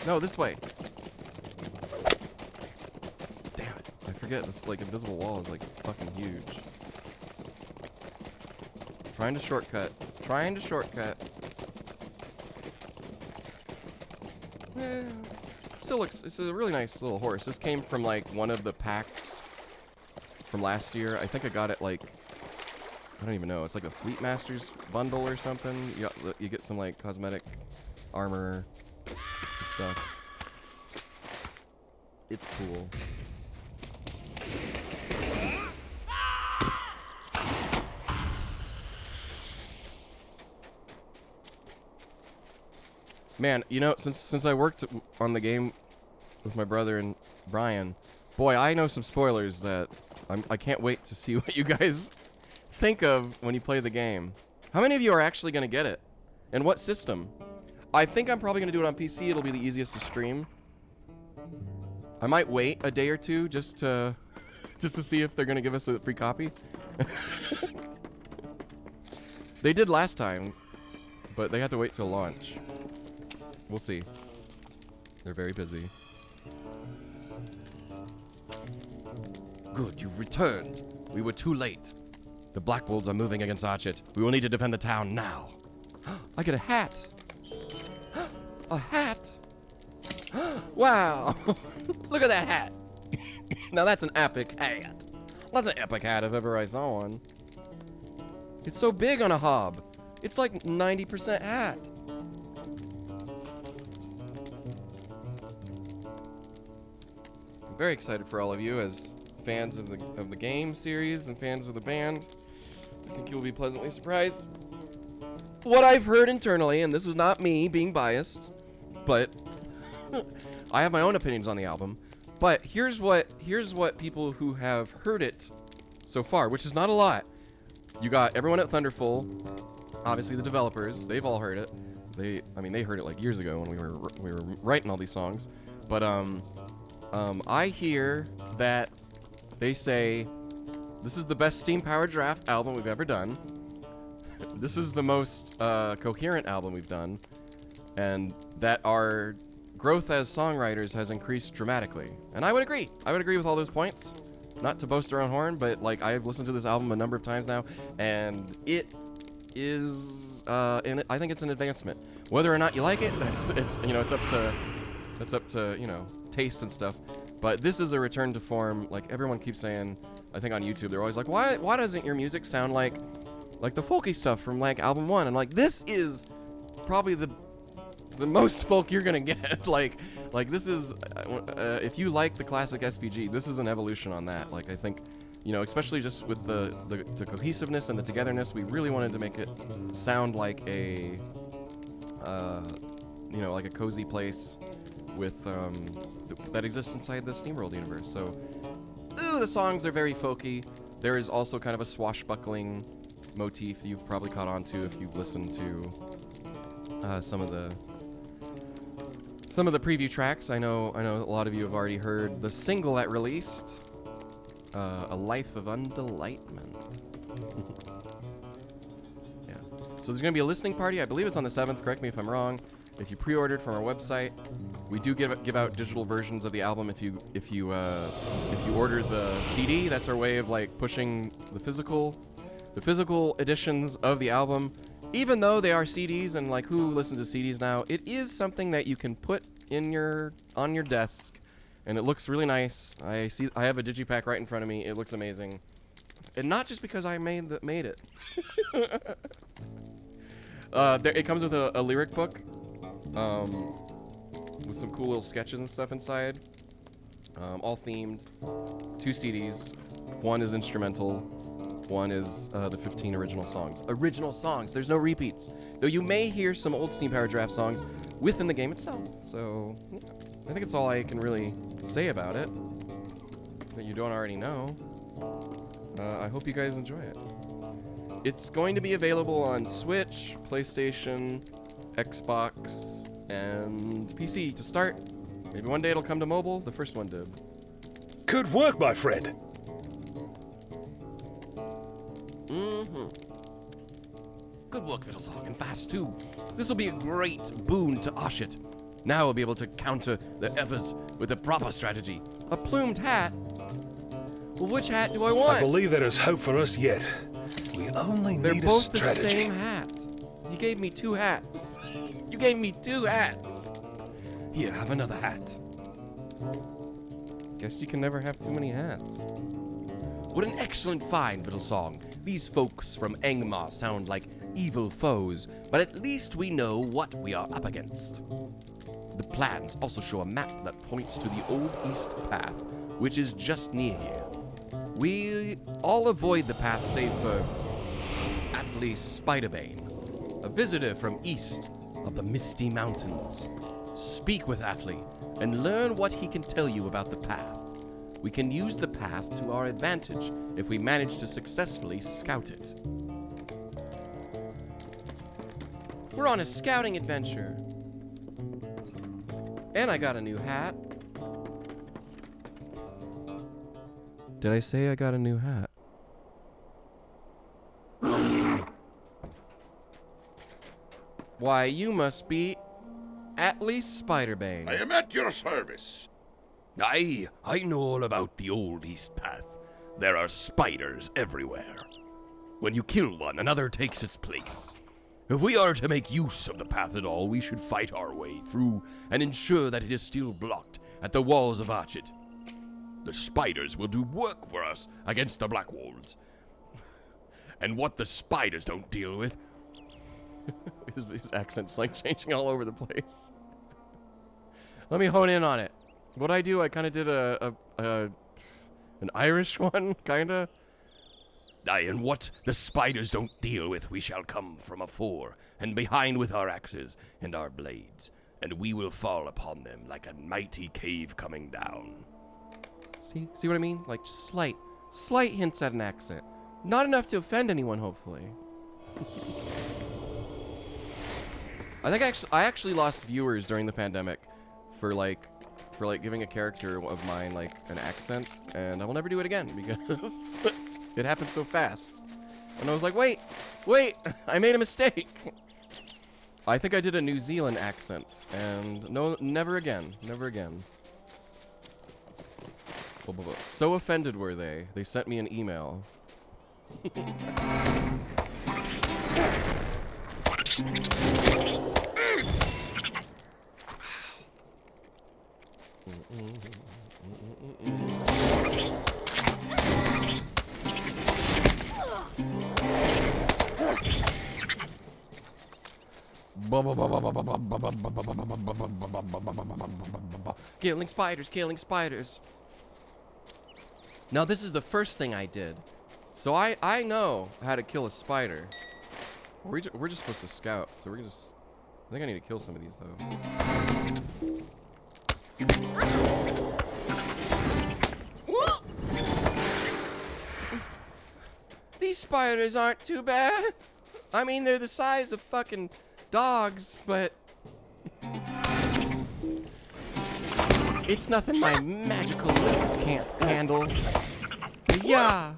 No, this way. Damn it. I forget this like invisible wall is like fucking huge. Trying to shortcut. Still looks, it's a really nice little horse. This came from like one of the packs from last year. I think I got it like, I don't even know. It's like a Fleet Masters bundle or something. You get some like cosmetic armor and stuff. It's cool. Man, you know, since I worked on the game with my brother and Brian, boy, I know some spoilers that I can't wait to see what you guys think of when you play the game. How many of you are actually going to get it? And what system? I think I'm probably going to do it on PC. It'll be the easiest to stream. I might wait a day or two just to just to see if they're gonna give us a free copy. They did last time, but they had to wait till launch. We'll see. They're very busy. Good, you've returned. We were too late. The Black Wolves are moving against Archet. We will need to defend the town now. I get a hat. A hat. Wow. Look at that hat. Now that's an epic hat. That's an epic hat if ever I saw one. It's so big on a hob. It's like 90% hat. I'm very excited for all of you as fans of the game series and fans of the band. I think you'll be pleasantly surprised. What I've heard internally, and this is not me being biased, but I have my own opinions on the album. But here's what people who have heard it so far, which is not a lot. You got everyone at Thunderful, obviously the developers, they've all heard it. They heard it like years ago when we were writing all these songs. But I hear that they say this is the best steam-powered draft album we've ever done. This is the most coherent album we've done, and that our growth as songwriters has increased dramatically. And I would agree. I would agree with all those points. Not to boast our own horn, but like I've listened to this album a number of times now, and it is. I think it's an advancement. Whether or not you like it, it's up to taste and stuff. But this is a return to form. Like everyone keeps saying, I think on YouTube they're always like, why doesn't your music sound like the folky stuff from like album 1? And like this is probably the most folk you're gonna get. like this is if you like the classic SPG, this is an evolution on that. Like I think, especially just with the cohesiveness and the togetherness, we really wanted to make it sound like a like a cozy place with that exists inside the SteamWorld universe. So the songs are very folky. There is also kind of a swashbuckling motif you've probably caught on to if you've listened to some of the preview tracks. I know a lot of you have already heard the single that released, A Life of Undelightment. Yeah. So there's going to be a listening party. I believe it's on the 7th. Correct me if I'm wrong. If you pre-ordered from our website, we do give out digital versions of the album. If you order the CD, that's our way of like pushing the physical editions of the album. Even though they are CDs, and like who listens to CDs now, it is something that you can put on your desk, and it looks really nice. I have a digipack right in front of me. It looks amazing, and not just because I made it. It comes with a lyric book, with some cool little sketches and stuff inside, all themed. 2 CDs. One is instrumental. One is the 15 original songs. Original songs. There's no repeats. Though you may hear some old Steam Power Draft songs within the game itself. So, yeah. I think it's all I can really say about it that you don't already know. I hope you guys enjoy it. It's going to be available on Switch, PlayStation, Xbox, and PC to start. Maybe one day it'll come to mobile. The first one did. Good work, my friend. Good work, Fiddlesong, and fast too. This will be a great boon to Archet. Now we'll be able to counter their efforts with a proper strategy. A plumed hat? Well, which hat do I want? I believe there is hope for us yet. We only They're need a both strategy. the same hat. You gave me 2 hats. You gave me 2 hats. Here, have another hat. Guess you can never have too many hats. What an excellent find, Fiddlesong. These folks from Angmar sound like evil foes, but at least we know what we are up against. The plans also show a map that points to the Old East Path, which is just near here. We all avoid the path save for Atli Spiderbane, a visitor from east of the Misty Mountains. Speak with Atli and learn what he can tell you about the path. We can use the path to our advantage if we manage to successfully scout it. We're on a scouting adventure. And I got a new hat. Did I say I got a new hat? Why, you must be at least Spiderbane. I am at your service. Aye, I know all about the old East Path. There are spiders everywhere. When you kill one, another takes its place. If we are to make use of the path at all, we should fight our way through and ensure that it is still blocked at the walls of Archet. The spiders will do work for us against the Black Wolves. And what the spiders don't deal with... his accent's like changing all over the place. Let me hone in on it. What I do, I kind of did an Irish one, kind of. Aye, and what the spiders don't deal with, we shall come from afore and behind with our axes and our blades, and we will fall upon them like a mighty cave coming down. See what I mean? Like slight hints at an accent. Not enough to offend anyone, hopefully. I actually lost viewers during the pandemic for giving a character of mine like an accent, and I will never do it again because it happened so fast. And I was like, wait, I made a mistake. I think I did a New Zealand accent, and no, never again. So offended were they sent me an email. Killing spiders. Now this is the first thing I did. So I know how to kill a spider. We're just supposed to scout, so I think I need to kill some of these though. These spiders aren't too bad. I mean, they're the size of fucking dogs, but it's nothing my magical lift can't handle. Yeah.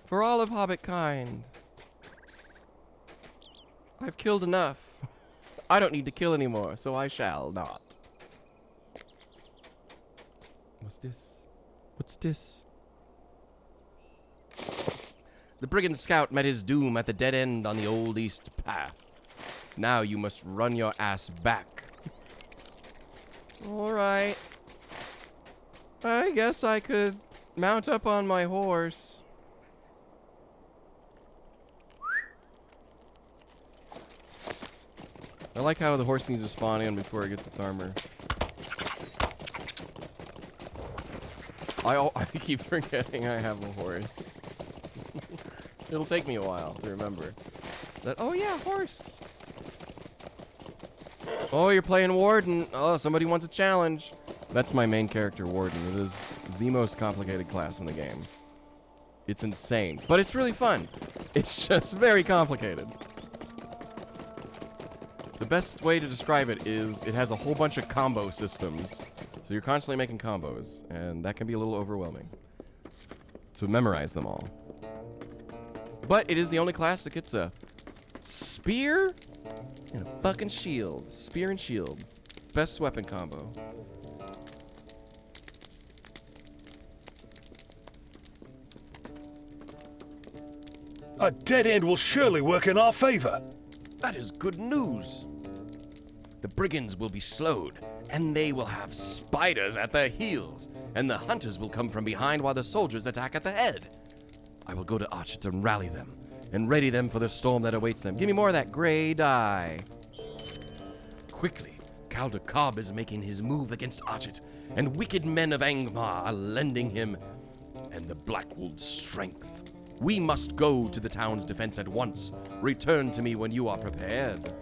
For all of Hobbit kind, I've killed enough. I don't need to kill anymore, so I shall not. What's this? The brigand scout met his doom at the dead end on the old East Path. Now you must run your ass back. Alright. I guess I could mount up on my horse. I like how the horse needs to spawn in before it gets its armor. I keep forgetting I have a horse. It'll take me a while to remember that. Oh yeah, horse. Oh, you're playing Warden. Oh, somebody wants a challenge. That's my main character, Warden. It is the most complicated class in the game. It's insane, but it's really fun. It's just very complicated. The best way to describe it is it has a whole bunch of combo systems. So you're constantly making combos, and that can be a little overwhelming to memorize them all. But it is the only class that gets a spear and a fucking shield. Spear and shield. Best weapon combo. A dead end will surely work in our favor. That is good news. The brigands will be slowed, and they will have spiders at their heels, and the hunters will come from behind while the soldiers attack at the head. I will go to Archet and rally them, and ready them for the storm that awaits them. Give me more of that gray dye. Quickly, Calder Cobb is making his move against Archet, and wicked men of Angmar are lending him and the Blackwood's strength. We must go to the town's defense at once. Return to me when you are prepared.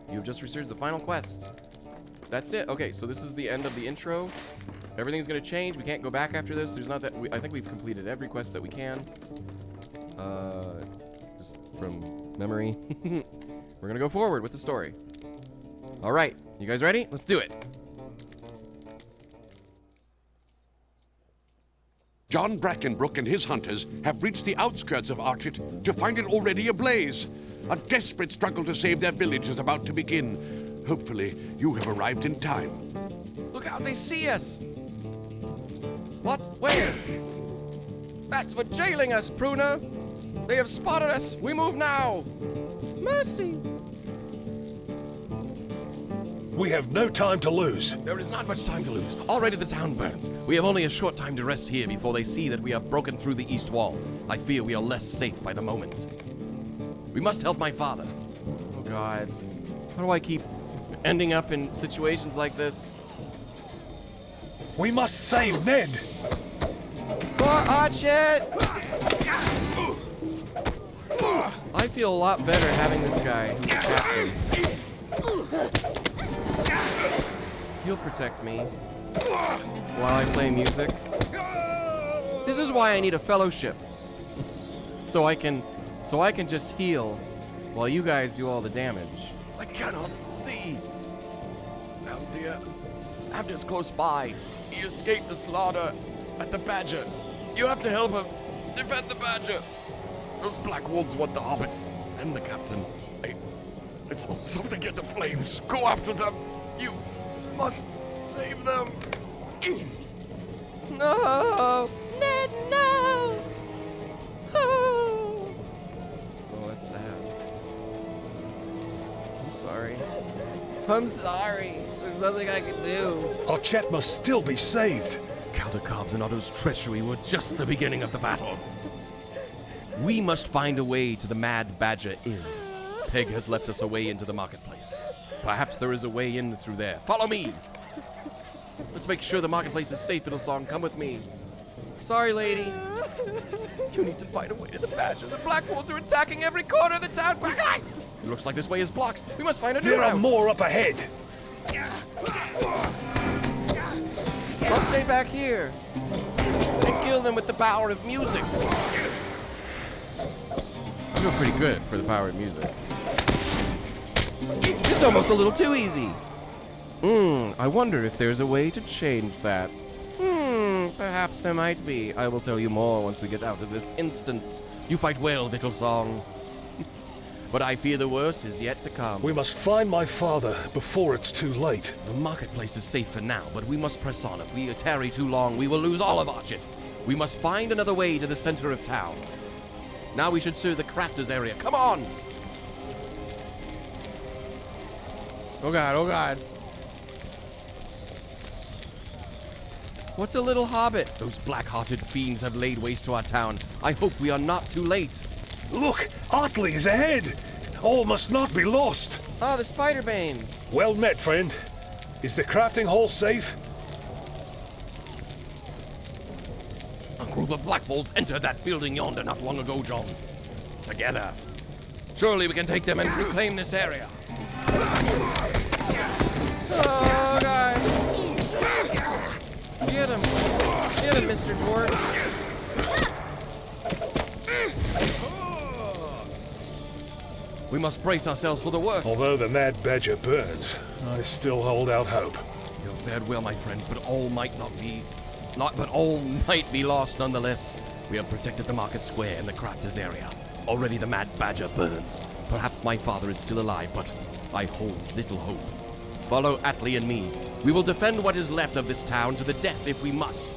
You have just received the final quest. That's it. Okay, so this is the end of the intro. Everything's gonna change. We can't go back after this. There's not that. I think we've completed every quest that we can. Just from memory. We're gonna go forward with the story. All right, you guys ready? Let's do it. John Brackenbrook and his hunters have reached the outskirts of Archet to find it already ablaze. A desperate struggle to save their village is about to begin. Hopefully, you have arrived in time. Look out, they see us! What? Where? That's for jailing us, Pruner! They have spotted us! We move now! Mercy! We have no time to lose. There is not much time to lose. Already the town burns. We have only a short time to rest here before they see that we have broken through the east wall. I fear we are less safe by the moment. We must help my father. Oh God. How do I keep ending up in situations like this? We must save Ned! For Archet! I feel a lot better having this guy who's the captain. He'll protect me while I play music. This is why I need a fellowship. So I can just heal while you guys do all the damage. I cannot see. Oh dear. Abner's close by. He escaped the slaughter at the Badger. You have to help him. Defend the Badger. Those black wolves want the Hobbit and the captain. I saw something in the flames. Go after them. You must save them. No! Ned, no! Oh, that's sad. I'm sorry. I'm sorry. There's nothing I can do. Archet must still be saved. Cobb's and Otto's treachery were just the beginning of the battle. We must find a way to the Mad Badger Inn. Peg has left us a way into the marketplace. Perhaps there is a way in through there. Follow me! Let's make sure the marketplace is safe, little song. Come with me. Sorry, lady. You need to find a way to the Badger. The Black Wolves are attacking every corner of the town. It looks like this way is blocked. We must find a new route. There are more up ahead. I'll stay back here and kill them with the power of music. I'm doing pretty good for the power of music. It's almost a little too easy. I wonder if there's a way to change that. Perhaps there might be. I will tell you more once we get out of this instance. You fight well, little song. But I fear the worst is yet to come. We must find my father before it's too late. The marketplace is safe for now, but we must press on. If we tarry too long, we will lose all of Archet. We must find another way to the center of town. Now we should serve the crafters area. Come on! Oh God, oh God. What's a little hobbit? Those black-hearted fiends have laid waste to our town. I hope we are not too late. Look, Artley is ahead. All must not be lost. Ah, the Spider-Bane. Well met, friend. Is the crafting hall safe? A group of Black Wolves entered that building yonder not long ago, John. Together. Surely we can take them and reclaim this area. Oh, God. Get him. Get him, Mr. Dwarf. We must brace ourselves for the worst. Although the Mad Badger burns, I still hold out hope. You have fared well, my friend, but all might be lost nonetheless. We have protected the market square and the crafters area. Already the Mad Badger burns. Perhaps my father is still alive, but I hold little hope. Follow Atli and me. We will defend what is left of this town to the death if we must.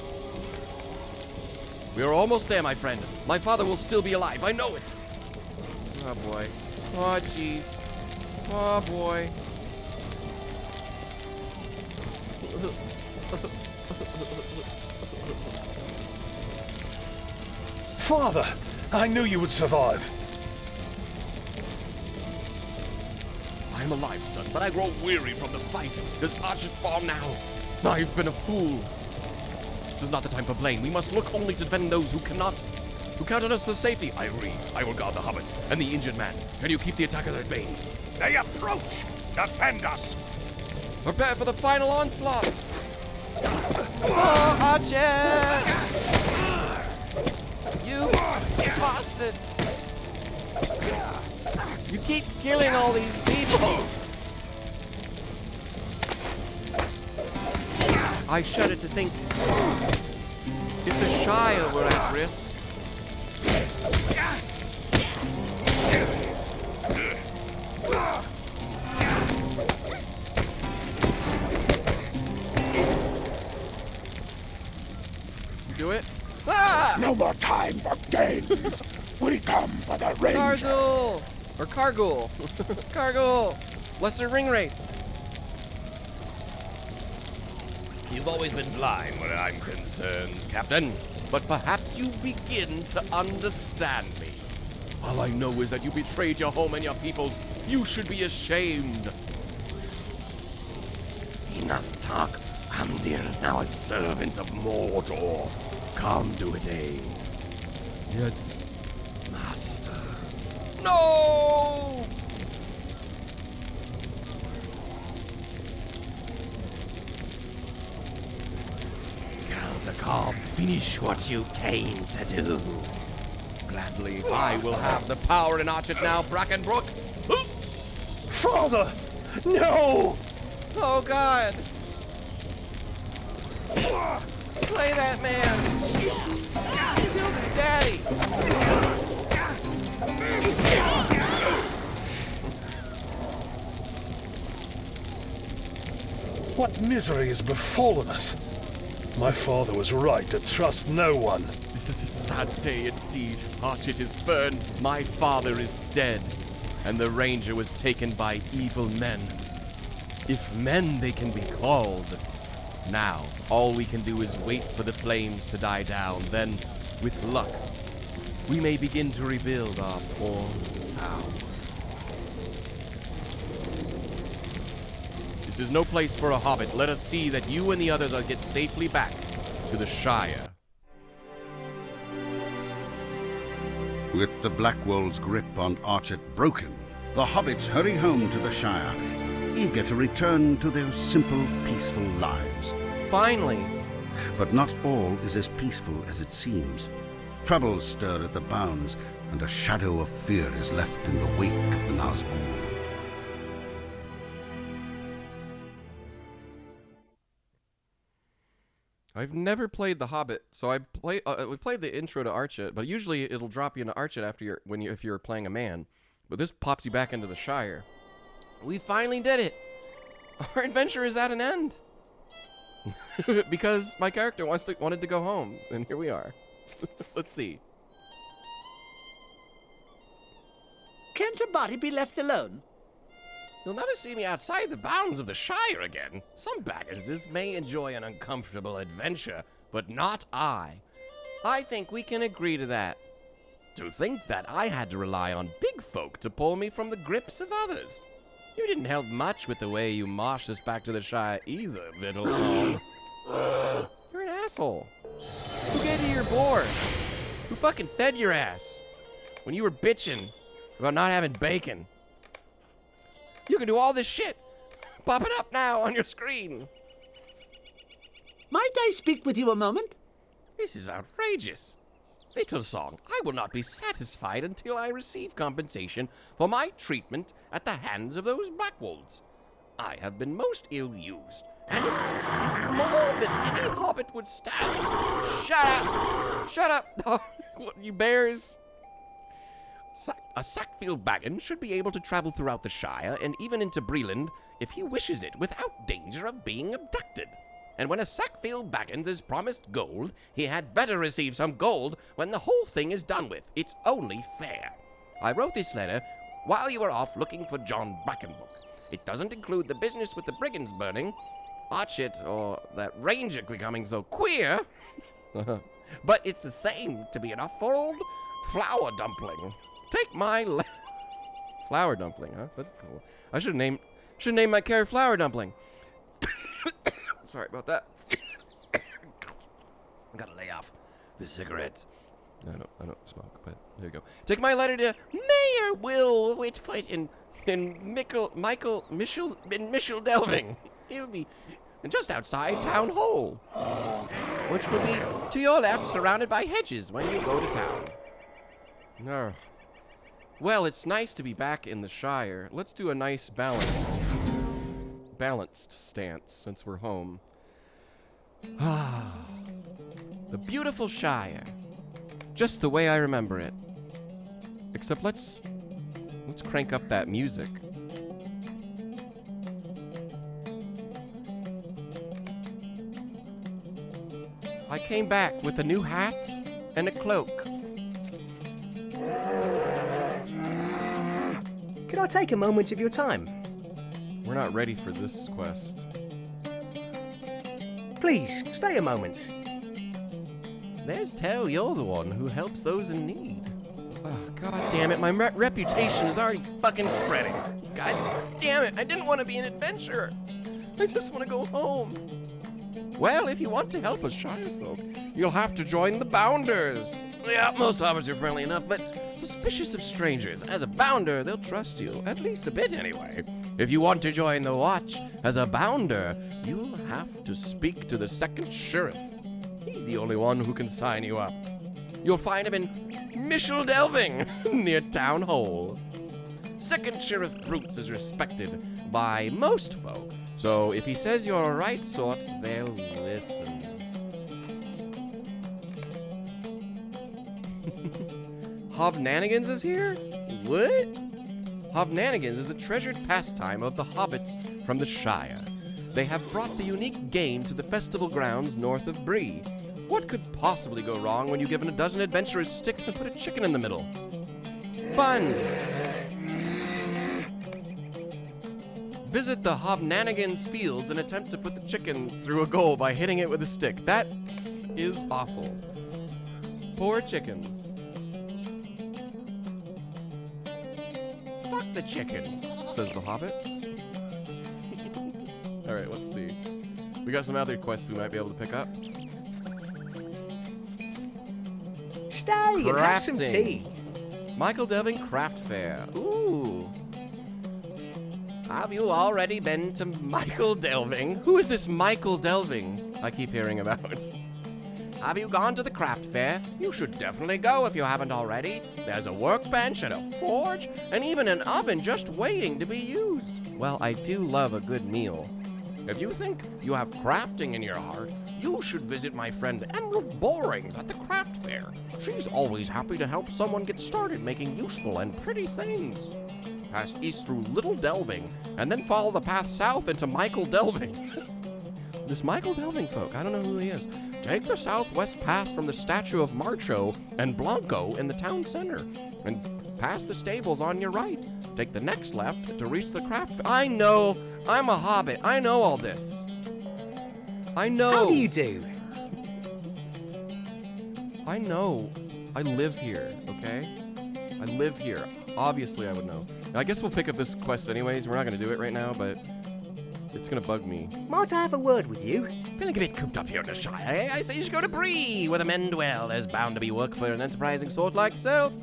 We are almost there, my friend. My father will still be alive. I know it. Oh, boy. Oh, jeez. Oh, boy. Father, I knew you would survive. I am alive, son, but I grow weary from the fight. Does Archet fall now? I've been a fool. This is not the time for blame. We must look only to defend those who cannot. Who count on us for safety. I agree. I will guard the hobbits and the injured man. Can you keep the attackers at bay? They approach! Defend us! Prepare for the final onslaught! Oh, Archet! You bastards! You keep killing all these people! I shudder to think If the Shire were at risk... Do it. Ah! No more time for games. We come for the ranger. Carzul! Or Cargul. Cargul! Lesser ring rates. You've always been blind where I'm concerned, Captain. But perhaps you begin to understand me. All I know is that you betrayed your home and your peoples. You should be ashamed. Enough talk. Hamdir is now a servant of Mordor. Come to it, eh? Yes, master. No! Caldecott, finish what you came to do. Gladly, I will have the power in Archet now, Brackenbrook. Father! No! Oh, God. Slay that man. He killed his daddy. What misery has befallen us? My father was right to trust no one. This is a sad day indeed. Archet is burned. My father is dead. And the ranger was taken by evil men. If men they can be called. Now, all we can do is wait for the flames to die down. Then, with luck, we may begin to rebuild our poor town. This is no place for a hobbit. Let us see that you and the others get safely back to the Shire. With the Blackwolves' grip on Archet broken, the hobbits hurry home to the Shire, eager to return to their simple, peaceful lives. Finally! But not all is as peaceful as it seems. Troubles stir at the bounds, and a shadow of fear is left in the wake of the Nazgûl. I've never played The Hobbit, so we played the intro to Archet, but usually it'll drop you into Archet after if you're playing a man. But this pops you back into the Shire. We finally did it! Our adventure is at an end! Because my character wanted to go home, and here we are. Let's see. Can't a body be left alone? You'll never see me outside the bounds of the Shire again. Some Bagginses may enjoy an uncomfortable adventure, but not I. I think we can agree to that. To think that I had to rely on big folk to pull me from the grips of others. You didn't help much with the way you marched us back to the Shire either, little song. You're an asshole. Who gave you your board? Who fucking fed your ass? When you were bitching about not having bacon. You can do all this shit. Pop it up now on your screen. Might I speak with you a moment? This is outrageous. Little Song, I will not be satisfied until I receive compensation for my treatment at the hands of those Blackwolves. I have been most ill-used, and it is more than any hobbit would stand. Shut up! Shut up! Oh, what, you bears? A Sackfield Baggins should be able to travel throughout the Shire and even into Breland if he wishes it without danger of being abducted. And when a Sackfield Baggins is promised gold, he had better receive some gold when the whole thing is done with. It's only fair. I wrote this letter while you were off looking for John Brackenbrook. It doesn't include the business with the brigands burning, Archet, or that ranger becoming so queer. But it's the same to be an old flour dumpling. Take my Flour Dumpling, huh? That's cool. I should name my character Flour Dumpling. Sorry about that. I gotta lay off the cigarettes. I don't smoke, but there you go. Take my letter to Mayor Will Whitfoot in Michel Delving. He'll be just outside Town Hall, which will be to your left, surrounded by hedges when you go to town. No. Well, it's nice to be back in the Shire. Let's do a nice balanced stance since we're home. The beautiful Shire. Just the way I remember it. Except let's crank up that music. I came back with a new hat and a cloak. Could I take a moment of your time? We're not ready for this quest. Please, stay a moment. There's Tell, you're the one who helps those in need. Oh, god damn it, my reputation is already fucking spreading. God damn it, I didn't want to be an adventurer. I just want to go home. Well, if you want to help us Shire folk, you'll have to join the Bounders. Yeah, most hobbits are friendly enough, but suspicious of strangers. As a Bounder, they'll trust you, at least a bit anyway. If you want to join the Watch as a Bounder, you'll have to speak to the second sheriff. He's the only one who can sign you up. You'll find him in Mishel Delving, near Town Hall. Second Sheriff Brutes is respected by most folk, so if he says you're a right sort, they'll listen. Hobbnanigans is here? What? Hobbnanigans is a treasured pastime of the hobbits from the Shire. They have brought the unique game to the festival grounds north of Bree. What could possibly go wrong when you've given a dozen adventurers sticks and put a chicken in the middle? Fun! Visit the Hobbnanigans fields and attempt to put the chicken through a goal by hitting it with a stick. That is awful. Poor chickens. Fuck the chickens, says the hobbits. Alright, let's see. We got some other quests we might be able to pick up. Stay and have some tea. Michael Delving Craft Fair. Ooh. Have you already been to Michael Delving? Who is this Michael Delving I keep hearing about? Have you gone to the craft fair? You should definitely go if you haven't already. There's a workbench and a forge, and even an oven just waiting to be used. Well, I do love a good meal. If you think you have crafting in your heart, you should visit my friend Emerald Borings at the craft fair. She's always happy to help someone get started making useful and pretty things. Pass east through Little Delving, and then follow the path south into Michael Delving. This Michael Delving folk, I don't know who he is. Take the southwest path from the statue of Marcho and Blanco in the town center, and pass the stables on your right. Take the next left to reach the craft fair. I know, I'm a hobbit. I know all this. I know. How do you do? I know. I live here, okay? I live here. Obviously, I would know. I guess we'll pick up this quest anyways. We're not going to do it right now, but it's going to bug me. Might I have a word with you? Feeling a bit cooped up here in the Shire, eh? I say you should go to Bree, where the men dwell. There's bound to be work for an enterprising sort like yourself.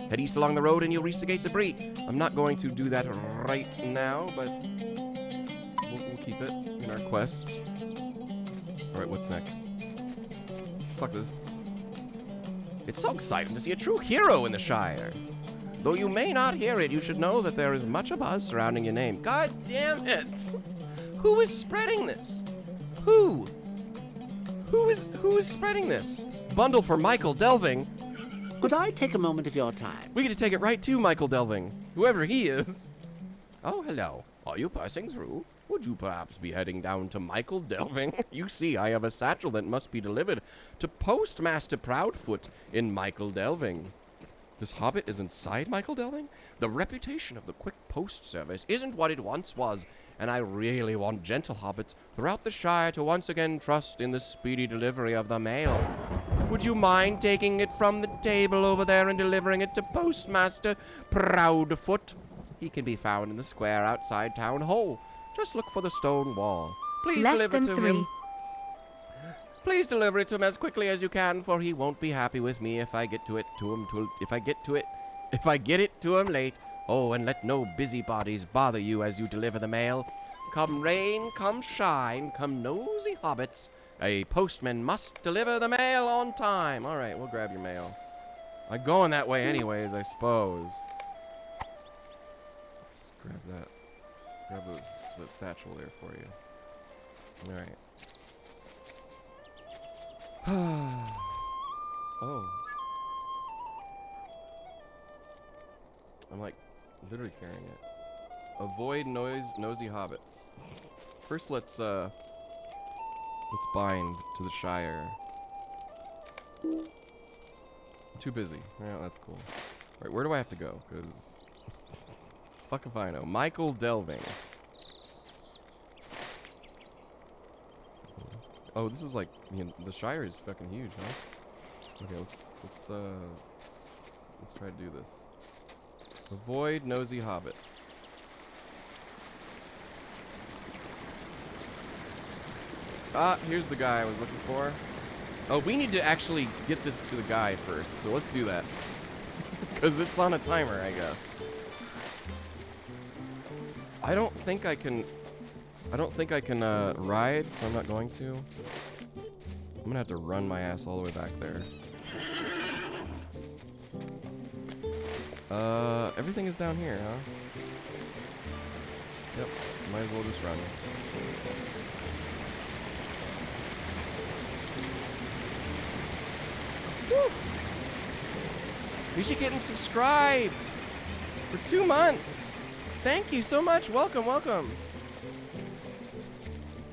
Head east along the road and you'll reach the gates of Bree. I'm not going to do that right now, but we'll keep it in our quests. Alright, what's next? Fuck this. It's so exciting to see a true hero in the Shire. Though you may not hear it, you should know that there is much a buzz surrounding your name. God damn it! Who is spreading this? Who? Who is spreading this? Bundle for Michael Delving. Could I take a moment of your time? We get to take it right to Michael Delving, whoever he is. Oh, hello. Are you passing through? Would you perhaps be heading down to Michael Delving? You see, I have a satchel that must be delivered to Postmaster Proudfoot in Michael Delving. This hobbit is inside Michael Delving? The reputation of the quick post service isn't what it once was, and I really want gentle hobbits throughout the Shire to once again trust in the speedy delivery of the mail. Would you mind taking it from the table over there and delivering it to Postmaster Proudfoot? He can be found in the square outside Town Hall. Just look for the stone wall. Please deliver it to him. Please deliver it to him as quickly as you can, for he won't be happy with me if I get it to him late. Oh, and let no busybodies bother you as you deliver the mail. Come rain, come shine, come nosy hobbits, a postman must deliver the mail on time. All right, we'll grab your mail. I'm going that way anyways, I suppose. Just grab that. Grab the satchel there for you. All right. Oh. I'm like literally carrying it. Avoid nosy hobbits. First, let's bind to the Shire. I'm too busy. Yeah, that's cool. All right, where do I have to go? Because fuck if I know. Michael Delving. Oh, this is like, the Shire is fucking huge, huh? Okay, let's try to do this. Avoid nosy hobbits. Ah, here's the guy I was looking for. Oh, we need to actually get this to the guy first, so let's do that. Because it's on a timer, I guess. I don't think I can ride, so I'm not going to. I'm gonna have to run my ass all the way back there. Everything is down here, huh? Yep, might as well just run. Woo! Appreciate getting subscribed for 2 months. Thank you so much. Welcome, welcome.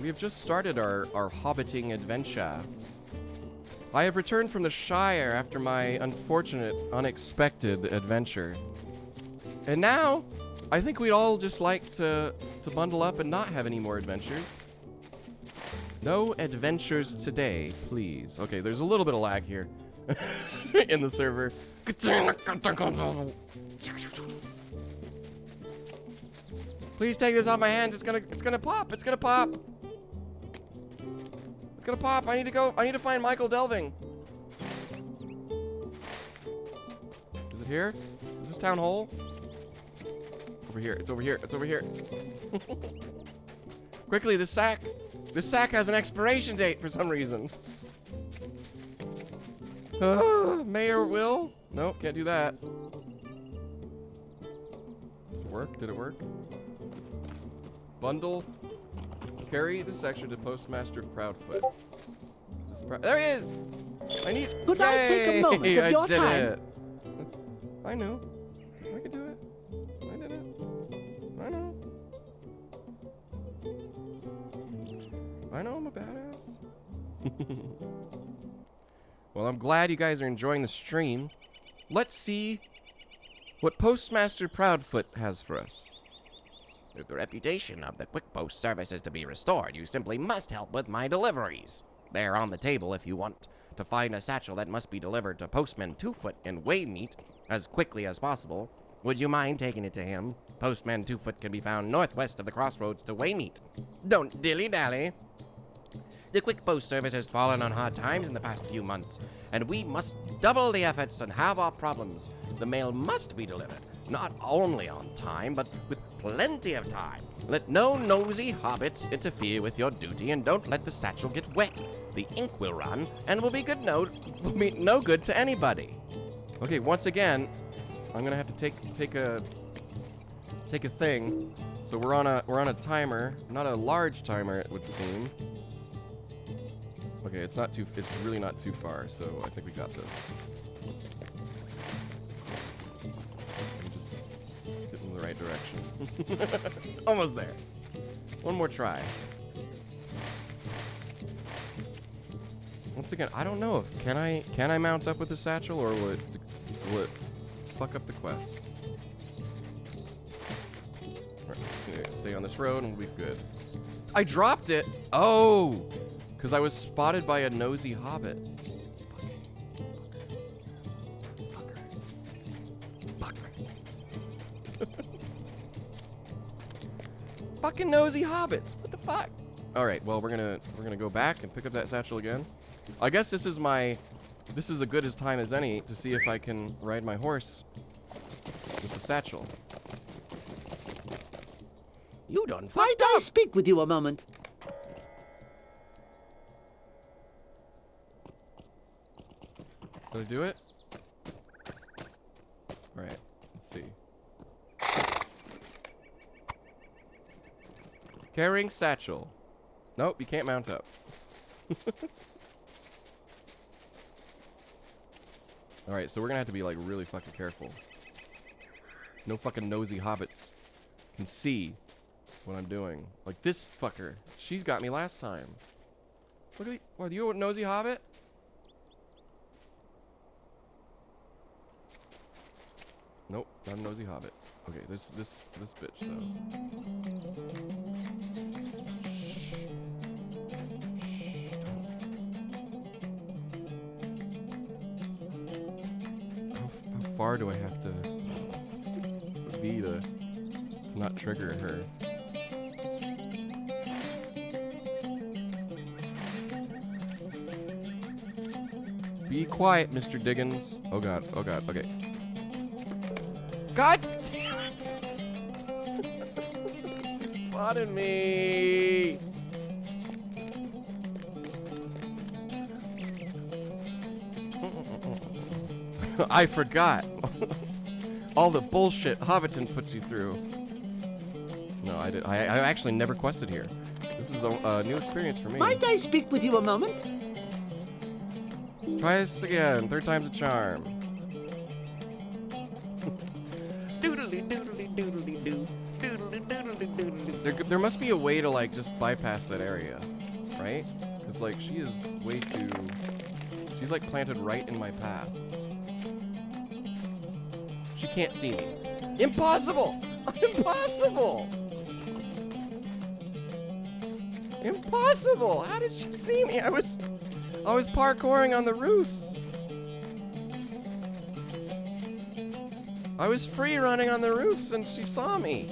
We have just started our hobbiting adventure. I have returned from the Shire after my unfortunate, unexpected adventure. And now, I think we'd all just like to bundle up and not have any more adventures. No adventures today, please. Okay, there's a little bit of lag here in the server. Please take this off my hands. It's gonna pop. It's gonna pop. It's gonna pop. I need to find Michael Delving. Is it here? Is this town hall? Over here. It's over here. It's over here. Quickly, this sack has an expiration date for some reason. Mayor Will? Nope, can't do that. Did it work? Did it work? Bundle. Carry the section to Postmaster Proudfoot. There he is! I need. Could I take a moment of your time? I did it. I knew. I could do it. I did it. I know. I know I'm a badass. Well, I'm glad you guys are enjoying the stream. Let's see what Postmaster Proudfoot has for us. If the reputation of the Quick Post service is to be restored, you simply must help with my deliveries. They're on the table if you want to find a satchel that must be delivered to Postman 2-Foot in Waymeet as quickly as possible. Would you mind taking it to him? Postman 2-Foot can be found northwest of the crossroads to Waymeet. Don't dilly-dally. The Quick Post service has fallen on hard times in the past few months, and we must double the efforts and halve our problems. The mail must be delivered, not only on time, but with plenty of time. Let no nosy hobbits interfere with your duty, and don't let the satchel get wet. The ink will run, and will be no good to anybody. Okay, once again, I'm gonna have to take a thing. So we're on a timer, not a large timer, it would seem. Okay, it's really not too far, so I think we got this. I'm just getting in the right direction. Almost there. One more try. Once again, I don't know if can I mount up with the satchel, or will it fuck up the quest? Alright, just gonna stay on this road and we'll be good. I dropped it! Oh! Because I was spotted by a nosy hobbit. Fuckers. Fucking nosy hobbits. What the fuck? Alright, well we're gonna go back and pick up that satchel again. I guess this is as good a time as any to see if I can ride my horse with the satchel. You done fucked Might I speak with you a moment? Did I do it? Alright, let's see. Carrying satchel. Nope, you can't mount up. Alright, so we're gonna have to be, like, really fucking careful. No fucking nosy hobbits can see what I'm doing. Like this fucker. She's got me last time. What are you a nosy hobbit? Nope, not a nosy hobbit. Okay, this bitch though. How far do I have to be to not trigger her? Be quiet, Mr. Diggins. Oh god, okay. God damn it! She spotted me! I forgot. All the bullshit Hobbiton puts you through. No, I actually never quested here. This is a new experience for me. Might I speak with you a moment? Let's try this again. Third time's a charm. There must be a way to like just bypass that area, right? Because like she is way too. She's like planted right in my path. She can't see me. Impossible! Impossible! Impossible! How did she see me? I was parkouring on the roofs. I was free running on the roofs and she saw me.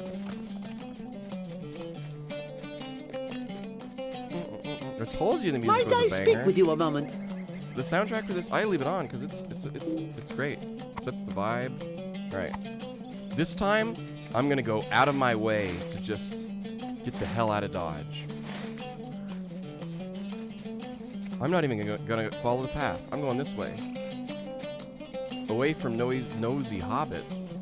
I told you the music was a banger. Might I speak with you a moment? The soundtrack for this, I leave it on because it's great. It sets the vibe. All right. This time, I'm gonna go out of my way to just get the hell out of Dodge. I'm not even gonna follow the path. I'm going this way. Away from nosy hobbits.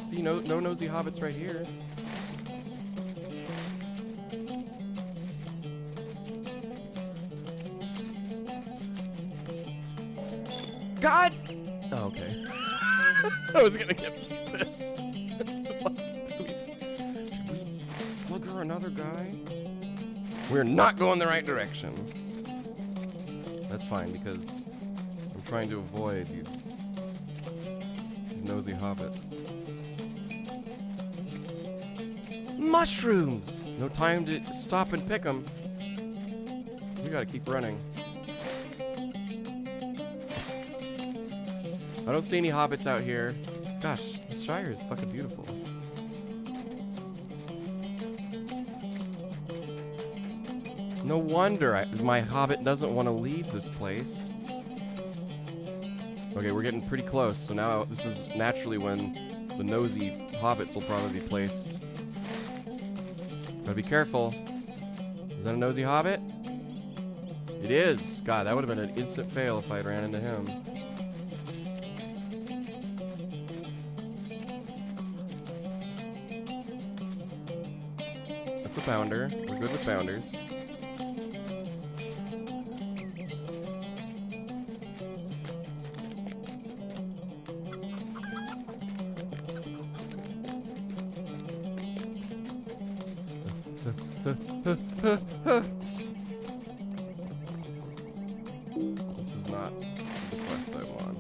See, no nosy hobbits right here. God! Oh, okay. I was gonna get pissed. I was like, please, did we flugger another guy? We're not going the right direction. That's fine because I'm trying to avoid these nosy hobbits. Mushrooms! No time to stop and pick them. We gotta keep running. I don't see any hobbits out here. Gosh, this Shire is fucking beautiful. No wonder my hobbit doesn't want to leave this place. Okay, we're getting pretty close, so now this is naturally when the nosy hobbits will probably be placed. Gotta be careful. Is that a nosy hobbit? It is! God, that would have been an instant fail if I had ran into him. That's a bounder. We're good with bounders. This is not the quest I want.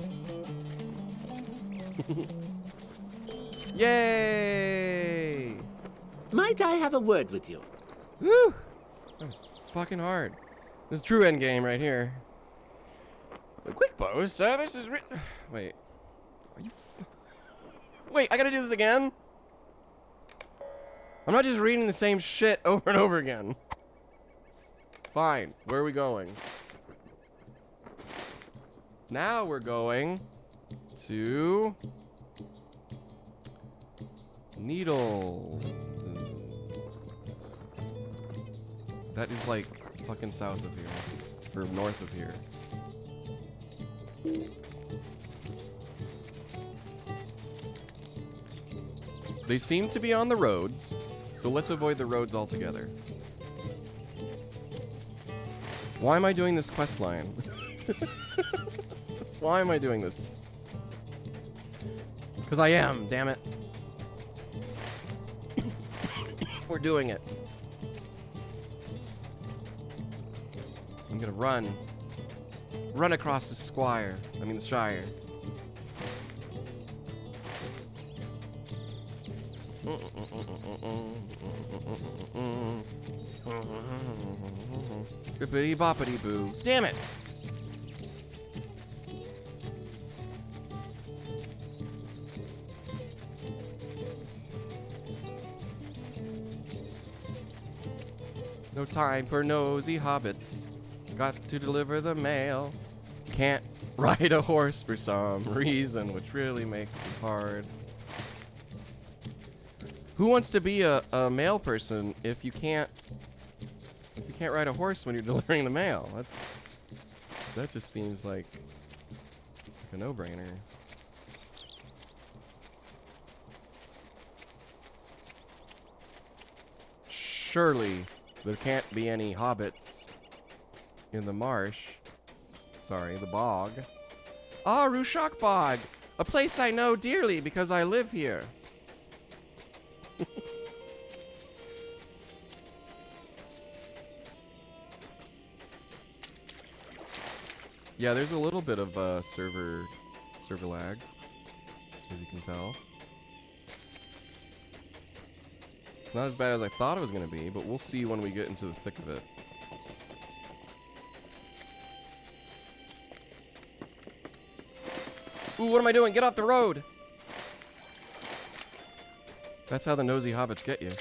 Yay! Might I have a word with you? Woo! That was fucking hard. This is true endgame right here. The quick bow service is Wait. Are you Wait, I gotta do this again? I'm not just reading the same shit over and over again. Fine. Where are we going? Now we're going to Needle. That is like fucking south of here. Or north of here. They seem to be on the roads. So let's avoid the roads altogether. Why am I doing this quest line? Why am I doing this? Because I am, damn it. We're doing it. I'm gonna run. Run across the squire. I mean the Shire. Bippity boppity boo. Damn it! No time for nosy hobbits. Got to deliver the mail. Can't ride a horse for some reason, which really makes this hard. Who wants to be a mail person if you can't ride a horse when you're delivering the mail? That just seems like a no-brainer. Surely there can't be any hobbits in the marsh. Sorry, the bog. Ah, Rushok Bog! A place I know dearly because I live here. Yeah, there's a little bit of server lag, as you can tell. It's not as bad as I thought it was going to be, but we'll see when we get into the thick of it. Ooh, what am I doing? Get off the road! That's how the nosy hobbits get you.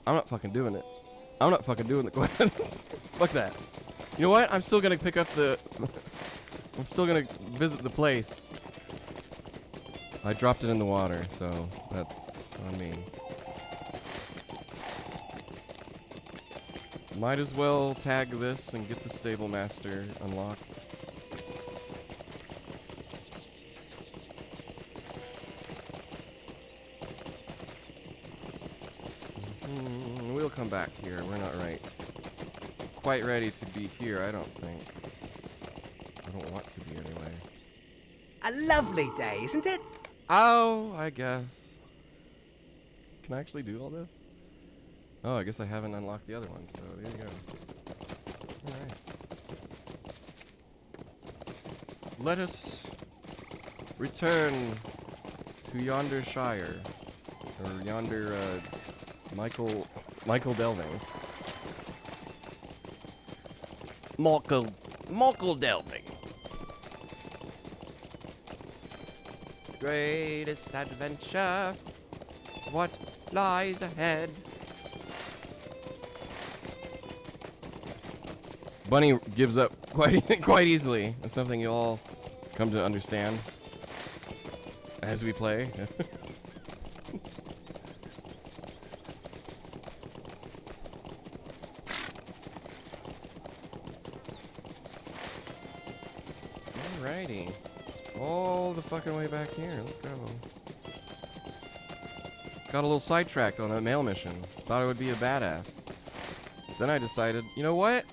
I'm not fucking doing it. I'm not fucking doing the quest. Fuck that. You know what? I'm still gonna pick up the... I'm still gonna visit the place. I dropped it in the water, so that's on me. Might as well tag this and get the stable master unlocked. We'll come back here. We're not quite ready to be here, I don't think. I don't want to be anyway. A lovely day, isn't it? Oh, I guess. Can I actually do all this? Oh, I guess I haven't unlocked the other one, so there you go. Alright. Let us return to yonder Shire. Or yonder, Michael Delving. Michael Delving. Greatest adventure is what lies ahead. Bunny gives up quite easily. That's something you'll all come to understand as we play. Alrighty. All the fucking way back here. Let's go. Got a little sidetracked on that mail mission. Thought I would be a badass. Then I decided, you know what?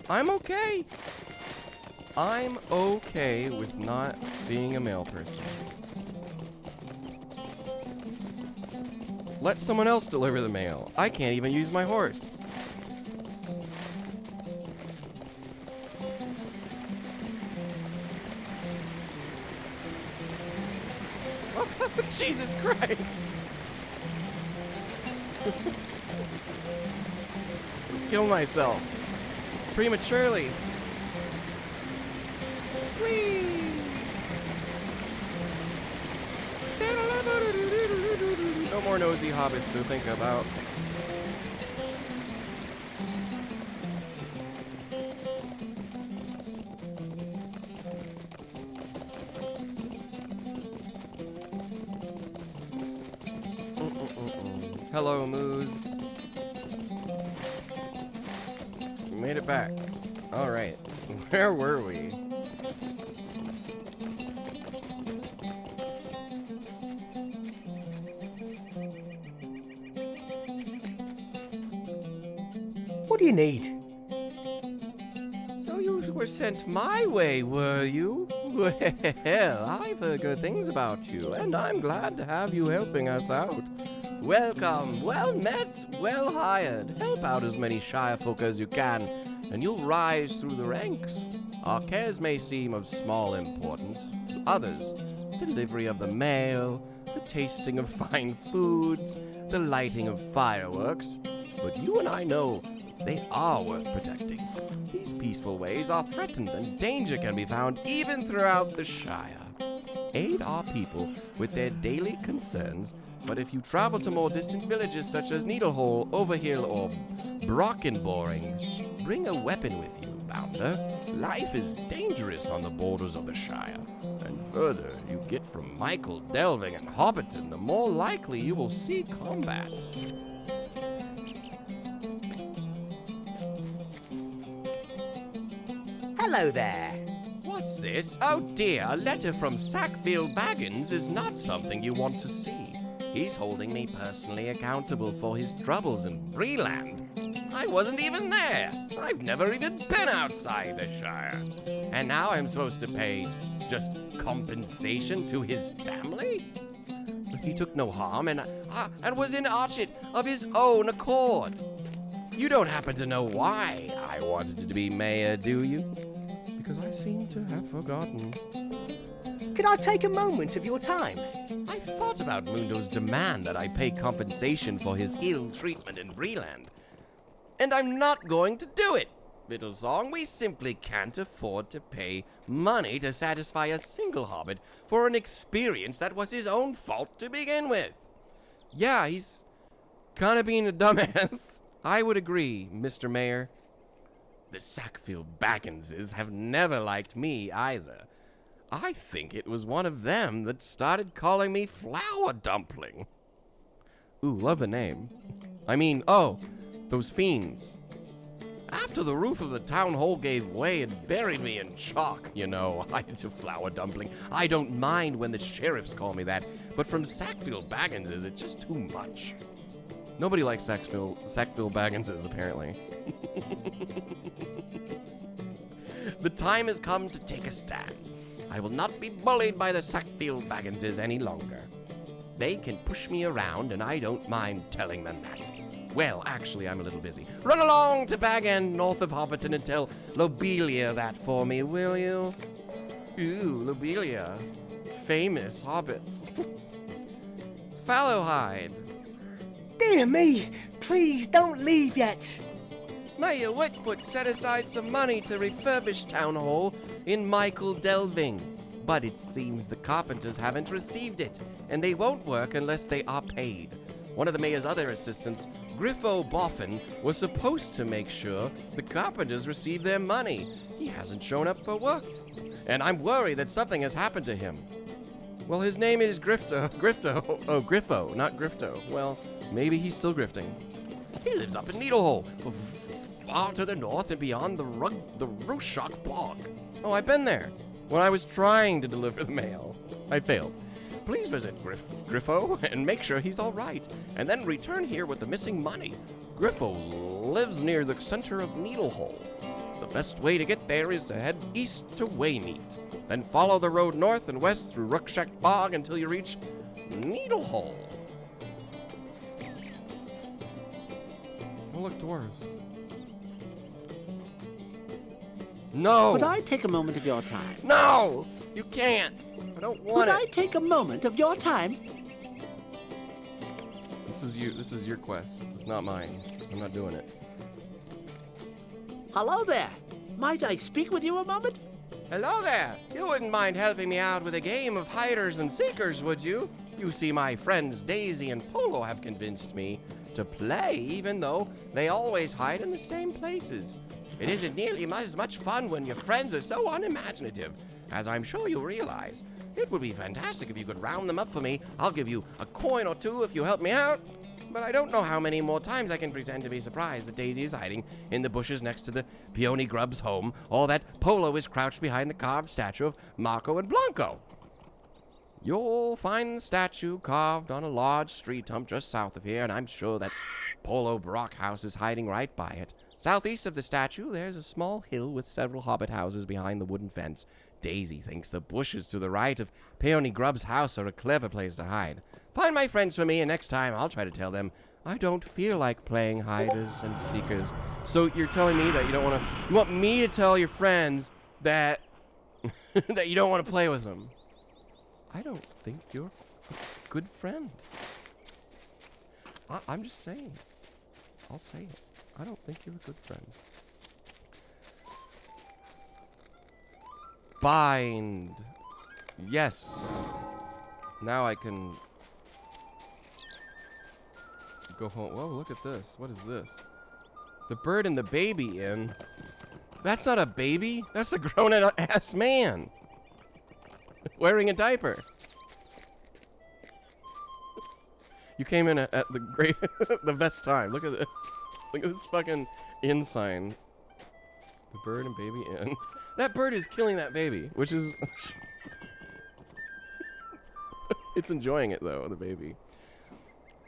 I'm okay. I'm okay with not being a mail person. Let someone else deliver the mail. I can't even use my horse. Jesus Christ! Kill myself prematurely. Whee! No more nosy hobbits to think about. Hello, Moose. We made it back. Alright. Where were we? What do you need? So you were sent my way, were you? Well, I've heard good things about you, and I'm glad to have you helping us out. Welcome, well met, well hired. Help out as many Shire folk as you can, and you'll rise through the ranks. Our cares may seem of small importance to others. Delivery of the mail, the tasting of fine foods, the lighting of fireworks. But you and I know they are worth protecting. These peaceful ways are threatened, and danger can be found even throughout the Shire. Aid our people with their daily concerns, but if you travel to more distant villages such as Needlehole, Overhill, or Brockenborings, bring a weapon with you, Bounder. Life is dangerous on the borders of the Shire, and further you get from Michael, Delving, and Hobbiton, the more likely you will see combat. Hello there. What's this? Oh dear, a letter from Sackville Baggins is not something you want to see. He's holding me personally accountable for his troubles in Breland. I wasn't even there. I've never even been outside the Shire. And now I'm supposed to pay just compensation to his family? He took no harm and was in Archet of his own accord. You don't happen to know why I wanted to be mayor, do you? Because I seem to have forgotten. Could I take a moment of your time? I thought about Mundo's demand that I pay compensation for his ill treatment in Breland. And I'm not going to do it. Little Song, we simply can't afford to pay money to satisfy a single hobbit for an experience that was his own fault to begin with. Yeah, he's kind of being a dumbass. I would agree, Mr. Mayor. The Sackville Bagginses have never liked me either. I think it was one of them that started calling me Flour Dumpling. Ooh, love the name. I mean, those fiends. After the roof of the town hall gave way and buried me in chalk, it's a Flour Dumpling. I don't mind when the sheriffs call me that, but from Sackville Bagginses, it's just too much. Nobody likes Sackville Bagginses, apparently. The time has come to take a stand. I will not be bullied by the Sackville Bagginses any longer. They can push me around, and I don't mind telling them that. Well, actually, I'm a little busy. Run along to Bag End, north of Hobbiton, and tell Lobelia that for me, will you? Ooh, Lobelia. Famous hobbits. Fallowhide. Dear me, please don't leave yet. Mayor Whitfoot set aside some money to refurbish Town Hall in Michael Delving. But it seems the carpenters haven't received it, and they won't work unless they are paid. One of the mayor's other assistants, Griffo Boffin, was supposed to make sure the carpenters receive their money. He hasn't shown up for work, and I'm worried that something has happened to him. Well, his name is Griffo, not Grifto. Well, maybe he's still grifting. He lives up in Needlehole, far to the north and beyond the Rushok Bog. Oh, I've been there when I was trying to deliver the mail. I failed. Please visit Griffo and make sure he's all right, and then return here with the missing money. Griffo lives near the center of Needlehole. The best way to get there is to head east to Waymeet, then follow the road north and west through Ruckshak Bog until you reach Needlehole. Oh, look, dwarves. No! Could I take a moment of your time? No! You can't! I don't want Could I take a moment of your time? This is your quest. It's not mine. I'm not doing it. Hello there. Might I speak with you a moment? Hello there. You wouldn't mind helping me out with a game of hiders and seekers, would you? You see, my friends Daisy and Polo have convinced me to play, even though they always hide in the same places. It isn't nearly as much fun when your friends are so unimaginative, as I'm sure you realize. It would be fantastic if you could round them up for me. I'll give you a coin or two if you help me out. but I don't know how many more times I can pretend to be surprised that Daisy is hiding in the bushes next to the Peony Grub's home, or that Polo is crouched behind the carved statue of Marco and Blanco. You'll find the statue carved on a large street hump just south of here, and I'm sure that Polo Brockhouse is hiding right by it. Southeast of the statue, there's a small hill with several hobbit houses behind the wooden fence. Daisy thinks the bushes to the right of Peony Grub's house are a clever place to hide. Find my friends for me, and next time I'll try to tell them I don't feel like playing hiders and seekers. So you're telling me that you don't want to... You want me to tell your friends that... that you don't want to play with them? I don't think you're a good friend. I'm just saying. I'll say it. I don't think you're a good friend. Bind. Yes. Now I can go home. Whoa, look at this. What is this? The bird and the baby inn. That's not a baby. That's a grown-ass man. Wearing a diaper. You came in at the great, the best time. Look at this. Look at this fucking inn sign. The bird and baby inn. That bird is killing that baby, which is... It's enjoying it, though, the baby.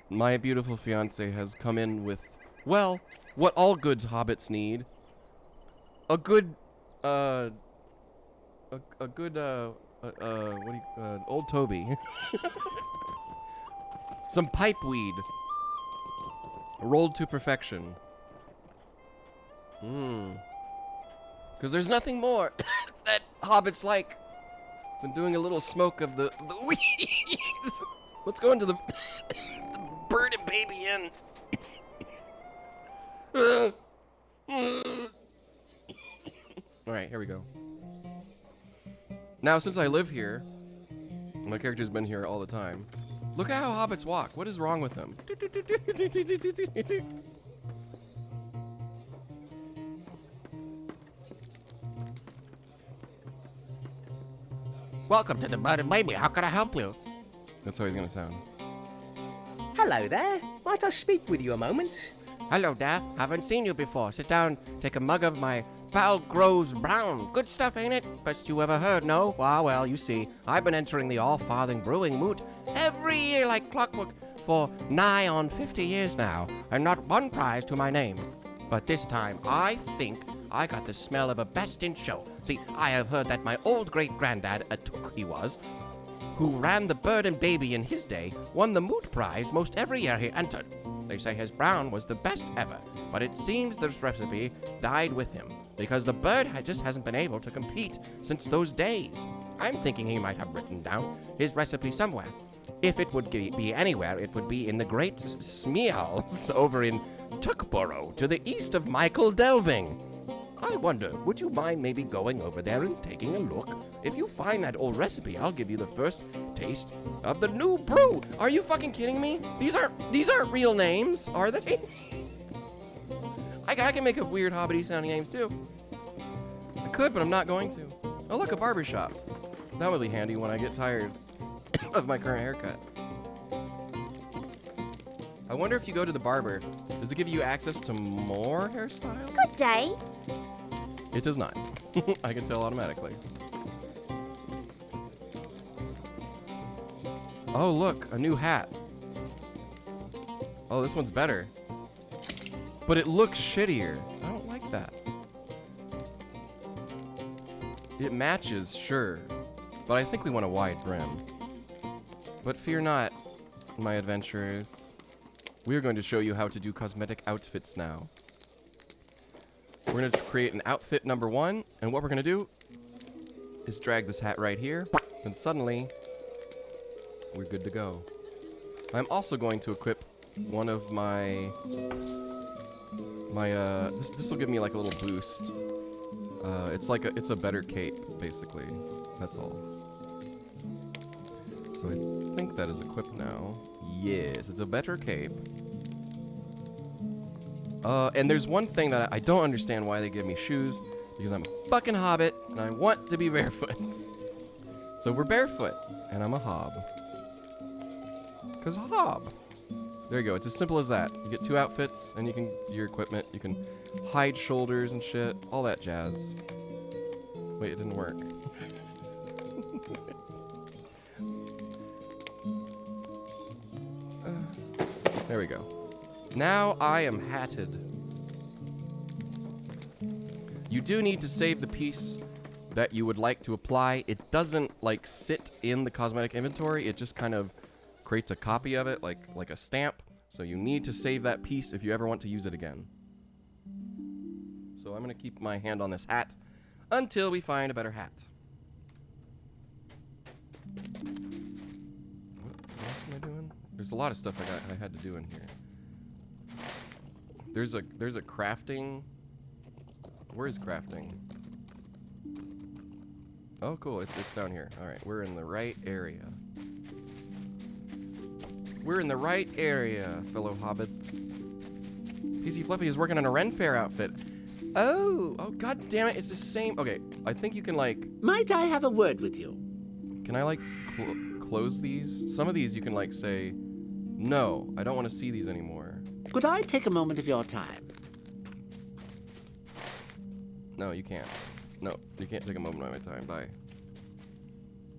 My beautiful fiance has come in with, well, what all good hobbits need. A good, what do you, old Toby. Some pipeweed. Rolled to perfection. Because there's nothing more that hobbits like than doing a little smoke of the weed. Let's go into the bird and baby inn. Alright, here we go. Now, since I live here, my character's been here all the time. Look at how hobbits walk. What is wrong with them? Welcome to the bird and baby. How can I help you? That's how he's gonna sound. Hello there. Might I speak with you a moment? Hello there. Haven't seen you before. Sit down, take a mug of my Pal Grows Brown. Good stuff, ain't it? Best you ever heard, no? Well, you see, I've been entering the All-Farthing Brewing Moot every year like clockwork for nigh on 50 years now, and not one prize to my name. But this time, I think I got the smell of a best in show. See, I have heard that my old great-granddad, a took he was, who ran the bird and baby in his day, won the moot prize most every year he entered. They say his brown was the best ever, but it seems this recipe died with him, because the bird just hasn't been able to compete since those days. I'm thinking he might have written down his recipe somewhere. If it would be anywhere, it would be in the Great Smeals over in Tuckborough, to the east of Michael Delving. I wonder, would you mind maybe going over there and taking a look? If you find that old recipe, I'll give you the first taste of the new brew. Are you fucking kidding me? These aren't real names, are they? I can make up weird hobbity sounding names too. I could, but I'm not going to. Oh look, a barber shop. That would be handy when I get tired of my current haircut. I wonder if you go to the barber, does it give you access to more hairstyles? Good day. It does not. I can tell automatically. Oh, look, a new hat. Oh, this one's better. But it looks shittier. I don't like that. It matches, sure. But I think we want a wide brim. But fear not, my adventurers. We are going to show you how to do cosmetic outfits now. We're going to create an outfit number 1, and what we're going to do is drag this hat right here, and suddenly we're good to go. I'm also going to equip one of my this will give me like a little boost. It's a better cape, basically. That's all. So I think that is equipped now. Yes, it's a better cape. And there's one thing that I don't understand why they give me shoes, because I'm a fucking hobbit, and I want to be barefoot. So we're barefoot, and I'm a hob. 'Cause hob. There you go. It's as simple as that. You get 2 outfits, and you can your equipment. You can hide shoulders and shit, all that jazz. Wait, it didn't work. There we go. Now I am hatted. You do need to save the piece that you would like to apply. It doesn't like sit in the cosmetic inventory. It just kind of creates a copy of it, like a stamp. So you need to save that piece if you ever want to use it again. So I'm gonna keep my hand on this hat until we find a better hat. What else am I doing? There's a lot of stuff I had to do in here. There's a crafting. Where is crafting? Oh, cool. It's down here. All right, we're in the right area. We're in the right area, fellow hobbits. PC Fluffy is working on a Ren Fair outfit. Oh, god damn it, it's the same. Okay, I think you can like... Might I have a word with you? Can I like close these? Some of these you can like say, no, I don't want to see these anymore. Could I take a moment of your time? No, you can't. No, you can't take a moment of my time. Bye.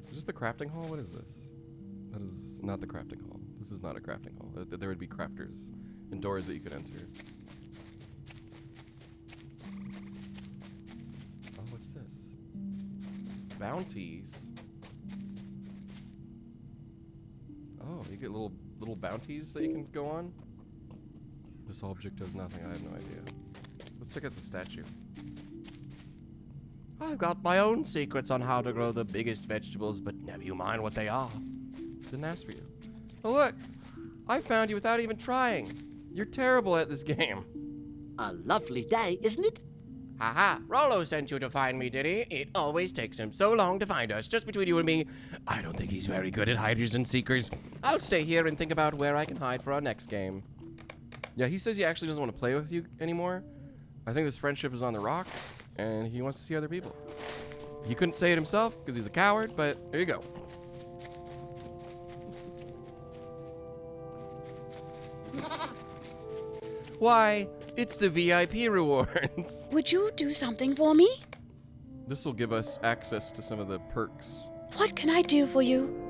Is this the crafting hall? What is this? That is not the crafting hall. This is not a crafting hall. There would be crafters and doors that you could enter. Oh, what's this? Bounties. Oh, you get little bounties that you can go on? This object does nothing. I have no idea. Let's check out the statue. I've got my own secrets on how to grow the biggest vegetables, but never you mind what they are. Didn't ask for you. Oh, look! I found you without even trying. You're terrible at this game. A lovely day, isn't it? Haha, Rollo sent you to find me, did he? It always takes him so long to find us. Just between you and me, I don't think he's very good at hiders and seekers. I'll stay here and think about where I can hide for our next game. Yeah, he says he actually doesn't want to play with you anymore. I think this friendship is on the rocks, and he wants to see other people. He couldn't say it himself because he's a coward, but there you go. Why, it's the VIP rewards. Would you do something for me? This will give us access to some of the perks. What can I do for you?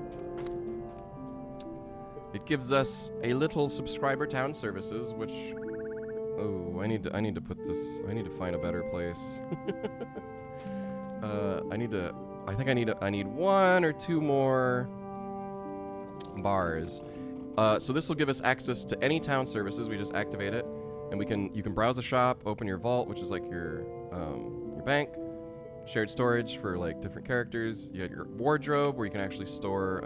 It gives us a little subscriber town services, which... Oh, I need to put this... I need to find a better place. I need 1 or 2 more bars. So this will give us access to any town services. We just activate it, and you can browse the shop, open your vault, which is like your bank, shared storage for like different characters. You have your wardrobe where you can actually store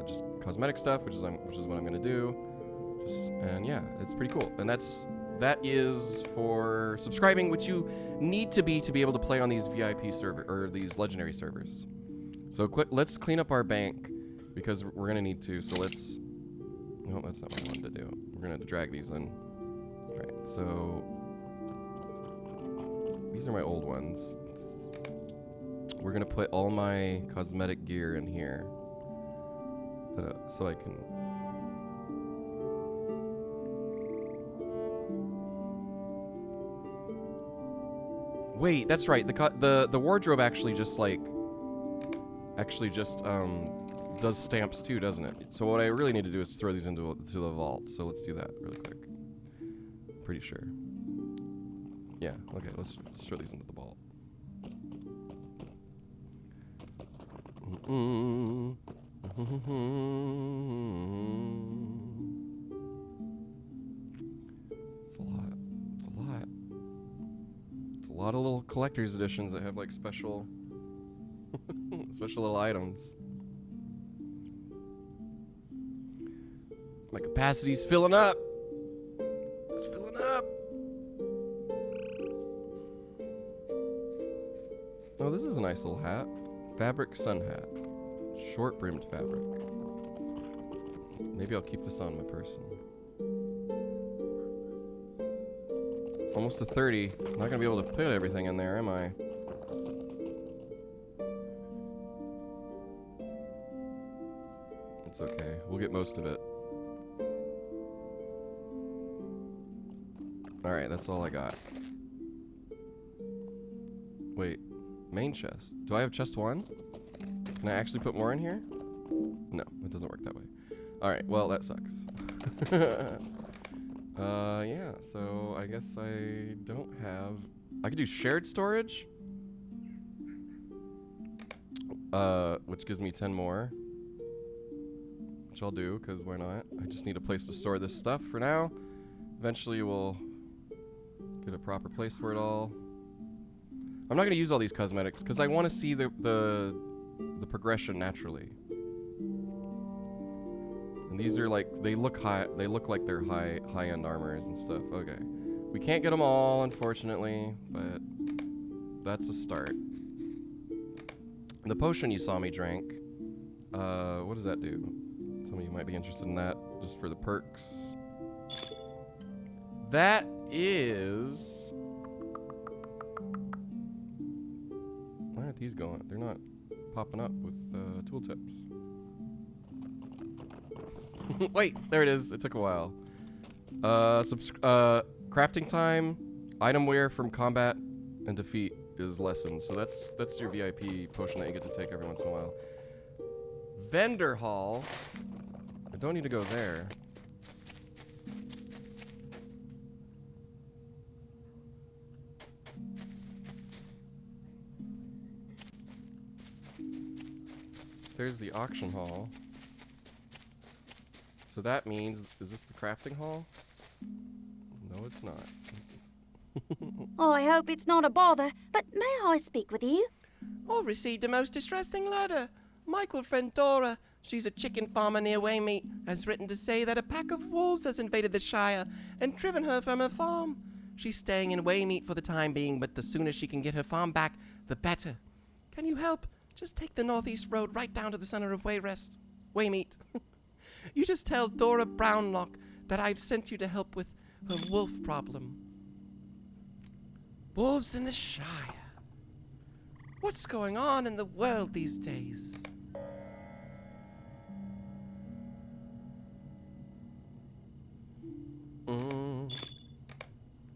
just cosmetic stuff, which is what I'm gonna do. And yeah, it's pretty cool. And that is for subscribing, which you need to be able to play on these VIP server or these legendary servers. So let's clean up our bank because we're gonna need to. So let's. No, that's not what I wanted to do. We're gonna have to drag these in. All right. So these are my old ones. We're gonna put all my cosmetic gear in here, so I can. Wait, that's right. The wardrobe actually just does stamps too, doesn't it? So what I really need to do is throw these into the vault. So let's do that really quick. Pretty sure. Yeah. Okay. Let's throw these into the vault. It's a lot. It's a lot. It's a lot of little collector's editions that have like special little items. My capacity's filling up. It's filling up. Oh, this is a nice little hat. Fabric sun hat. Short brimmed fabric. Maybe I'll keep this on my person. Almost to 30. Not gonna be able to put everything in there, am I? It's okay. We'll get most of it. Alright, that's all I got. Wait, main chest. Do I have chest 1? Can I actually put more in here? No, it doesn't work that way. Alright, well, that sucks. Yeah, so I guess I don't have... I could do shared storage. Which gives me 10 more. Which I'll do, because why not? I just need a place to store this stuff for now. Eventually we'll get a proper place for it all. I'm not going to use all these cosmetics, because I want to see the progression naturally. And these are like, they look like they're high-end armors and stuff. Okay. We can't get them all, unfortunately, but that's a start. The potion you saw me drink, what does that do? Some of you might be interested in that, just for the perks. That is... Why aren't these going? They're not popping up with tooltips. Wait, there it is. It took a while. Crafting time, item wear from combat and defeat is lessened. So that's your VIP potion that you get to take every once in a while. Vendor hall. I don't need to go there. There's the auction hall. So that means, is this the crafting hall? No, it's not. I hope it's not a bother, but may I speak with you? I received a most distressing letter. My good friend Dora, she's a chicken farmer near Waymeet, has written to say that a pack of wolves has invaded the Shire and driven her from her farm. She's staying in Waymeet for the time being, but the sooner she can get her farm back, the better. Can you help? Just take the northeast road right down to the center of Waymeet. You just tell Dora Brownlock that I've sent you to help with her wolf problem. Wolves in the Shire. What's going on in the world these days?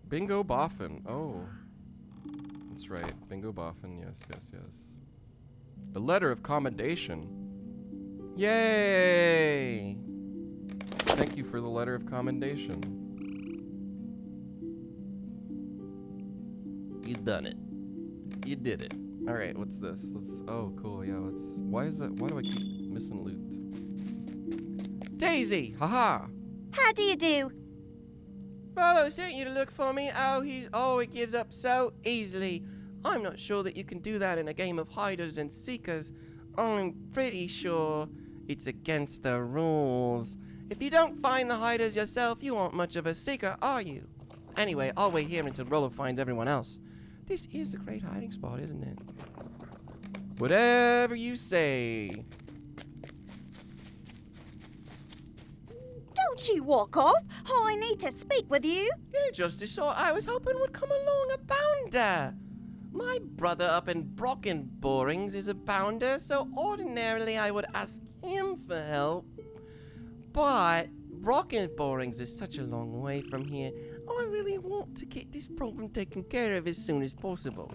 Bingo Boffin. Oh. That's right. Bingo Boffin. Yes, yes, yes. A letter of commendation. Yay! Thank you for the letter of commendation. You done it. You did it. Alright, what's this? Oh, cool, yeah, why do I keep missing loot? Daisy! Haha! How do you do? Brother sent you to look for me. Oh, he gives up so easily. I'm not sure that you can do that in a game of hiders and seekers. I'm pretty sure it's against the rules. If you don't find the hiders yourself, you aren't much of a seeker, are you? Anyway, I'll wait here until Rollo finds everyone else. This is a great hiding spot, isn't it? Whatever you say. Don't you walk off. I need to speak with you. You just the sort I was hoping would come along, a bounder. My brother up in Brockenborings is a bounder, so ordinarily I would ask him for help. But Brockenborings is such a long way from here. I really want to get this problem taken care of as soon as possible.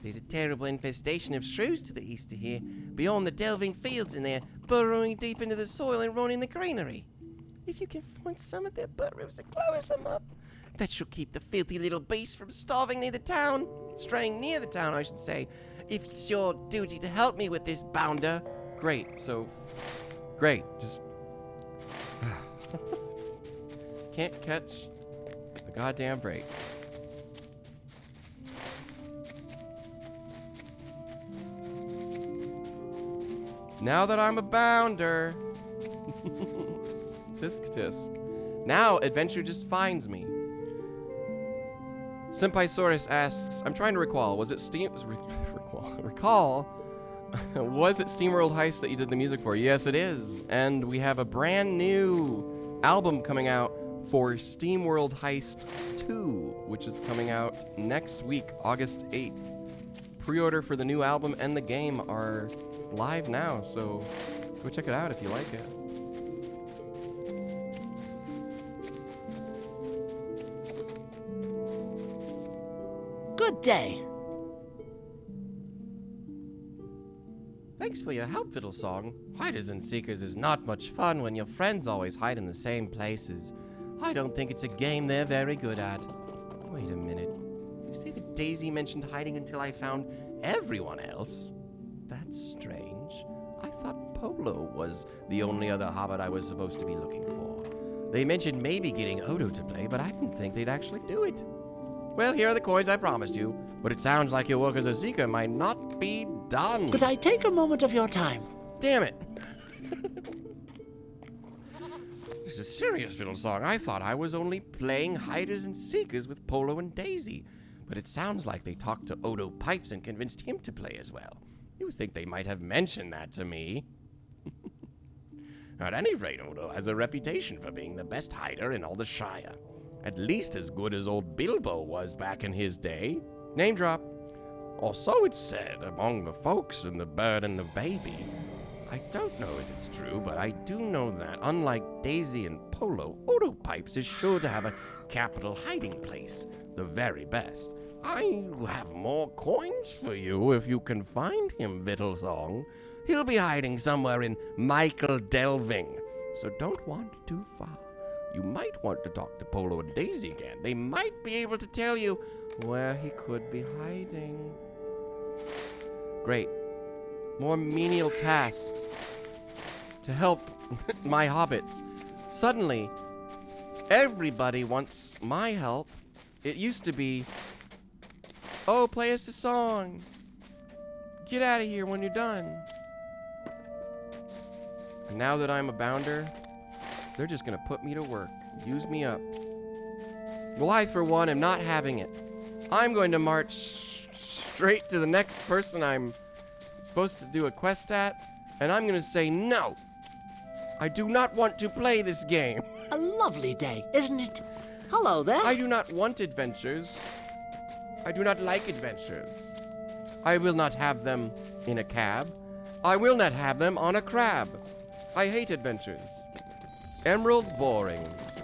There's a terrible infestation of shrews to the east of here, beyond the delving fields in there, burrowing deep into the soil and ruining the greenery. If you can find some of their burrows and close them up, that should keep the filthy little beasts from straying near the town, I should say. If it's your duty to help me with this, bounder. Great, great, just... Can't catch a goddamn break. Now that I'm a bounder. Tisk tisk. Now adventure just finds me. Senpai Saurus asks, I'm trying to recall, was it recall? Was it SteamWorld Heist that you did the music for? Yes, it is. And we have a brand new album coming out for SteamWorld Heist 2, which is coming out next week, August 8th. Pre-order for the new album and the game are live now, so go check it out if you like it. Good day. Thanks for your help, Fiddlesong. Hiders and Seekers is not much fun when your friends always hide in the same places. I don't think it's a game they're very good at. Wait a minute. You say that Daisy mentioned hiding until I found everyone else? That's strange. I thought Polo was the only other hobbit I was supposed to be looking for. They mentioned maybe getting Odo to play, but I didn't think they'd actually do it. Well, here are the coins I promised you, but it sounds like your work as a Seeker might not be done. Could I take a moment of your time? Damn it. This is serious, Fiddlesong. I thought I was only playing Hiders and Seekers with Polo and Daisy, but it sounds like they talked to Odo Pipes and convinced him to play as well. You think they might have mentioned that to me? At any rate, Odo has a reputation for being the best hider in all the Shire. At least as good as old Bilbo was back in his day. Name drop. Or so it's said among the folks in The Bird and the Baby. I don't know if it's true, but I do know that, unlike Daisy and Polo, Odo Pipes is sure to have a capital hiding place. The very best. I have more coins for you if you can find him, Fiddlesong. He'll be hiding somewhere in Michael Delving, so don't wander too far. You might want to talk to Polo and Daisy again. They might be able to tell you where he could be hiding. Great. More menial tasks to help my hobbits. Suddenly, everybody wants my help. It used to be, oh, play us a song. Get out of here when you're done. And now that I'm a bounder, they're just going to put me to work, use me up. Well, I, for one, am not having it. I'm going to march straight to the next person I'm supposed to do a quest at, and I'm going to say no. I do not want to play this game. A lovely day, isn't it? Hello there. I do not want adventures. I do not like adventures. I will not have them in a cab. I will not have them on a crab. I hate adventures. Emerald Borings.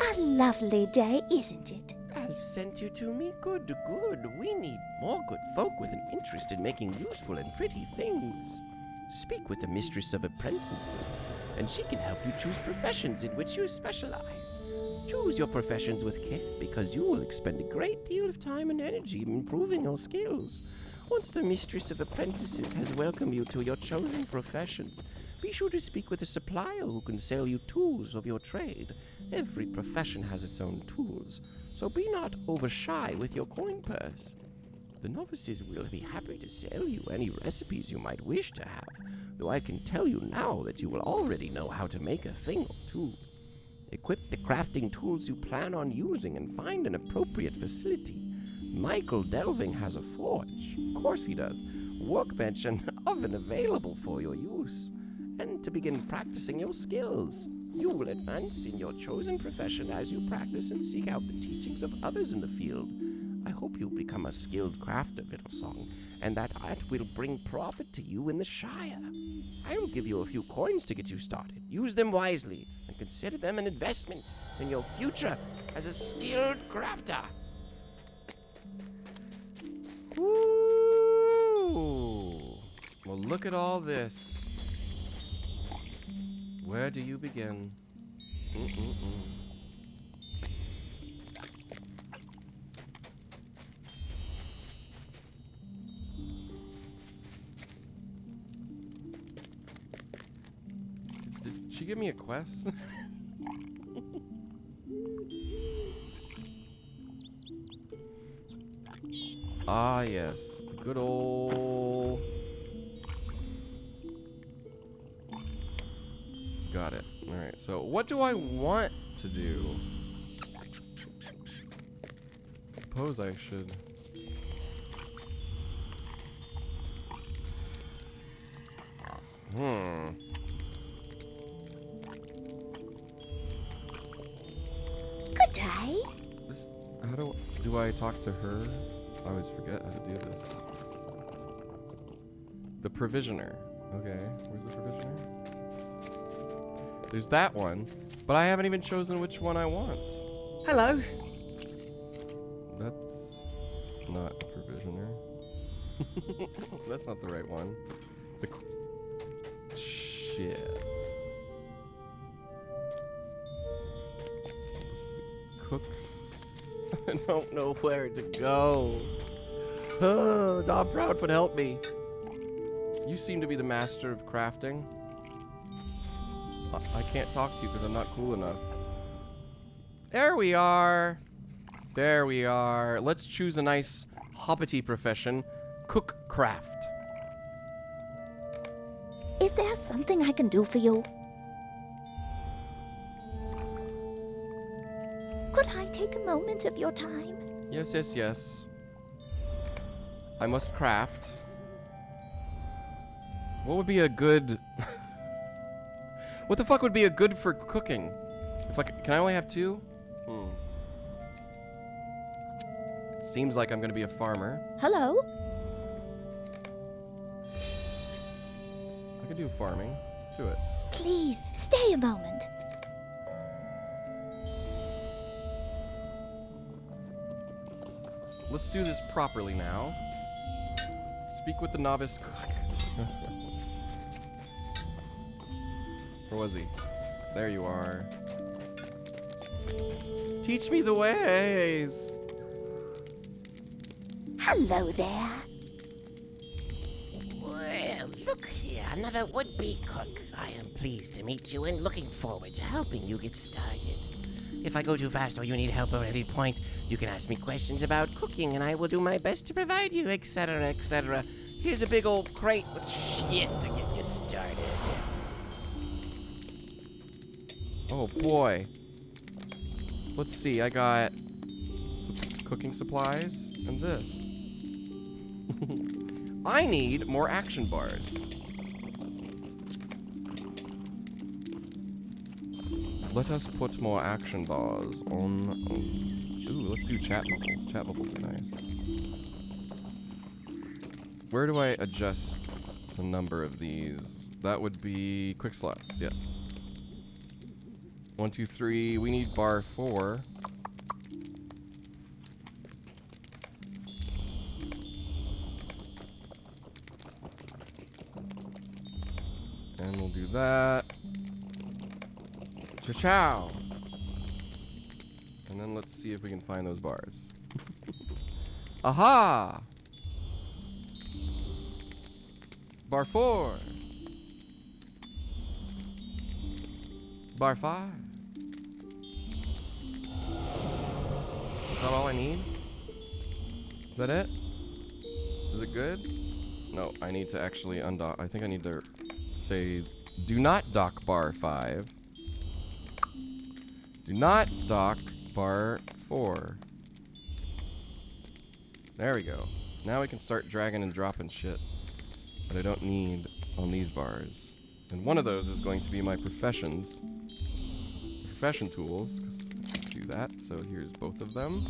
A lovely day, isn't it? I've sent you to me. Good, good. We need more good folk with an interest in making useful and pretty things. Speak with the Mistress of Apprentices, and she can help you choose professions in which you specialize. Choose your professions with care, because you will expend a great deal of time and energy improving your skills. Once the Mistress of Apprentices has welcomed you to your chosen professions, be sure to speak with a supplier who can sell you tools of your trade. Every profession has its own tools, so be not over-shy with your coin purse. The novices will be happy to sell you any recipes you might wish to have, though I can tell you now that you will already know how to make a thing or two. Equip the crafting tools you plan on using and find an appropriate facility. Michael Delving has a forge. Of course he does. Workbench and oven available for your use. And to begin practicing your skills. You will advance in your chosen profession as you practice and seek out the teachings of others in the field. I hope you become a skilled crafter, Fiddlesong, and that art will bring profit to you in the Shire. I will give you a few coins to get you started. Use them wisely, and consider them an investment in your future as a skilled crafter. Ooh. Well, look at all this. Where do you begin? Did she give me a quest? Ah, yes. The good old... Got it. Alright, so what do I want to do? Suppose I should... Good day. How do I talk to her? I always forget how to do this. The provisioner. Okay, where's the provisioner? There's that one, but I haven't even chosen which one I want. Hello. That's not a provisioner. That's not the right one. Shit. Cooks. I don't know where to go. Oh, Dom Proudfoot, help me. You seem to be the master of crafting. I can't talk to you because I'm not cool enough. There we are. There we are. Let's choose a nice hobbity profession. Cook craft. Is there something I can do for you? Could I take a moment of your time? Yes, yes, yes. I must craft. What would be a good... What the fuck would be a good for cooking? If can I only have 2? It seems like I'm gonna be a farmer. Hello? I can do farming. Let's do it. Please, stay a moment. Let's do this properly now. Speak with the novice cook. Where was he? There you are. Teach me the ways. Hello there. Well, look here, another would-be cook. I am pleased to meet you and looking forward to helping you get started. If I go too fast or you need help at any point, you can ask me questions about cooking and I will do my best to provide you, etc., etc. Here's a big old crate with shit to get you started. Oh boy. Let's see, I got cooking supplies and this. I need more action bars. Let us put more action bars on... Ooh, let's do chat bubbles. Chat bubbles are nice. Where do I adjust the number of these? That would be quick slots, yes. 1, 2, 3. We need bar 4. And we'll do that. Cha-chow! And then let's see if we can find those bars. Aha! Bar 4. Bar 5. Is that all I need? Is that it? Is it good? No, I need to actually undock. I think I need to say, do not dock bar 5. Do not dock bar 4. There we go. Now we can start dragging and dropping shit that I don't need on these bars. And one of those is going to be my profession tools, because I can do that. So here's both of them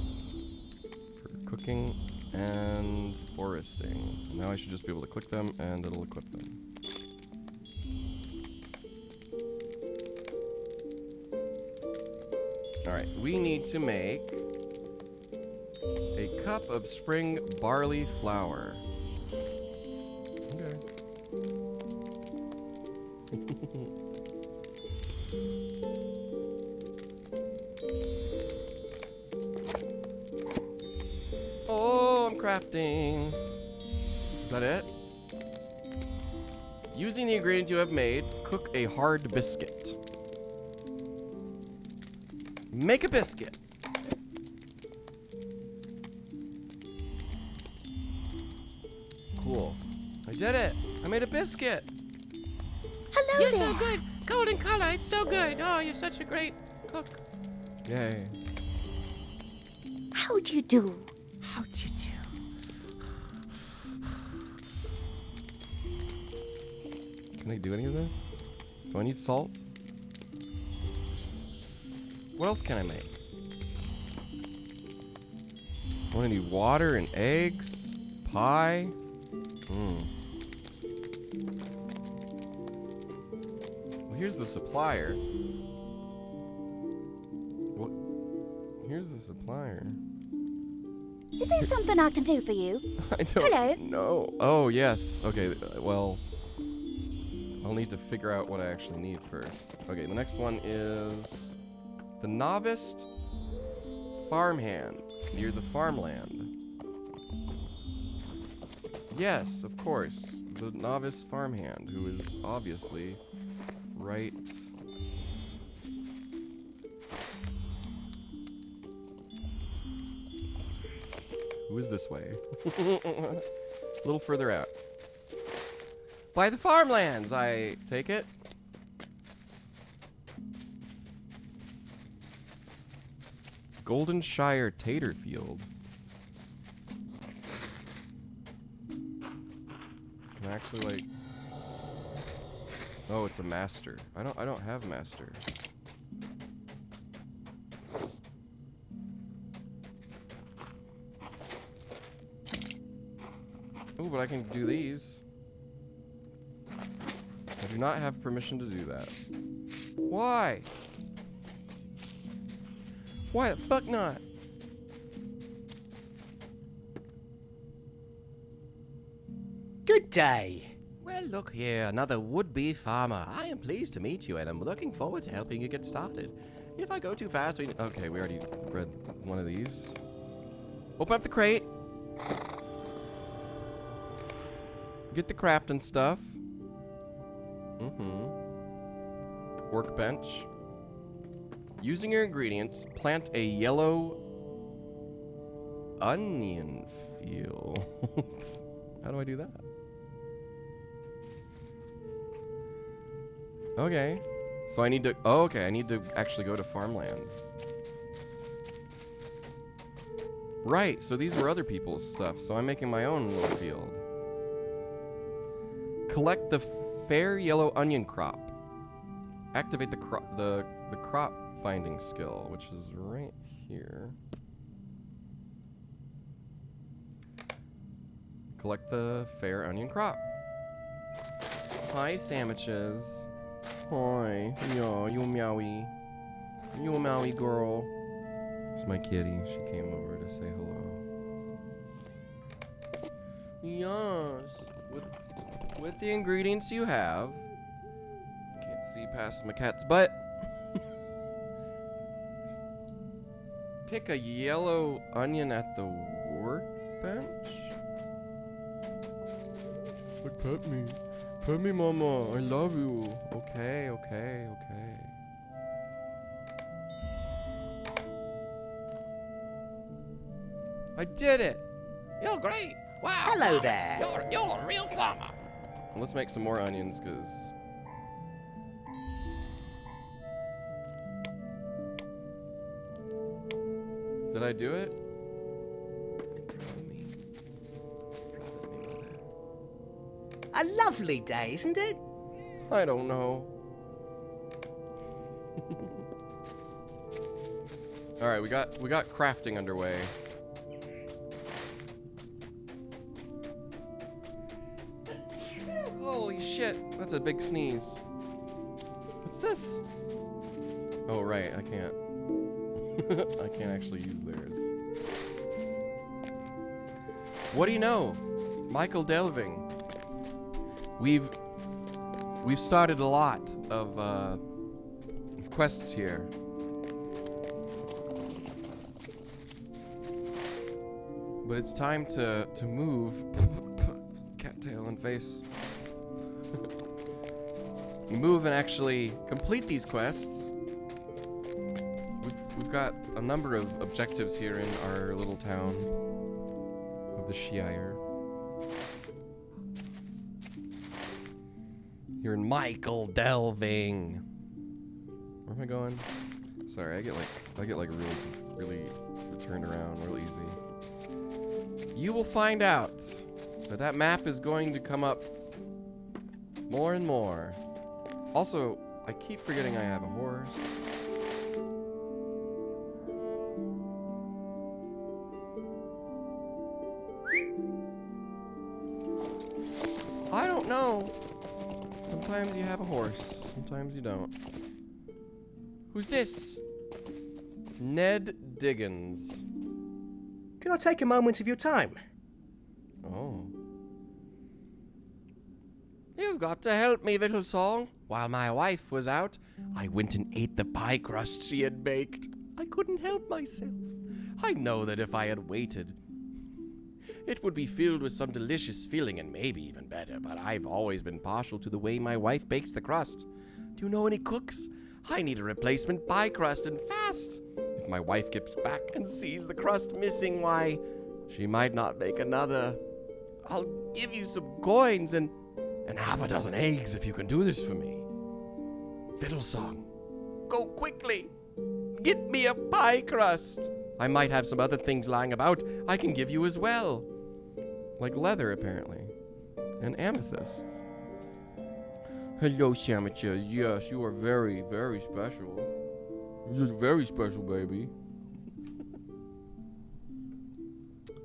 for cooking and foresting. Now I should just be able to click them and it'll equip them. Alright, we need to make a cup of spring barley flour. Okay. Oh, I'm crafting. Is that it? Using the ingredient you have made, cook a hard biscuit. Make a biscuit. Cool. I did it. I made a biscuit. Hello You're there. so good. Golden color, it's so good. Oh, you're such a great cook. Yay. How'd you do? How'd you do? Can I do any of this? Do I need salt? What else can I make? I'm gonna need water and eggs, pie. Well, here's the supplier. What? Here's the supplier. Is there something I can do for you? I don't Hello? know. Oh, yes. Okay, well, I'll need to figure out what I actually need first. Okay, the next one is the novice farmhand near the farmland. Yes, of course. The novice farmhand, who is obviously right. Who is this way? A little further out. By the farmlands, I take it. Golden Shire Tater Field. Can I actually like? Oh, it's a master. I don't have master. Oh, but I can do these. I do not have permission to do that. Why? Why the fuck not? Good day. Well, look here, another would-be farmer. I am pleased to meet you, and I'm looking forward to helping you get started. If I go too fast, okay, we already read one of these. Open up the crate. Get the crafting stuff. Workbench. Using your ingredients, plant a yellow onion field. How do I do that? Okay. So I need to... Oh, okay. I need to actually go to farmland. Right. So these were other people's stuff. So I'm making my own little field. Collect the fair yellow onion crop. Activate the crop finding skill, which is right here. Collect the fair onion crop. Hi, sandwiches. Hi. Yeah, you meowie. You a meowie girl. It's my kitty. She came over to say hello. Yes. With the ingredients you have. Can't see past my cat's butt. Pick a yellow onion at the workbench. She's like, pet me. Pet me, mama. I love you. Okay, okay, okay. I did it! You're great! Wow! Hello there! You're a real farmer! Let's make some more onions, because... Did I do it? A lovely day, isn't it? I don't know. All right, we got crafting underway. Holy shit, that's a big sneeze. What's this? Oh right, I can't. I can't actually use theirs. What do you know? Michael Delving. We've started a lot of quests here. But it's time to move. Cattail and face. Move and actually complete these quests. We've got a number of objectives here in our little town of the Shire. Here in Michael Delving. Where am I going? Sorry, I get like really turned around real easy. You will find out that map is going to come up more and more. Also, I keep forgetting I have a horse. I don't know. Sometimes you have a horse, sometimes you don't. Who's this? Ned Diggins. Can I take a moment of your time? Oh. You've got to help me, little song. While my wife was out, I went and ate the pie crust she had baked. I couldn't help myself. I know that if I had waited, it would be filled with some delicious filling and maybe even better, but I've always been partial to the way my wife bakes the crust. Do you know any cooks? I need a replacement pie crust and fast. If my wife gets back and sees the crust missing, why, she might not make another. I'll give you some coins and half a dozen eggs if you can do this for me. Fiddle Song, go quickly. Get me a pie crust. I might have some other things lying about I can give you as well. Like leather, apparently. And amethysts. Hello, sandwiches. Yes, you are very, very special. You're very special, baby.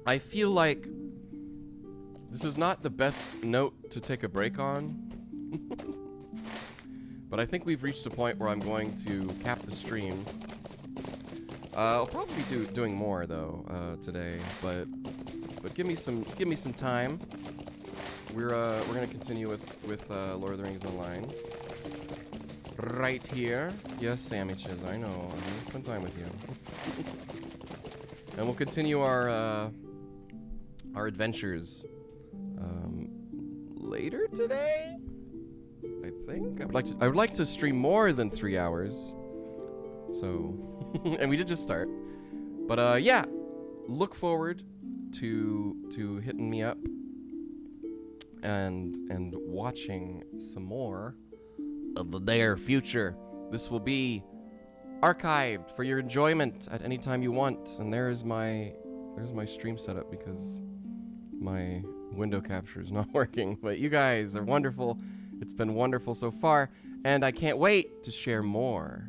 I feel like this is not the best note to take a break on. But I think we've reached a point where I'm going to cap the stream. I'll probably be doing more though today, but give me some time. We're gonna continue with Lord of the Rings Online right here. Yes, sandwiches. I know. I'm gonna spend time with you, and we'll continue our adventures later today. I think I would like to stream more than 3 hours. So, and we did just start, but yeah, look forward to hitting me up and watching some more of the near future. This will be archived for your enjoyment at any time you want. And there's my stream setup because my window capture is not working. But you guys are wonderful. It's been wonderful so far, and I can't wait to share more.